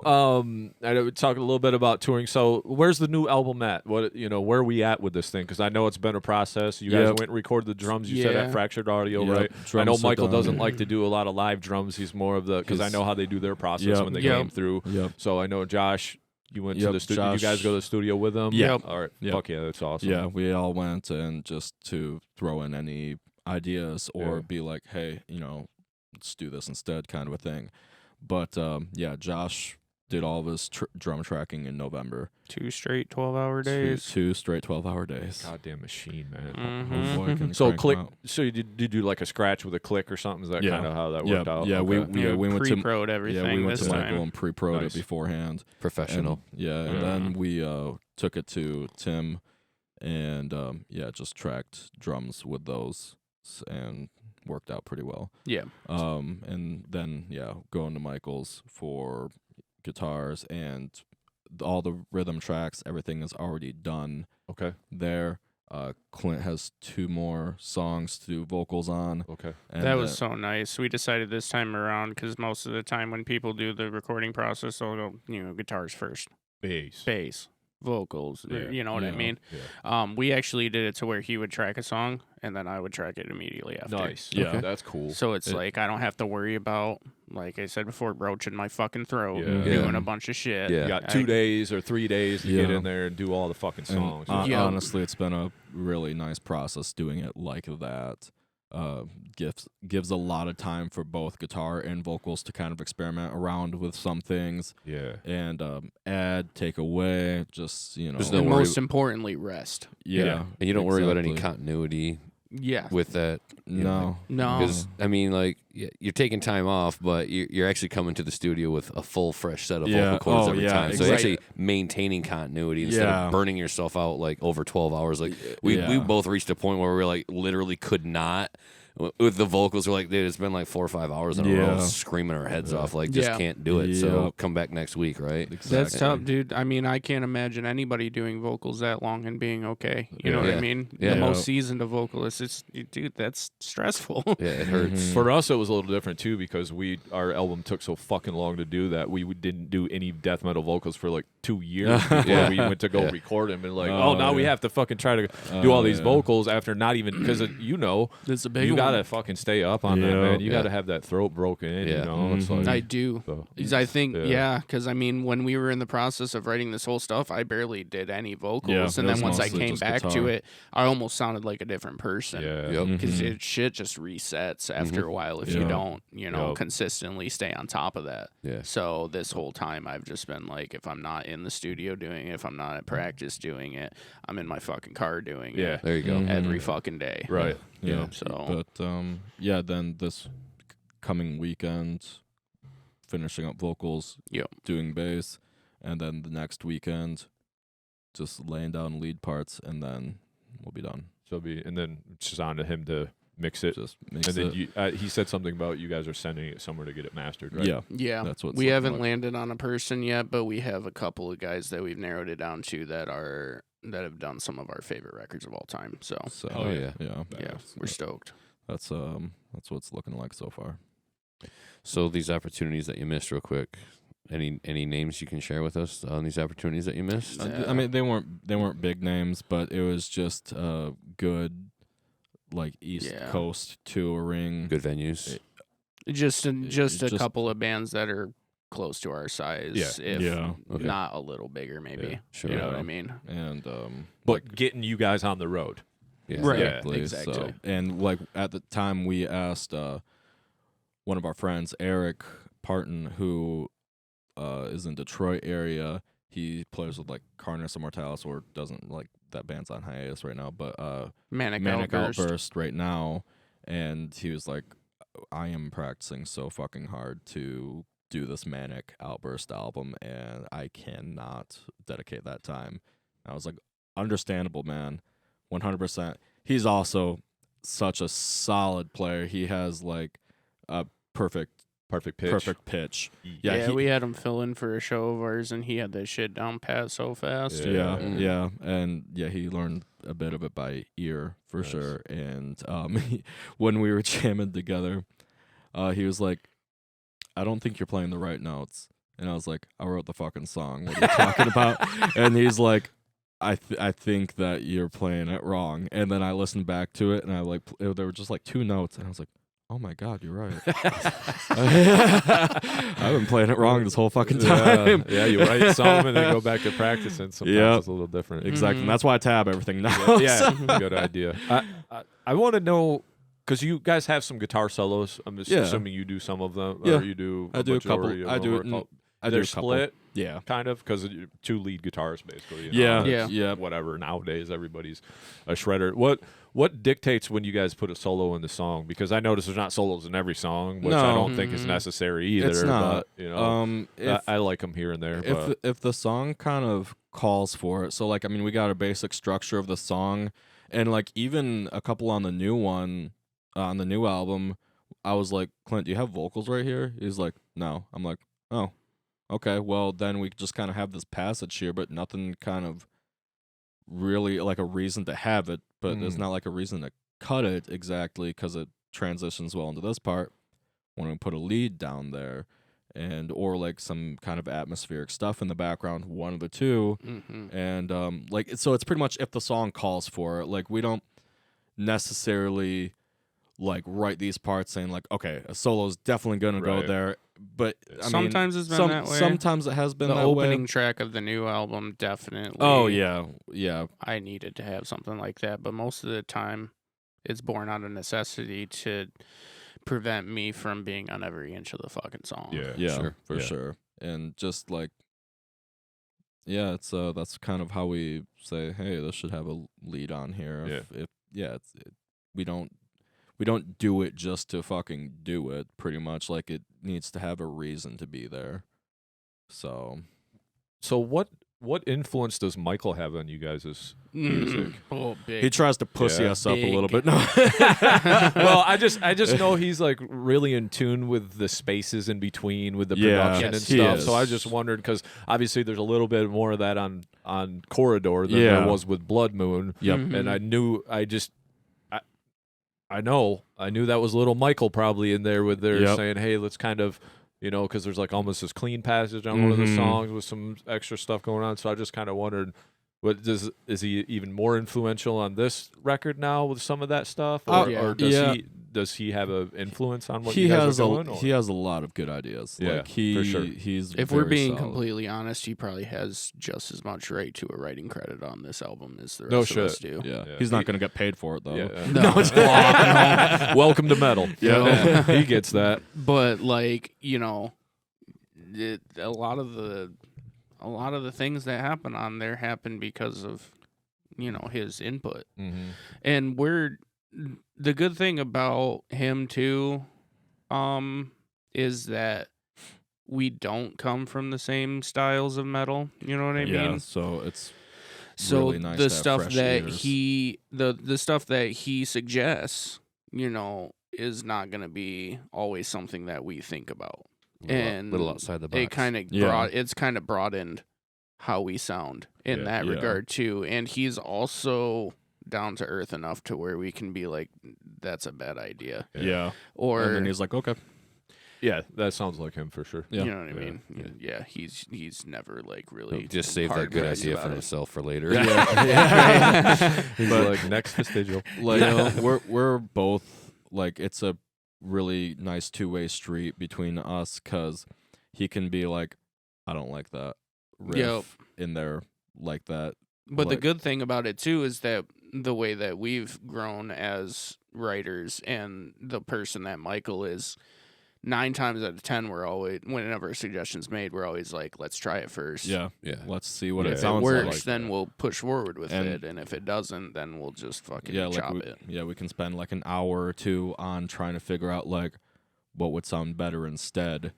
I would talk a little bit about touring. So, where's the new album at? Where are we at with this thing? Because I know it's been a process. You guys went and recorded the drums. You said at Fractured Audio, right? I know Michael doesn't like to do a lot of live drums. He's more of because I know how they do their process when they came through. Yep. So I know Josh. You went to the studio. You guys go to the studio with them? Yeah. All right. Fuck yeah, that's awesome. Yeah, we all went, and just to throw in any ideas or be like, hey, let's do this instead, kind of a thing. But Josh did all of his drum tracking in November. 2 straight 12-hour days. Two straight 12-hour days. Goddamn machine, man. Mm-hmm. Boy can So crank 'em out. So you do like a scratch with a click or something? Is that kind of how that worked out? Yeah, okay. we went to pre-pro'd everything. we went this to time. Michael and pre-pro'd it beforehand. Professional. And then we took it to Tim, and just tracked drums with those, and worked out pretty well. Yeah. And then going to Michael's for guitars, and all the rhythm tracks, everything is already done. Okay. There. Clint has 2 more songs to do vocals on. Okay. And that was so nice. We decided this time around, because most of the time when people do the recording process, they'll go, guitars first. Bass. vocals. Yeah. You know what I mean? Yeah. We actually did it to where he would track a song, and then I would track it immediately after. Nice. Yeah. Okay. That's cool. So it's like I don't have to worry about, like I said before, broaching my fucking throat, Yeah. doing a bunch of shit. Yeah. You got 2 days or 3 days to get Yeah. in there and do all the fucking songs. Honestly, it's been a really nice process doing it like that. Gives a lot of time for both guitar and vocals to kind of experiment around with some things. Yeah. And add, take away, just There's And no worry. most importantly, rest. yeah. And you don't worry about any exactly. continuity Yeah. with that. No. No. Because, I mean, like, you're taking time off, but you're actually coming to the studio with a full, fresh set of vocal cords every time. So exactly. actually maintaining continuity instead of burning yourself out, like, over 12 hours. Like, we both reached a point where we were, like, literally could not. With the vocals, we're like, dude, it's been like 4 or 5 hours in a row screaming our heads off. Like, just can't do it. So come back next week, right? Exactly. That's tough, dude. I mean, I can't imagine anybody doing vocals that long and being okay. You know what I mean? Yeah. The most seasoned of vocalists, dude, that's stressful. Yeah, it hurts. For us, it was a little different too because our album took so fucking long to do that we didn't do any death metal vocals for like 2 years before we went to go record them and like, now we have to fucking try to do all these vocals after not even because It's a big you one. gotta fucking stay up on that, man. You gotta have that throat broken in. You know, it's like, I do. so, I think, because I mean, when we were in the process of writing this whole stuff, I barely did any vocals, and it then was once I mostly came just back to guitar. it, I almost sounded like a different person. yeah. Because shit just resets after a while if you don't, Yep. consistently stay on top of that. Yeah. So this whole time I've just been like, if I'm not in the studio doing it, if I'm not at practice doing it, I'm in my fucking car doing it. There you go. Every fucking day. Right. Yeah. So But then this coming weekend, finishing up vocals, doing bass, and then the next weekend, just laying down lead parts, and then we'll be done. And then it's just on to him to mix it. Just mix And it. then he said something about you guys are sending it somewhere to get it mastered, right? Yeah. Yeah, That's what we haven't landed on a person yet, but we have a couple of guys that we've narrowed it down to that have done some of our favorite records of all time. So yeah. we're stoked. That's what it's looking like so far. So these opportunities that you missed, real quick, any names you can share with us on these opportunities that you missed? I mean, they weren't big names, but it was just good, like East Coast touring. Good venues. Just a couple of bands that are close to our size, if not a little bigger, maybe. Yeah, sure. You know what I mean? And But getting you guys on the road. Yeah. Right. exactly. Exactly. So, and like at the time, we asked one of our friends, Eric Parton, who is in Detroit area. He plays with like Carnus and Mortalis, or doesn't, like, that band's on hiatus right now, but Manic Outburst right now. And he was like, I am practicing so fucking hard to do this Manic Outburst album, and I cannot dedicate that time. And I was like, understandable, man. 100%. He's also such a solid player. He has like a perfect pitch. Yeah, we had him fill in for a show of ours, and he had that shit down pat so fast. Yeah. And he learned a bit of it by ear for sure. And when we were jamming together, he was like, I don't think you're playing the right notes. And I was like, I wrote the fucking song. What are you talking about? And he's like, I think that you're playing it wrong. And then I listened back to it, and there were just like 2 notes, and I was like, oh my God, you're right. I've been playing it wrong this whole fucking time. Yeah, you write some and then go back to practicing. Sometimes it's a little different. Exactly. And that's why I tab everything now. Yeah, good idea. I want to know, because you guys have some guitar solos. I'm assuming you do some of them. Yeah. Or you do I do a couple. majority of I them, do or it. a couple. I do They're a couple. split, Yeah. kind of, because 2 lead guitarists, basically. Yeah. Whatever. Nowadays, everybody's a shredder. What dictates when you guys put a solo in the song? Because I notice there's not solos in every song, which I don't think is necessary either. It's not. But, I like them here and there. If the song kind of calls for it, so like, I mean, we got a basic structure of the song, and like even a couple on the new one, on the new album, I was like, Clint, do you have vocals right here? He's like, no. I'm like, oh, okay. Well, then we just kind of have this passage here, but nothing kind of really like a reason to have it, but there's not like a reason to cut it exactly, because it transitions well into this part when we put a lead down there. and or like some kind of atmospheric stuff in the background, one of the two. And like so it's pretty much if the song calls for it. Like we don't necessarily like write these parts saying like, okay, a solo's definitely gonna go there. But sometimes it's been that way. Sometimes it has been the that opening way. track of the new album, definitely. Oh yeah. I needed to have something like that, but most of the time it's born out of necessity to prevent me from being on every inch of the fucking song. Yeah, for sure. And just like, yeah, it's that's kind of how we say, hey, this should have a lead on here. We don't do it just to fucking do it. Pretty much, like it needs to have a reason to be there. So what influence does Michael have on you guys' music? Oh, big. he tries to pussy us up a little bit. No. Well, I just know he's like really in tune with the spaces in between with the production and stuff. So I just wondered because obviously there's a little bit more of that on Corridor than there was with Blood Moon. And I knew I knew that was little Michael probably in there with their saying, hey, let's kind of, you know, because there's like almost this clean passage on one of the songs with some extra stuff going on. So I just kind of wondered, is he even more influential on this record now with some of that stuff, or does he have an influence on what you guys are doing? He has a lot of good ideas. Yeah, like for sure. He's if we're being solid. completely honest, he probably has just as much right to a writing credit on this album as the rest of us do. Yeah. He's not going to get paid for it though. No. Welcome to metal. Yeah, he gets that. But like, you know, a lot of the things that happen on there happen because of, you know, his input. And the good thing about him too is that we don't come from the same styles of metal, you know what I mean? So it's so really nice the to have stuff fresh that ears. the stuff that he suggests, you know, is not going to be always something that we think about. And little outside the box. It kind of broadened how we sound in that regard too. And he's also down to earth enough to where we can be like, that's a bad idea. Or and then he's like, okay. Yeah, that sounds like him for sure. You know what I mean? Yeah, he's never like really just save that good idea for himself for later. He's like next vestigial. Like we're both like it's a really nice two-way street between us because he can be like, I don't like that riff in there like that. But the good thing about it too is that the way that we've grown as writers and the person that Michael is, 9 times out of 10 we're always, whenever a suggestion's made, we're always like, let's try it first. Let's see what it If it sounds works, like. then we'll push forward with it, and if it doesn't, then we'll just fucking chop it. We can spend like an hour or two on trying to figure out like what would sound better instead.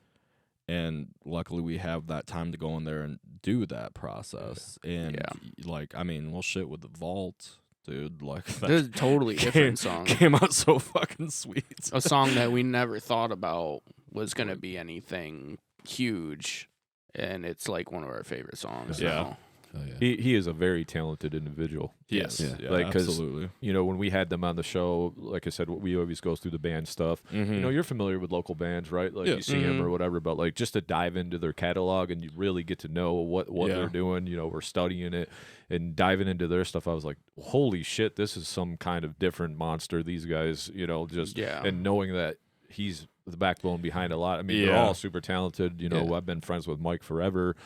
And luckily we have that time to go in there and do that process. And like, I mean, well, shit with the Vault, dude, like It's a totally different song. Came out so fucking sweet. A song that we never thought about was going to be anything huge, and it's like one of our favorite songs. Now. Oh, yeah. He is a very talented individual. Yes. Like, absolutely. You know, when we had them on the show, like I said, we always go through the band stuff. You know, you're familiar with local bands, right? Like you see them or whatever, but like just to dive into their catalog and you really get to know what they're doing. You know, we're studying it and diving into their stuff. I was like, holy shit, this is some kind of different monster. These guys, you know, just and knowing that he's the backbone behind a lot. I mean, they're all super talented. You know, I've been friends with Mike forever.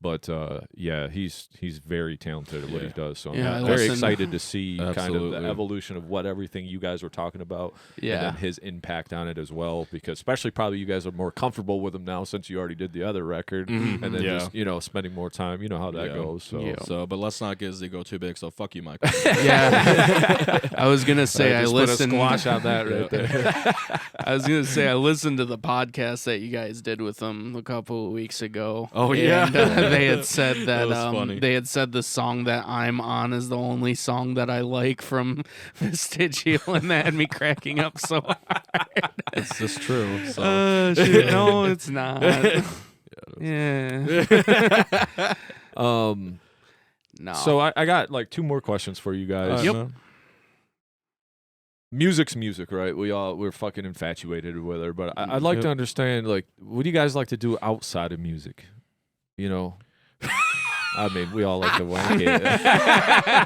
But he's very talented at what he does. So I'm very excited to see kind of the evolution of what everything you guys were talking about, and then his impact on it as well. Because especially probably you guys are more comfortable with him now since you already did the other record, and then just spending more time. You know how that goes. So but let's not get his ego too big. So fuck you, Michael. I was gonna say I listened. Put a squash on that right there. I was gonna say I listened to the podcast that you guys did with him a couple of weeks ago. Oh yeah. They had said that, funny. they had said the song that I'm on is the only song that I like from Vestigial, and that had me cracking up so hard. It's just true. So. Shit, no, it's not. No. So I got like 2 more questions for you guys. music's music, right? We're fucking infatuated with her, but I'd like to understand, like, what do you guys like to do outside of music? You know, I mean, we all like to wank it.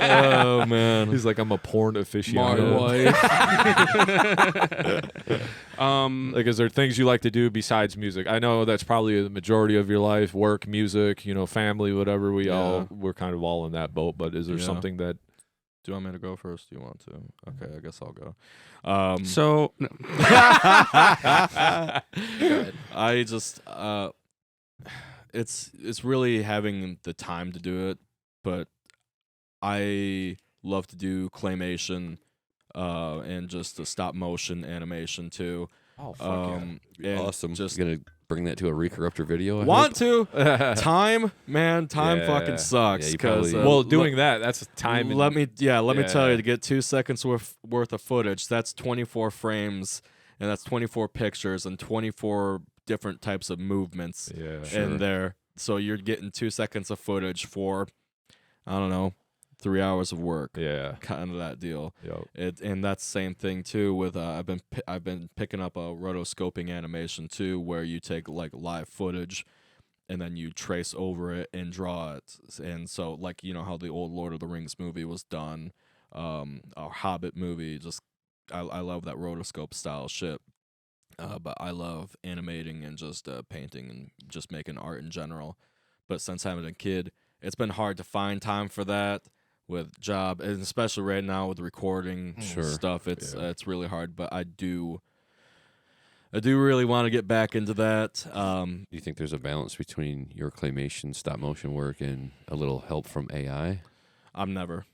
Oh man, He's like, I'm a porn aficionado. Like, is there things you like to do besides music? I know that's probably the majority of your life: work, music, family, whatever. We're kind of all in that boat. But is there something that? Do you want me to go first? Do you want to? Okay, I guess I'll go. So, no. I just it's really having the time to do it, but I love to do claymation and just the stop motion animation too. Oh, fuck and awesome! Just gonna bring that to a Recorruptor video. Want to? Time, man, time fucking sucks. Yeah, Because doing that's time. Let me tell you, to get 2 seconds worth of footage, that's 24 frames, and that's 24 pictures and 24 different types of movements in there. So you're getting 2 seconds of footage for, I don't know, 3 hours of work. Yeah, kind of that deal. Yep. And that's the same thing too with I've been picking up a rotoscoping animation too, where you take like live footage and then you trace over it and draw it. And so, like, how the old Lord of the Rings movie was done, our Hobbit movie, just I love that rotoscope style shit. But I love animating and just painting and just making art in general. But since having a kid, it's been hard to find time for that with job, and especially right now with recording stuff. It's really hard. But I do really want to get back into that. Do you think there's a balance between your claymation stop motion work and a little help from AI? I'm never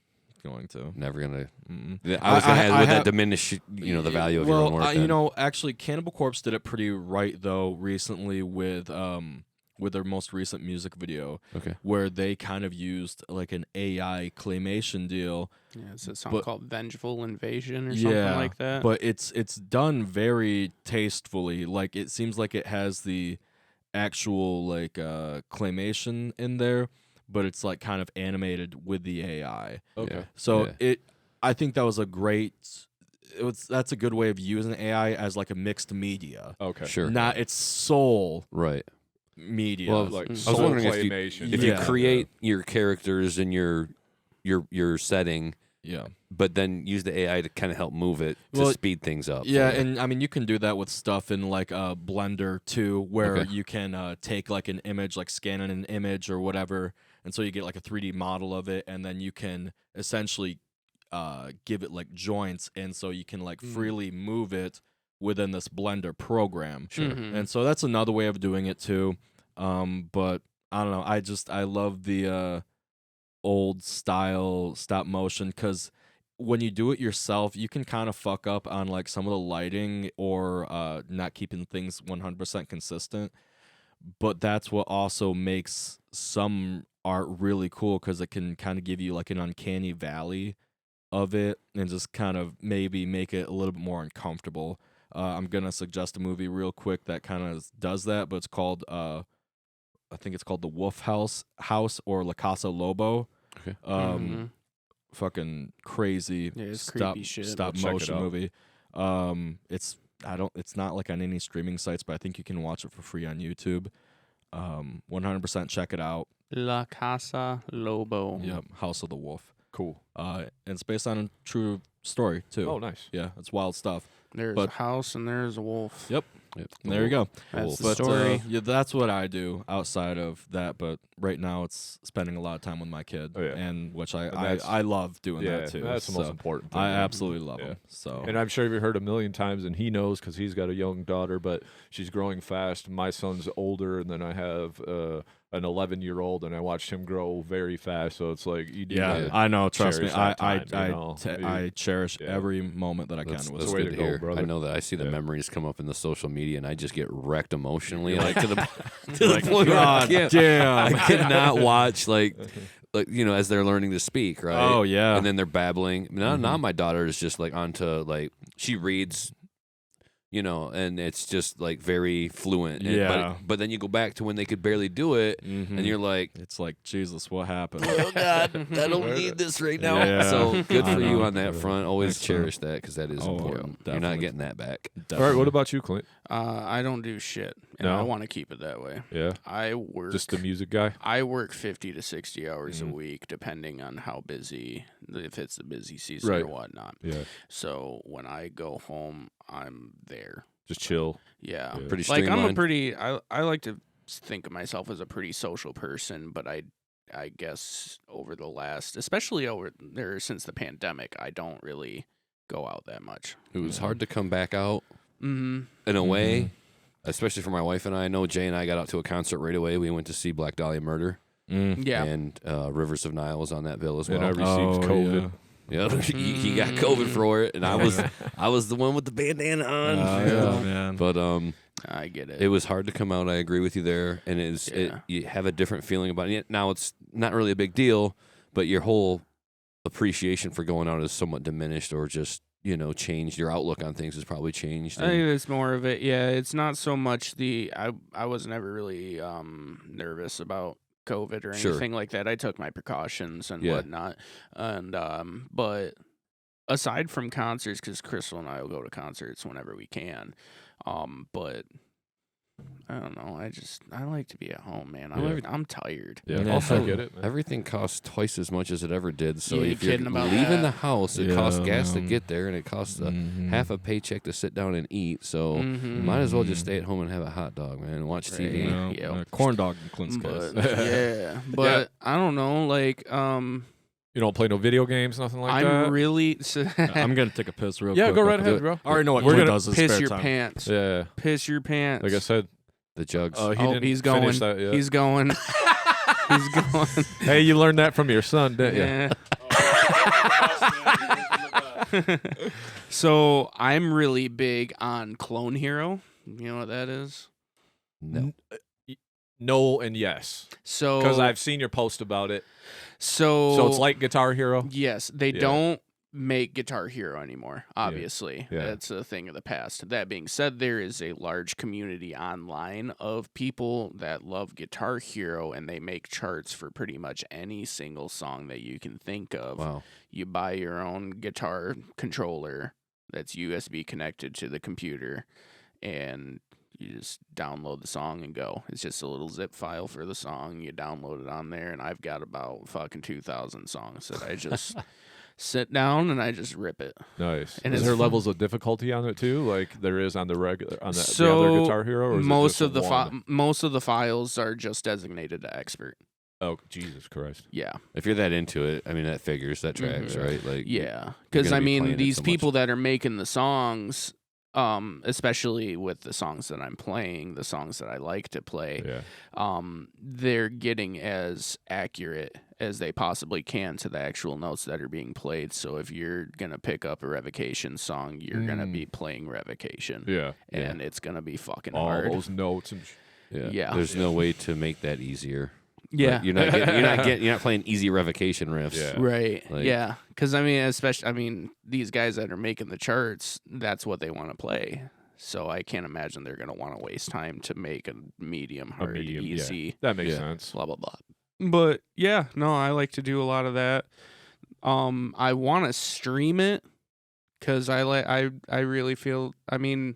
going to. Never gonna. Mm-mm. I was gonna add, would that diminish the value of your own work? Actually, Cannibal Corpse did it pretty right though recently with their most recent music video, where they kind of used like an AI claymation deal. Yeah, it's a song called "Vengeful Invasion" or something like that. But it's done very tastefully. Like, it seems like it has the actual like claymation in there, but it's like kind of animated with the AI. Okay. So I think that was that's a good way of using AI as like a mixed media. Okay. Sure. Not its sole media. Well, like I was wondering claymation. if you create your characters and your setting, but then use the AI to kind of help move it to speed things up. Yeah, and I mean, you can do that with stuff in like Blender too, where you can take like an image, like scan in an image or whatever, and so you get like a 3D model of it, and then you can essentially give it like joints, and so you can like freely move it within this Blender program. Sure. Mm-hmm. And so that's another way of doing it too. But I don't know. I love the old style stop motion, because when you do it yourself, you can kind of fuck up on like some of the lighting or not keeping things 100% consistent. But that's what also makes some art really cool, because it can kind of give you like an uncanny valley of it and just kind of maybe make it a little bit more uncomfortable. I'm gonna suggest a movie real quick that kind of does that, but it's called I think it's called The Wolf House or La Casa Lobo. Okay. Fucking crazy creepy shit. stop motion movie. It's not like on any streaming sites, but I think you can watch it for free on YouTube. 100% check it out. La Casa Lobo. Yep, House of the Wolf. Cool. And it's based on a true story too. Oh, nice. Yeah, it's wild stuff. There's a house and there's a wolf. Yep. There you go. That's But the story. that's what I do outside of that. But right now, it's spending a lot of time with my kid, and which I love doing that too. That's the most important thing. I absolutely love him. So, and I'm sure you've heard a million times, and he knows because he's got a young daughter, but she's growing fast. My son's older, and then I have an 11-year-old, and I watched him grow very fast. So it's like, you do I know. Trust me, I cherish every moment that I can with That's way good to to hear. go, brother. I know that. I see the memories come up in the social media, and I just get wrecked emotionally, like to the point where God damn. I cannot watch like as they're learning to speak, right? Oh yeah. And then they're babbling. Now my daughter is just like onto like she reads you know, and it's just like very fluent. But then you go back to when they could barely do it, and you're like, it's like, Jesus, what happened? oh God, I don't need this right now. Yeah. So good for you on that front. Always cherish that because that is important. Yeah, you're not getting that back. All right, what about you, Clint? I don't do shit, and No? I want to keep it that way. Yeah, I work just the music guy. I work 50 to 60 hours a week, depending on how busy, if it's the busy season or whatnot. Yeah, So when I go home, I'm there. just chill. Yeah. Yeah. Pretty Like streamlined. I like to think of myself as a pretty social person, but I guess over the last, especially over there since the pandemic, I don't really go out that much. It was hard to come back out Mm-hmm. in a way, especially for my wife and I. I know Jay and I got out to a concert right away. We went to see Black Dahlia Murder, Yeah. and Rivers of Nile was on that bill as well. And I received COVID. Yeah, he got COVID for it, and I was the one with the bandana on. Man. But I get it. it was hard to come out. I agree with you there, and Yeah. you have a different feeling about it. Now it's not really a big deal, but your whole appreciation for going out is somewhat diminished, or just changed. Your outlook on things has probably changed. I think it's more of it. Yeah, it's not so much I was never really nervous about COVID or Sure. anything like that. I took my precautions and Yeah. whatnot. And but aside from concerts, because Crystal and I will go to concerts whenever we can. But I don't know. I like to be at home, man. I'm tired. Yeah, Yeah. also get it, man. Everything costs twice as much as it ever did. So You ain't if you're kidding about leaving that. the house, it Yeah, costs gas to man. get there, and it costs half a paycheck to sit down and eat. So Mhm. might as well just stay at home and have a hot dog, man, and watch TV. Right. Yeah. Corn dog in Clint's But case. yeah, but I don't know. Like, You don't play no video games, nothing like that. I'm really. I'm gonna take a piss real Yeah, quick. go right Okay. ahead, bro. I already know what We're Clint gonna does in his piss spare your time. pants. Yeah, Piss your pants. like I said, The jugs. he Oh, didn't he's finish going. that yet. He's going. He's going. Hey, you learned that from your son, didn't you? Yeah. So I'm really big on Clone Hero. You know what that is? no. No and yes, So because I've seen your post about it. so So it's like Guitar Hero. yes, they Yeah. don't make Guitar Hero anymore. Obviously, Yeah. that's a thing of the past. That being said, there is a large community online of people that love Guitar Hero, and they make charts for pretty much any single song that you can think of. Wow. You buy your own guitar controller that's USB connected to the computer, and you just download the song and go. It's just a little zip file for the song. You download it on there, and I've got about fucking 2,000 songs that I just sit down and I just rip it. Nice. And Is it's there fun. levels of difficulty on it too, like there is on the regular on the So other Guitar Hero? Or is most it of just the one? most of the files are just designated to expert. Oh, Jesus Christ! Yeah. If you're that into it, I mean, that figures, that tracks, Mhm. right? Like, Yeah, because gonna I be playing mean, it these so much. people that are making the songs, especially with the songs that I'm playing, the songs that I like to play, Yeah. they're getting as accurate as they possibly can to the actual notes that are being played. So if you're gonna pick up a Revocation song, you're gonna be playing Revocation, Yeah. and it's gonna be fucking All hard. those notes and. Yeah. There's no way to make that easier. Yeah. Like, you're not playing easy revocation riffs. Yeah. Right. Like- Yeah. Because I mean, these guys that are making the charts, that's what they want to play. So I can't imagine they're going to want to waste time to make a medium, A hard, medium, easy, That makes Yeah. sense. blah blah blah. But yeah, no, I like to do a lot of that. I want to stream it because I really feel. I mean,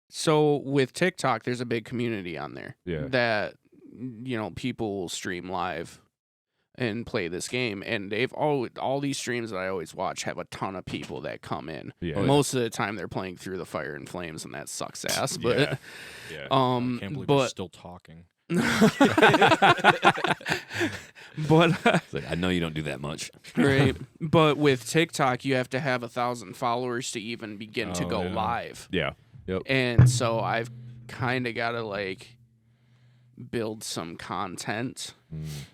so with TikTok, there's a big community on there. Yeah. That people will stream live and play this game, and they've all these streams that I always watch have a ton of people that come in. Yeah. Most of the time they're playing through the fire and flames, and that sucks ass. But Yeah. I can't believe but you're still talking. but It's like, I know you don't do that much. right. But with TikTok, you have to have 1,000 followers to even begin to Oh, go yeah. live. Yeah. Yep. And so I've kind of got to like build some content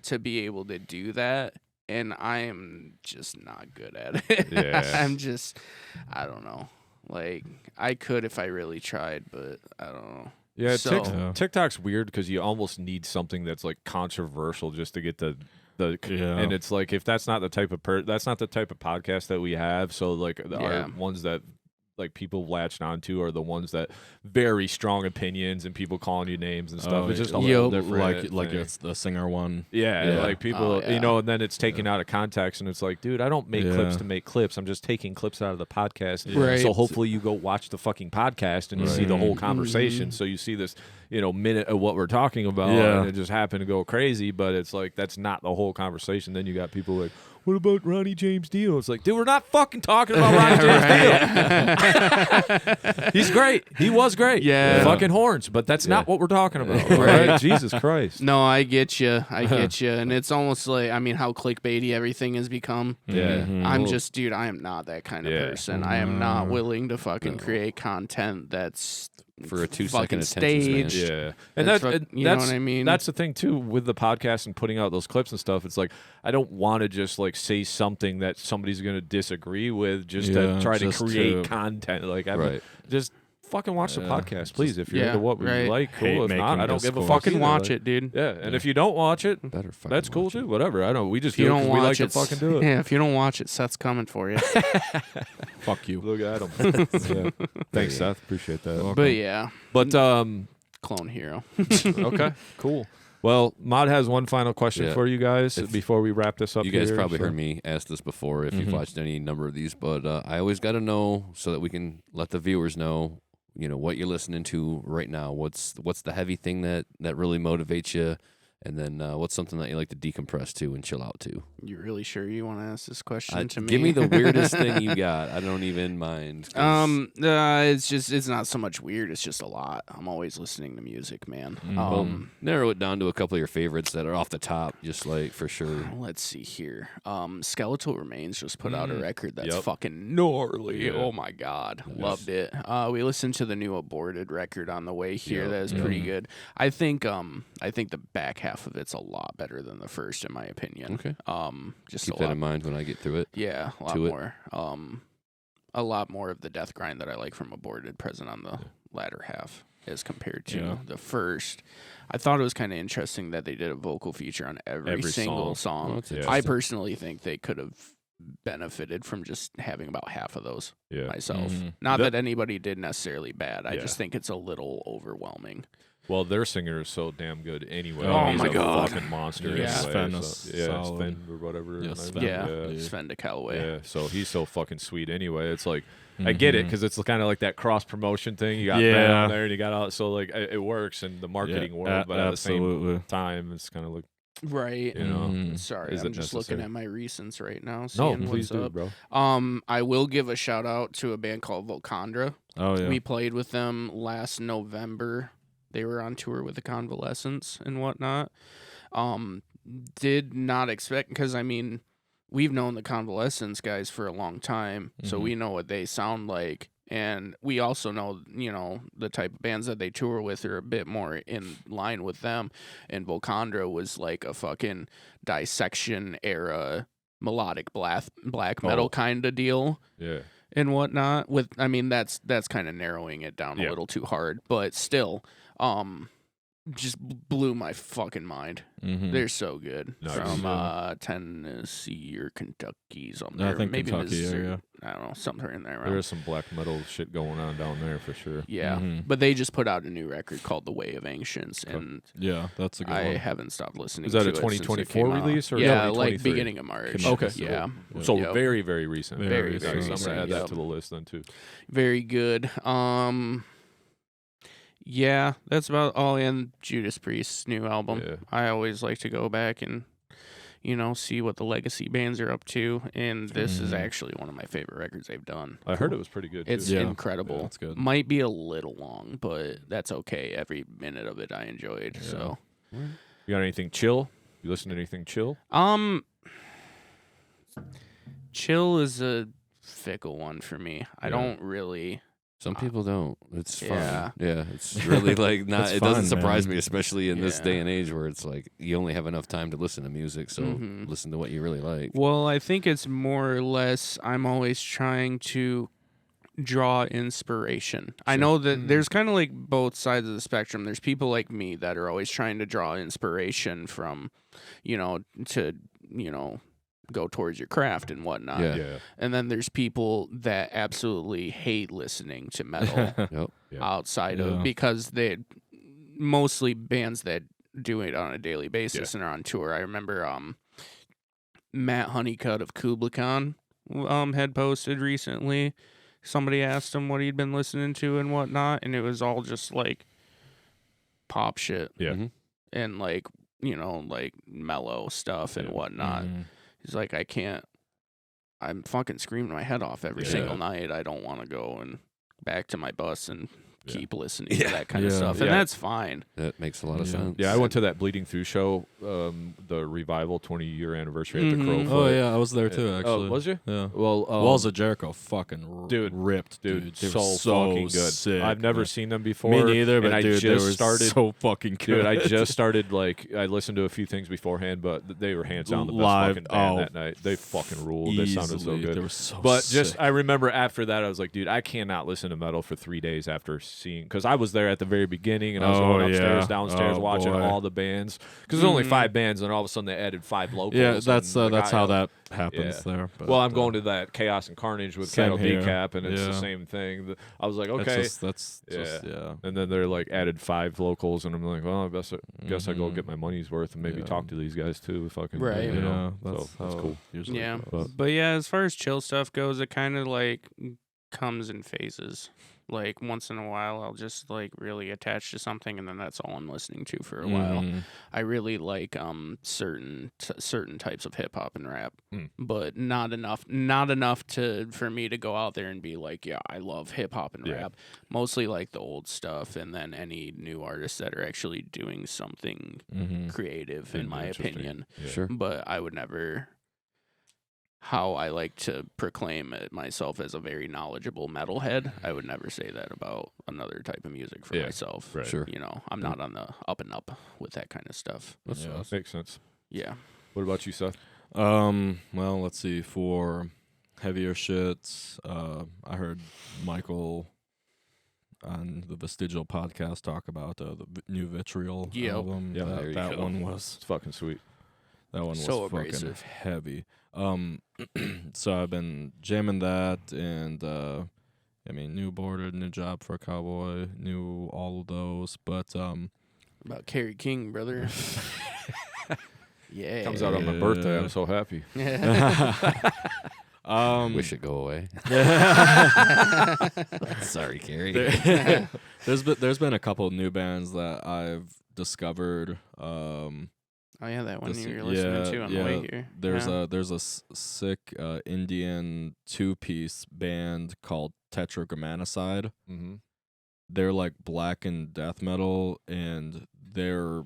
to be able to do that. And I am just not good at it. Yeah. I don't know. Like, I could if I really tried, but I don't know. Yeah, So- TikTok's weird because you almost need something that's like controversial just to get the Yeah. and it's like if that's not the type of that's not the type of podcast that we have. So like our Yeah. ones that like people latched onto are the ones that very strong opinions and people calling you names and stuff. It's just a little different. Like it's the singer one. Yeah, like people, you know, and then it's taken out of context, and it's like, dude, I don't make clips to make clips. I'm just taking clips out of the podcast. Right. So hopefully you go watch the fucking podcast and you see the whole conversation. So you see this, you know, minute of what we're talking about, and it just happened to go crazy. But it's like that's not the whole conversation. Then you got people like, what about Ronnie James Dio? It's like, dude, we're not fucking talking about Ronnie James Dio. He's great. He was great. Yeah. Fucking horns, but that's not what we're talking about. Right? Jesus Christ. No, I get you. And it's almost like, I mean, how clickbaity everything has become. Yeah. I'm just, dude, I am not that kind of person. I am not willing to fucking create content that's for a 2-second fucking attention span. staged. Yeah, and That's that's you know what I mean? That's the thing too with the podcast and putting out those clips and stuff. It's like I don't want to just like say something that somebody's going to disagree with just to try to create content. Like I just fucking watch the podcast, please. If you're into what we like, cool. If not, I don't give a fuck. Fucking watch it, dude. Yeah, and if you don't watch it, that's cool too. Whatever. I don't. We just do it 'cause we like to fucking do it. Yeah, if you don't watch it, Seth's coming for you. Fuck you. Look at him. Thanks, Seth. Appreciate that. But yeah, clone hero. Okay, cool. Well, Mod has one final question for you guys before we wrap this up. You guys probably heard me ask this before if you've watched any number of these, but I always got to know so that we can let the viewers know, you know, what you're listening to right now. What's the heavy thing that really motivates you, and then what's something that you like to decompress to and chill out to? You really sure you want to ask this question to me? Give me the weirdest thing you got. I don't even mind. It's not so much weird. It's just a lot. I'm always listening to music, man. Narrow it down to a couple of your favorites that are off the top, just like for sure. Let's see here. Skeletal Remains just put out a record that's fucking gnarly. Oh my god, loved it. We listened to the new Aborted record on the way here. That is pretty good. I think the back half of it's a lot better than the first, in my opinion. Okay. Just keep that in mind when I get through it. Yeah, a lot more. A lot more of the death grind that I like from Aborted present on the latter half as compared to the first. I thought it was kind of interesting that they did a vocal feature on every single song. I personally think they could have benefited from just having about half of those myself. Not that anybody did necessarily bad. I just think it's a little overwhelming. Well, their singer is so damn good anyway. Oh He's my god, fucking monster. Yeah, Sven or whatever. Sven de Calloway. Yeah, so he's so fucking sweet anyway. It's like I get it because it's kind of like that cross promotion thing. You got Ben on there and you got out, so like it works in the marketing world, but at the same time, it's kind of like right. You know, sorry, I'm just looking at my recents right now. No, please do, bro. I will give a shout out to a band called Volcandra. Oh yeah, we played with them last November. They were on tour with the Convalescents and whatnot. Did not expect, because I mean, we've known the Convalescents guys for a long time, so we know what they sound like, and we also know, you know, the type of bands that they tour with are a bit more in line with them. And Volcandra was like a fucking Dissection era melodic black metal kind of deal. Yeah. And whatnot. I mean, that's kind of narrowing it down a little too hard, but still. Just blew my fucking mind. They're so good. Nice. From Tennessee or Kentucky, something. I think maybe Kentucky area. I don't know, somewhere in there. There is some black metal shit going on down there for sure. Yeah, but they just put out a new record called The Way of Ancients, and that's a good one. I haven't stopped listening. Is that to a 2024 release or yeah, like beginning of March? Okay, yeah. So very, very recent. Very nice. recent. I'm gonna add that to the list then too. Very good. Yeah, that's about all in Judas Priest's new album. Yeah. I always like to go back and, you know, see what the legacy bands are up to, and this is actually one of my favorite records they've done. I heard it was pretty good, too. It's incredible. Yeah, it's good. Might be a little long, but that's okay. Every minute of it I enjoyed. Yeah. So, you got anything chill? You listen to anything chill? chill is a fickle one for me. I don't really. Some people don't. It's fun. Yeah. Yeah, it's really like not. It doesn't fun, surprise man. me, especially in this day and age where it's like you only have enough time to listen to music. So listen to what you really like. Well, I think it's more or less. I'm always trying to draw inspiration. I know that there's kind of like both sides of the spectrum. There's people like me that are always trying to draw inspiration from, you know, to, you know, go towards your craft and whatnot. Yeah. And then there's people that absolutely hate listening to metal outside of, because they mostly bands that do it on a daily basis and are on tour. I remember Matt Honeycutt of Kubla Khan had posted recently. Somebody asked him what he'd been listening to and whatnot, and it was all just like pop shit. Yeah. And like, you know, like mellow stuff and whatnot. He's like, I'm fucking screaming my head off every single night. I don't want to go and back to my bus and keep listening to that kind of stuff. And that's fine. That makes a lot of sense. Yeah, I went to that Bleeding Through show, the Revival 20-year anniversary at the Crowfoot. Oh, yeah, I was there too, actually. Oh, was you? Yeah. Well, Walls of Jericho fucking ripped, dude. They so were so fucking good. sick. I've never seen them before. Me neither, but and dude, I they just were started, so fucking good. Dude, I just started, like, I listened to a few things beforehand, but they were hands down the best Live, fucking band that night. They fucking ruled. They sounded so good. They were so But sick. just, I remember after that, I was like, dude, I cannot listen to metal for 3 days after seeing, because I was there at the very beginning, and I was going upstairs, downstairs, watching all the bands, because there's only 5 bands, and all of a sudden they added 5 locals. Yeah, that's how that happens there. But, well, I'm going to that Chaos and Carnage with Cattle here. Decap, and it's the same thing. I was like, okay, that's just and then they're like added 5 locals, and I'm like, well, I guess I go get my money's worth and maybe talk to these guys too. Fucking Right. you know? That's cool. Usually Yeah. goes. But yeah, as far as chill stuff goes, it kind of like comes in phases. Like once in a while, I'll just like really attach to something, and then that's all I'm listening to for a while. I really like certain types of hip hop and rap, but not enough for me to go out there and be like, yeah, I love hip hop and rap. Mostly like the old stuff, and then any new artists that are actually doing something creative, in my opinion. Yeah. Sure. But I would never. How I like to proclaim myself as a very knowledgeable metalhead, I would never say that about another type of music for myself. Right. Sure. You know, I'm not on the up and up with that kind of stuff. That makes sense. Yeah. What about you, Seth? Well, let's see. For heavier shit, I heard Michael on the Vestigial podcast talk about the new Vitriol album. Yeah, that one was fucking sweet. That one was So fucking abrasive. heavy. So I've been jamming that, and I mean, new Border, new Job for a Cowboy, new all of those. But About Kerry King, brother. Yeah. Comes out on my birthday. I'm so happy. Wish it go away. Sorry, Carrie. There's been a couple of new bands that I've discovered. Oh yeah, that one This- you were listening to on the way here. There's a sick Indian 2-piece band called Tetragrammaticide. Mm-hmm. They're like black and death metal, and their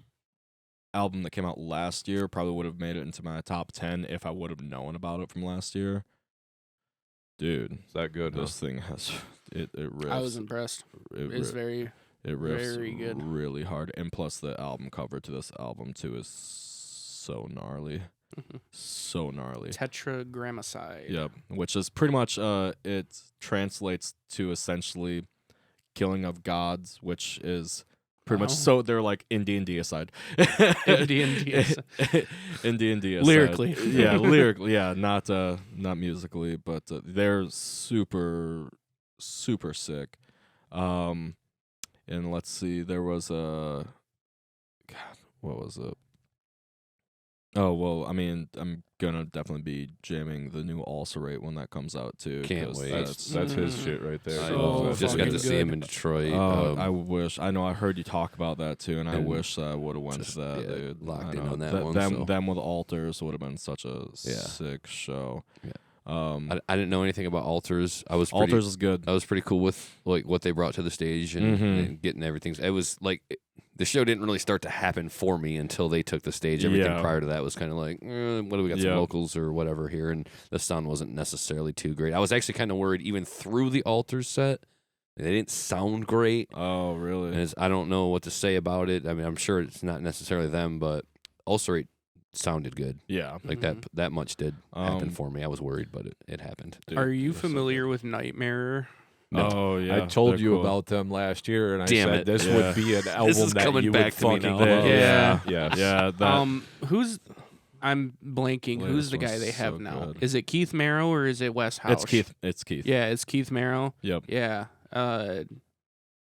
album that came out last year probably would have made it into my top 10 if I would have known about it from last year. Dude, Is that good? this thing has it riffs. I was impressed. It's very It riffs very good. really hard, and plus the album cover to this album too is so gnarly, so gnarly. Tetragrammaticide. Yep, which is pretty much it translates to essentially killing of gods, which is pretty much so they're like Indian deicide. Indian deicide. Indian deicide. Lyrically. Yeah, lyrically, yeah, not musically, but they're super sick. And let's see, there was what was it? Oh, well, I mean, I'm gonna definitely be jamming the new Ulcerate when that comes out too. Can't 'cause wait. That's his shit right there. I So just got to fucking see him good. in Detroit. I wish. I know. I heard you talk about that too, and I And wish I would have went just, to that. yeah, Dude. locked I in know. on that one, so. Them with altars would have been such a sick show. Yeah. I I didn't know anything about Altars. altars is good. I was pretty cool with like what they brought to the stage and getting everything. It was like the show didn't really start to happen for me until they took the stage. Everything Yeah. prior to that was kind of like, what do we got? Some vocals or whatever here, and the sound wasn't necessarily too great. I was actually kind of worried even through the Altars set. They didn't sound great. Oh, really? And I don't know what to say about it. I mean, I'm sure it's not necessarily them, but Ulcerate sounded good. Yeah. Like that much did happen for me. I was worried, but it happened. Dude, Are you they're so familiar with Nightmare? No. Oh, yeah. I told they're you cool. about them last year, and I Damn said it. this Yeah. would be an album is that coming you back would to me fucking now. love. Yeah. Yes. Yeah. That, Who's I'm blanking. Latest Who's the guy one's they have so now? good. Is it Keith Merrow or is it Wes House? It's Keith. Yeah, it's Keith Merrow. Yep. Yeah.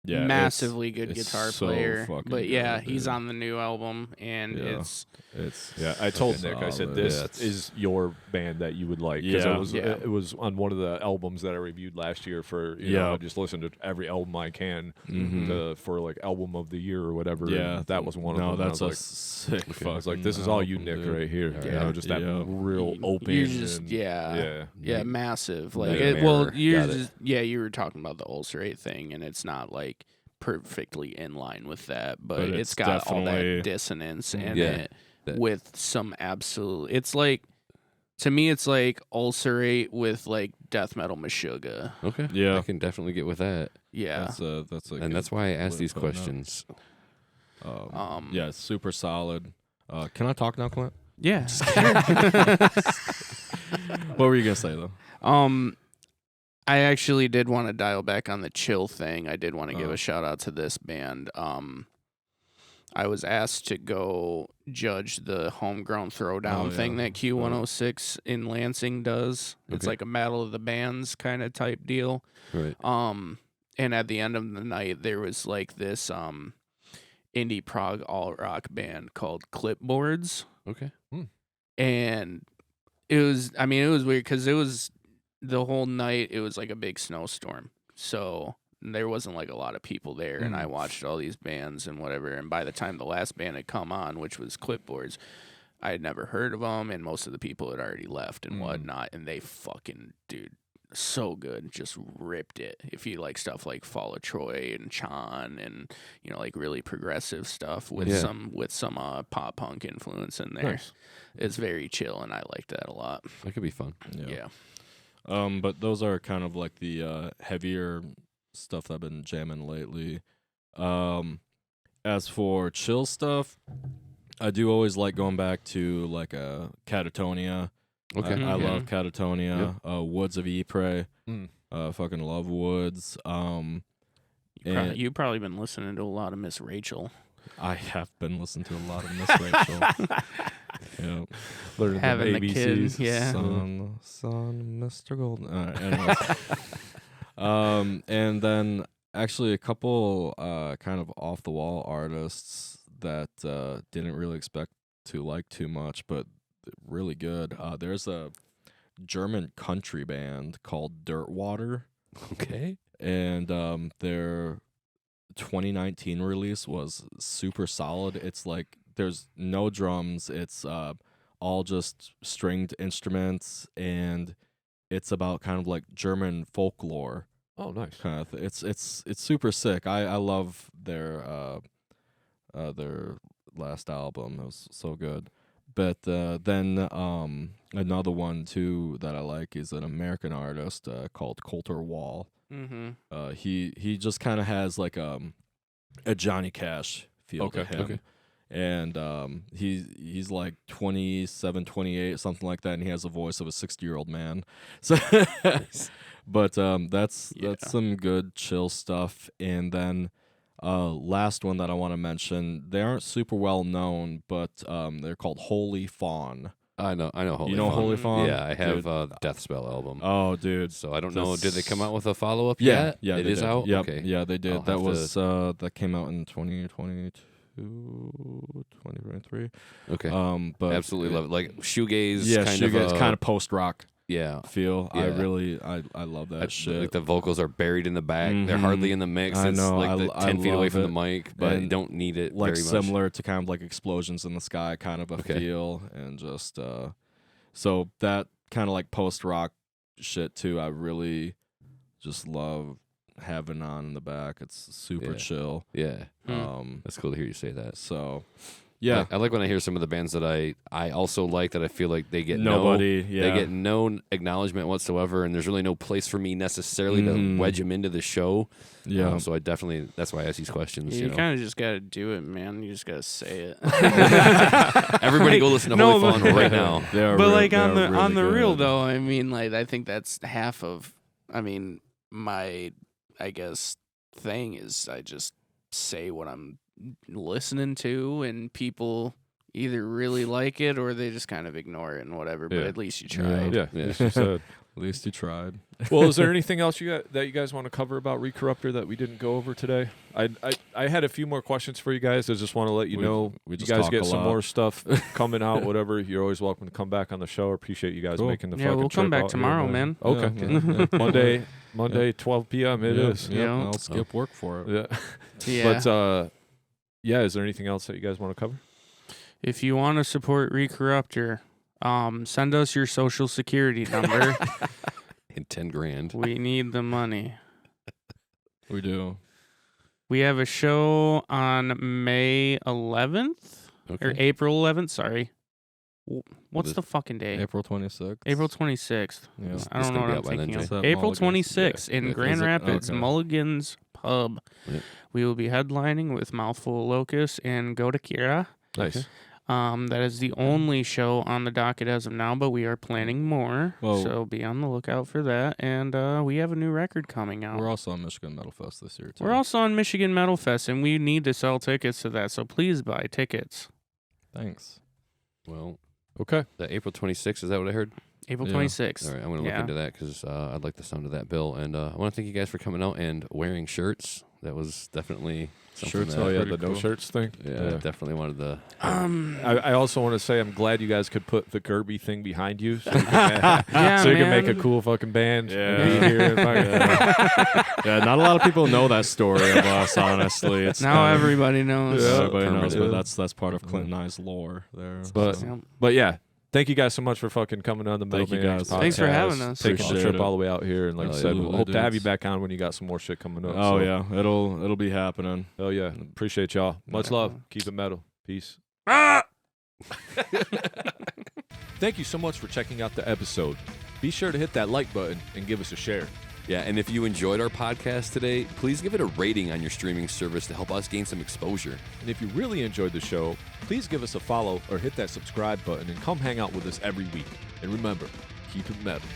Yeah, Massively good it's guitar so player. fucking But yeah, good, he's dude. on the new album, and Yeah. it's I told fucking Nick, I said solid. this Yeah, is your band that you would like because Yeah. it was on one of the albums that I reviewed last year for you know I just listened to every album I can for like album of the year or whatever. Yeah, and that was one no, of them. that's I a was sick. like, I was like, this is all you, Nick, right here. You know, just that real open. You're just and, yeah, massive. Like Mega well, Mirror. you're Got it. just you were talking about the ulcerate thing, and it's not like perfectly in line with that, but But it's it's got all that definitely- dissonance in Yeah. it That- with some absolute. It's like to me, it's like ulcerate with like death metal Meshuggah. Okay. Yeah. I can definitely get with that. Yeah. That's a And good that's why I asked way these of putting it. questions. Yeah, it's super solid. Can I talk now, Clint? Yeah. What were you gonna say though? I actually did want to dial back on the chill thing. I did want to give Oh. a shout out to this band. I was asked to go judge the homegrown throwdown thing that Q106 in Lansing does. It's Okay. like a battle of the bands kind of type deal. Right. And at the end of the night, there was like this indie prog all rock band called Clipboards. Okay. And it was weird because it was the whole night. It was like a big snowstorm, so there wasn't like a lot of people there. And I watched all these bands and whatever. And by the time the last band had come on, which was Clipboards, I had never heard of them, and most of the people had already left and whatnot. And they fucking, dude, so good, just ripped it. If you like stuff like Fall of Troy and Chan and like really progressive stuff with some pop punk influence in there. Nice. It's very chill, and I liked that a lot. That could be fun. Yeah. But those are kind of like the heavier stuff I've been jamming lately. As for chill stuff, I do always like going back to like Catatonia. Okay. I love Catatonia. Woods of Ypres. Mm. Fucking love Woods. And You've probably been listening to a lot of Miss Rachel. I have been listening to a lot of Miss Rachel. Yeah. Learning Having them the ABCs. kid, yeah. Son, Mr. Golden. All right, anyways. And then actually a couple kind of off the wall artists that didn't really expect to like too much, but really good. There's a German country band called Dirtwater, Okay. and their 2019 release was super solid. It's like there's no drums. It's all just stringed instruments, and it's about kind of like German folklore. Oh, nice. Kind of it's super sick. I love their last album. It was so good. But then another one too that I like is an American artist called Coulter Wall. Mm-hmm. He just kind of has like a Johnny Cash feel to him. Okay. And he's like 27, 28, something like that, and he has the voice of a 60-year-old man. So, but that's some good chill stuff. And then last one that I want to mention, they aren't super well known, but they're called Holy Fawn. I know Holy You know Fawn. Holy Fawn? Yeah, I have Dude. Death Spell album. Oh, dude. So I don't know. This- Did they come out with a follow up Yeah, yet? yeah, It they is did. out. Yep. Okay. Yeah, they did. I'll That have was that came out in 2022, 2023. Okay. But Absolutely love it. Like shoegaze. Yeah, kind shoegaze, of kind of post rock Yeah. feel. I Yeah. really I love that shit. Like the vocals are buried in the back. They're hardly in the mix. I It's know. like the I 10 feet away love from the it. mic, but And don't need it like very much. similar to kind of like explosions in the sky kind of a Okay. feel, and just so that kind of like post rock shit too. I really just love having on in the back. It's super Yeah. chill. Yeah. Um, That's cool to hear you say that. so yeah, I like when I hear some of the bands that I also like that I feel like they get nobody. they get no acknowledgement whatsoever, and there's really no place for me necessarily to wedge them into the show. Yeah. So that's why I ask these questions. You You know, kind of just got to do it, man. You just got to say it. everybody go listen to No, Holy Fawn but- right now. They are But real- like they on are the really real good. though, I mean, like I think that's half of. I mean, my thing is I just say what I'm listening to, and people either really like it or they just kind of ignore it and whatever. But at least you tried. Yeah. At least you tried. Well, is there anything else that you guys want to cover about Recorruptor that we didn't go over today? I had a few more questions for you guys. I just want to let you know you guys get some more stuff coming out. Whatever, you're always welcome to come back on the show. I appreciate you guys making the fucking trip. Yeah, we'll come back out tomorrow, here, man. Okay, Monday, 12 p.m. It is. Yeah, I'll skip work for it. Yeah. But is there anything else that you guys want to cover? If you want to support Recorruptor, send us your social security number. And 10 grand. We need the money. We do. We have a show on May 11th or April 11th. Sorry. What's the fucking day? April 26th. April 26th. Yeah. I don't know what I'm thinking of. April 26th in Yeah, Grand Rapids, Mulligan's Pub. Yep. We will be headlining with Mouthful of Locust and Go to Kira. Nice. That is the only show on the docket as of now, but we are planning more. Well, so be on the lookout for that. And we have a new record coming out. We're also on Michigan Metal Fest this year, too. We're also on Michigan Metal Fest, and we need to sell tickets to that. So please buy tickets. Thanks. Well, okay. The April 26th, is that what I heard? April 26th. All right, I'm going to look into that because I'd like the sound of that bill. And I want to thank you guys for coming out and wearing shirts. That was definitely something. Shirts, the no shirts thing. Yeah, I definitely wanted the. I also want to say I'm glad you guys could put the Kirby thing behind you, so you can make a cool fucking band. Yeah. And be here. Yeah, not a lot of people know that story of us. Honestly, it's now everybody knows. Yeah, everybody knows, but that's part of Clint and I's lore there. But yeah. Thank you guys so much for fucking coming on the Metal Maniacs Podcast. Thanks for having us. Taking the trip all the way out here, and like I said, we'll hope to have you back on when you got some more shit coming up. Oh yeah, it'll be happening. Oh yeah, appreciate y'all. Much love. Keep it metal. Peace. Thank you so much for checking out the episode. Be sure to hit that like button and give us a share. Yeah, and if you enjoyed our podcast today, please give it a rating on your streaming service to help us gain some exposure. And if you really enjoyed the show, please give us a follow or hit that subscribe button and come hang out with us every week. And remember, keep it metal.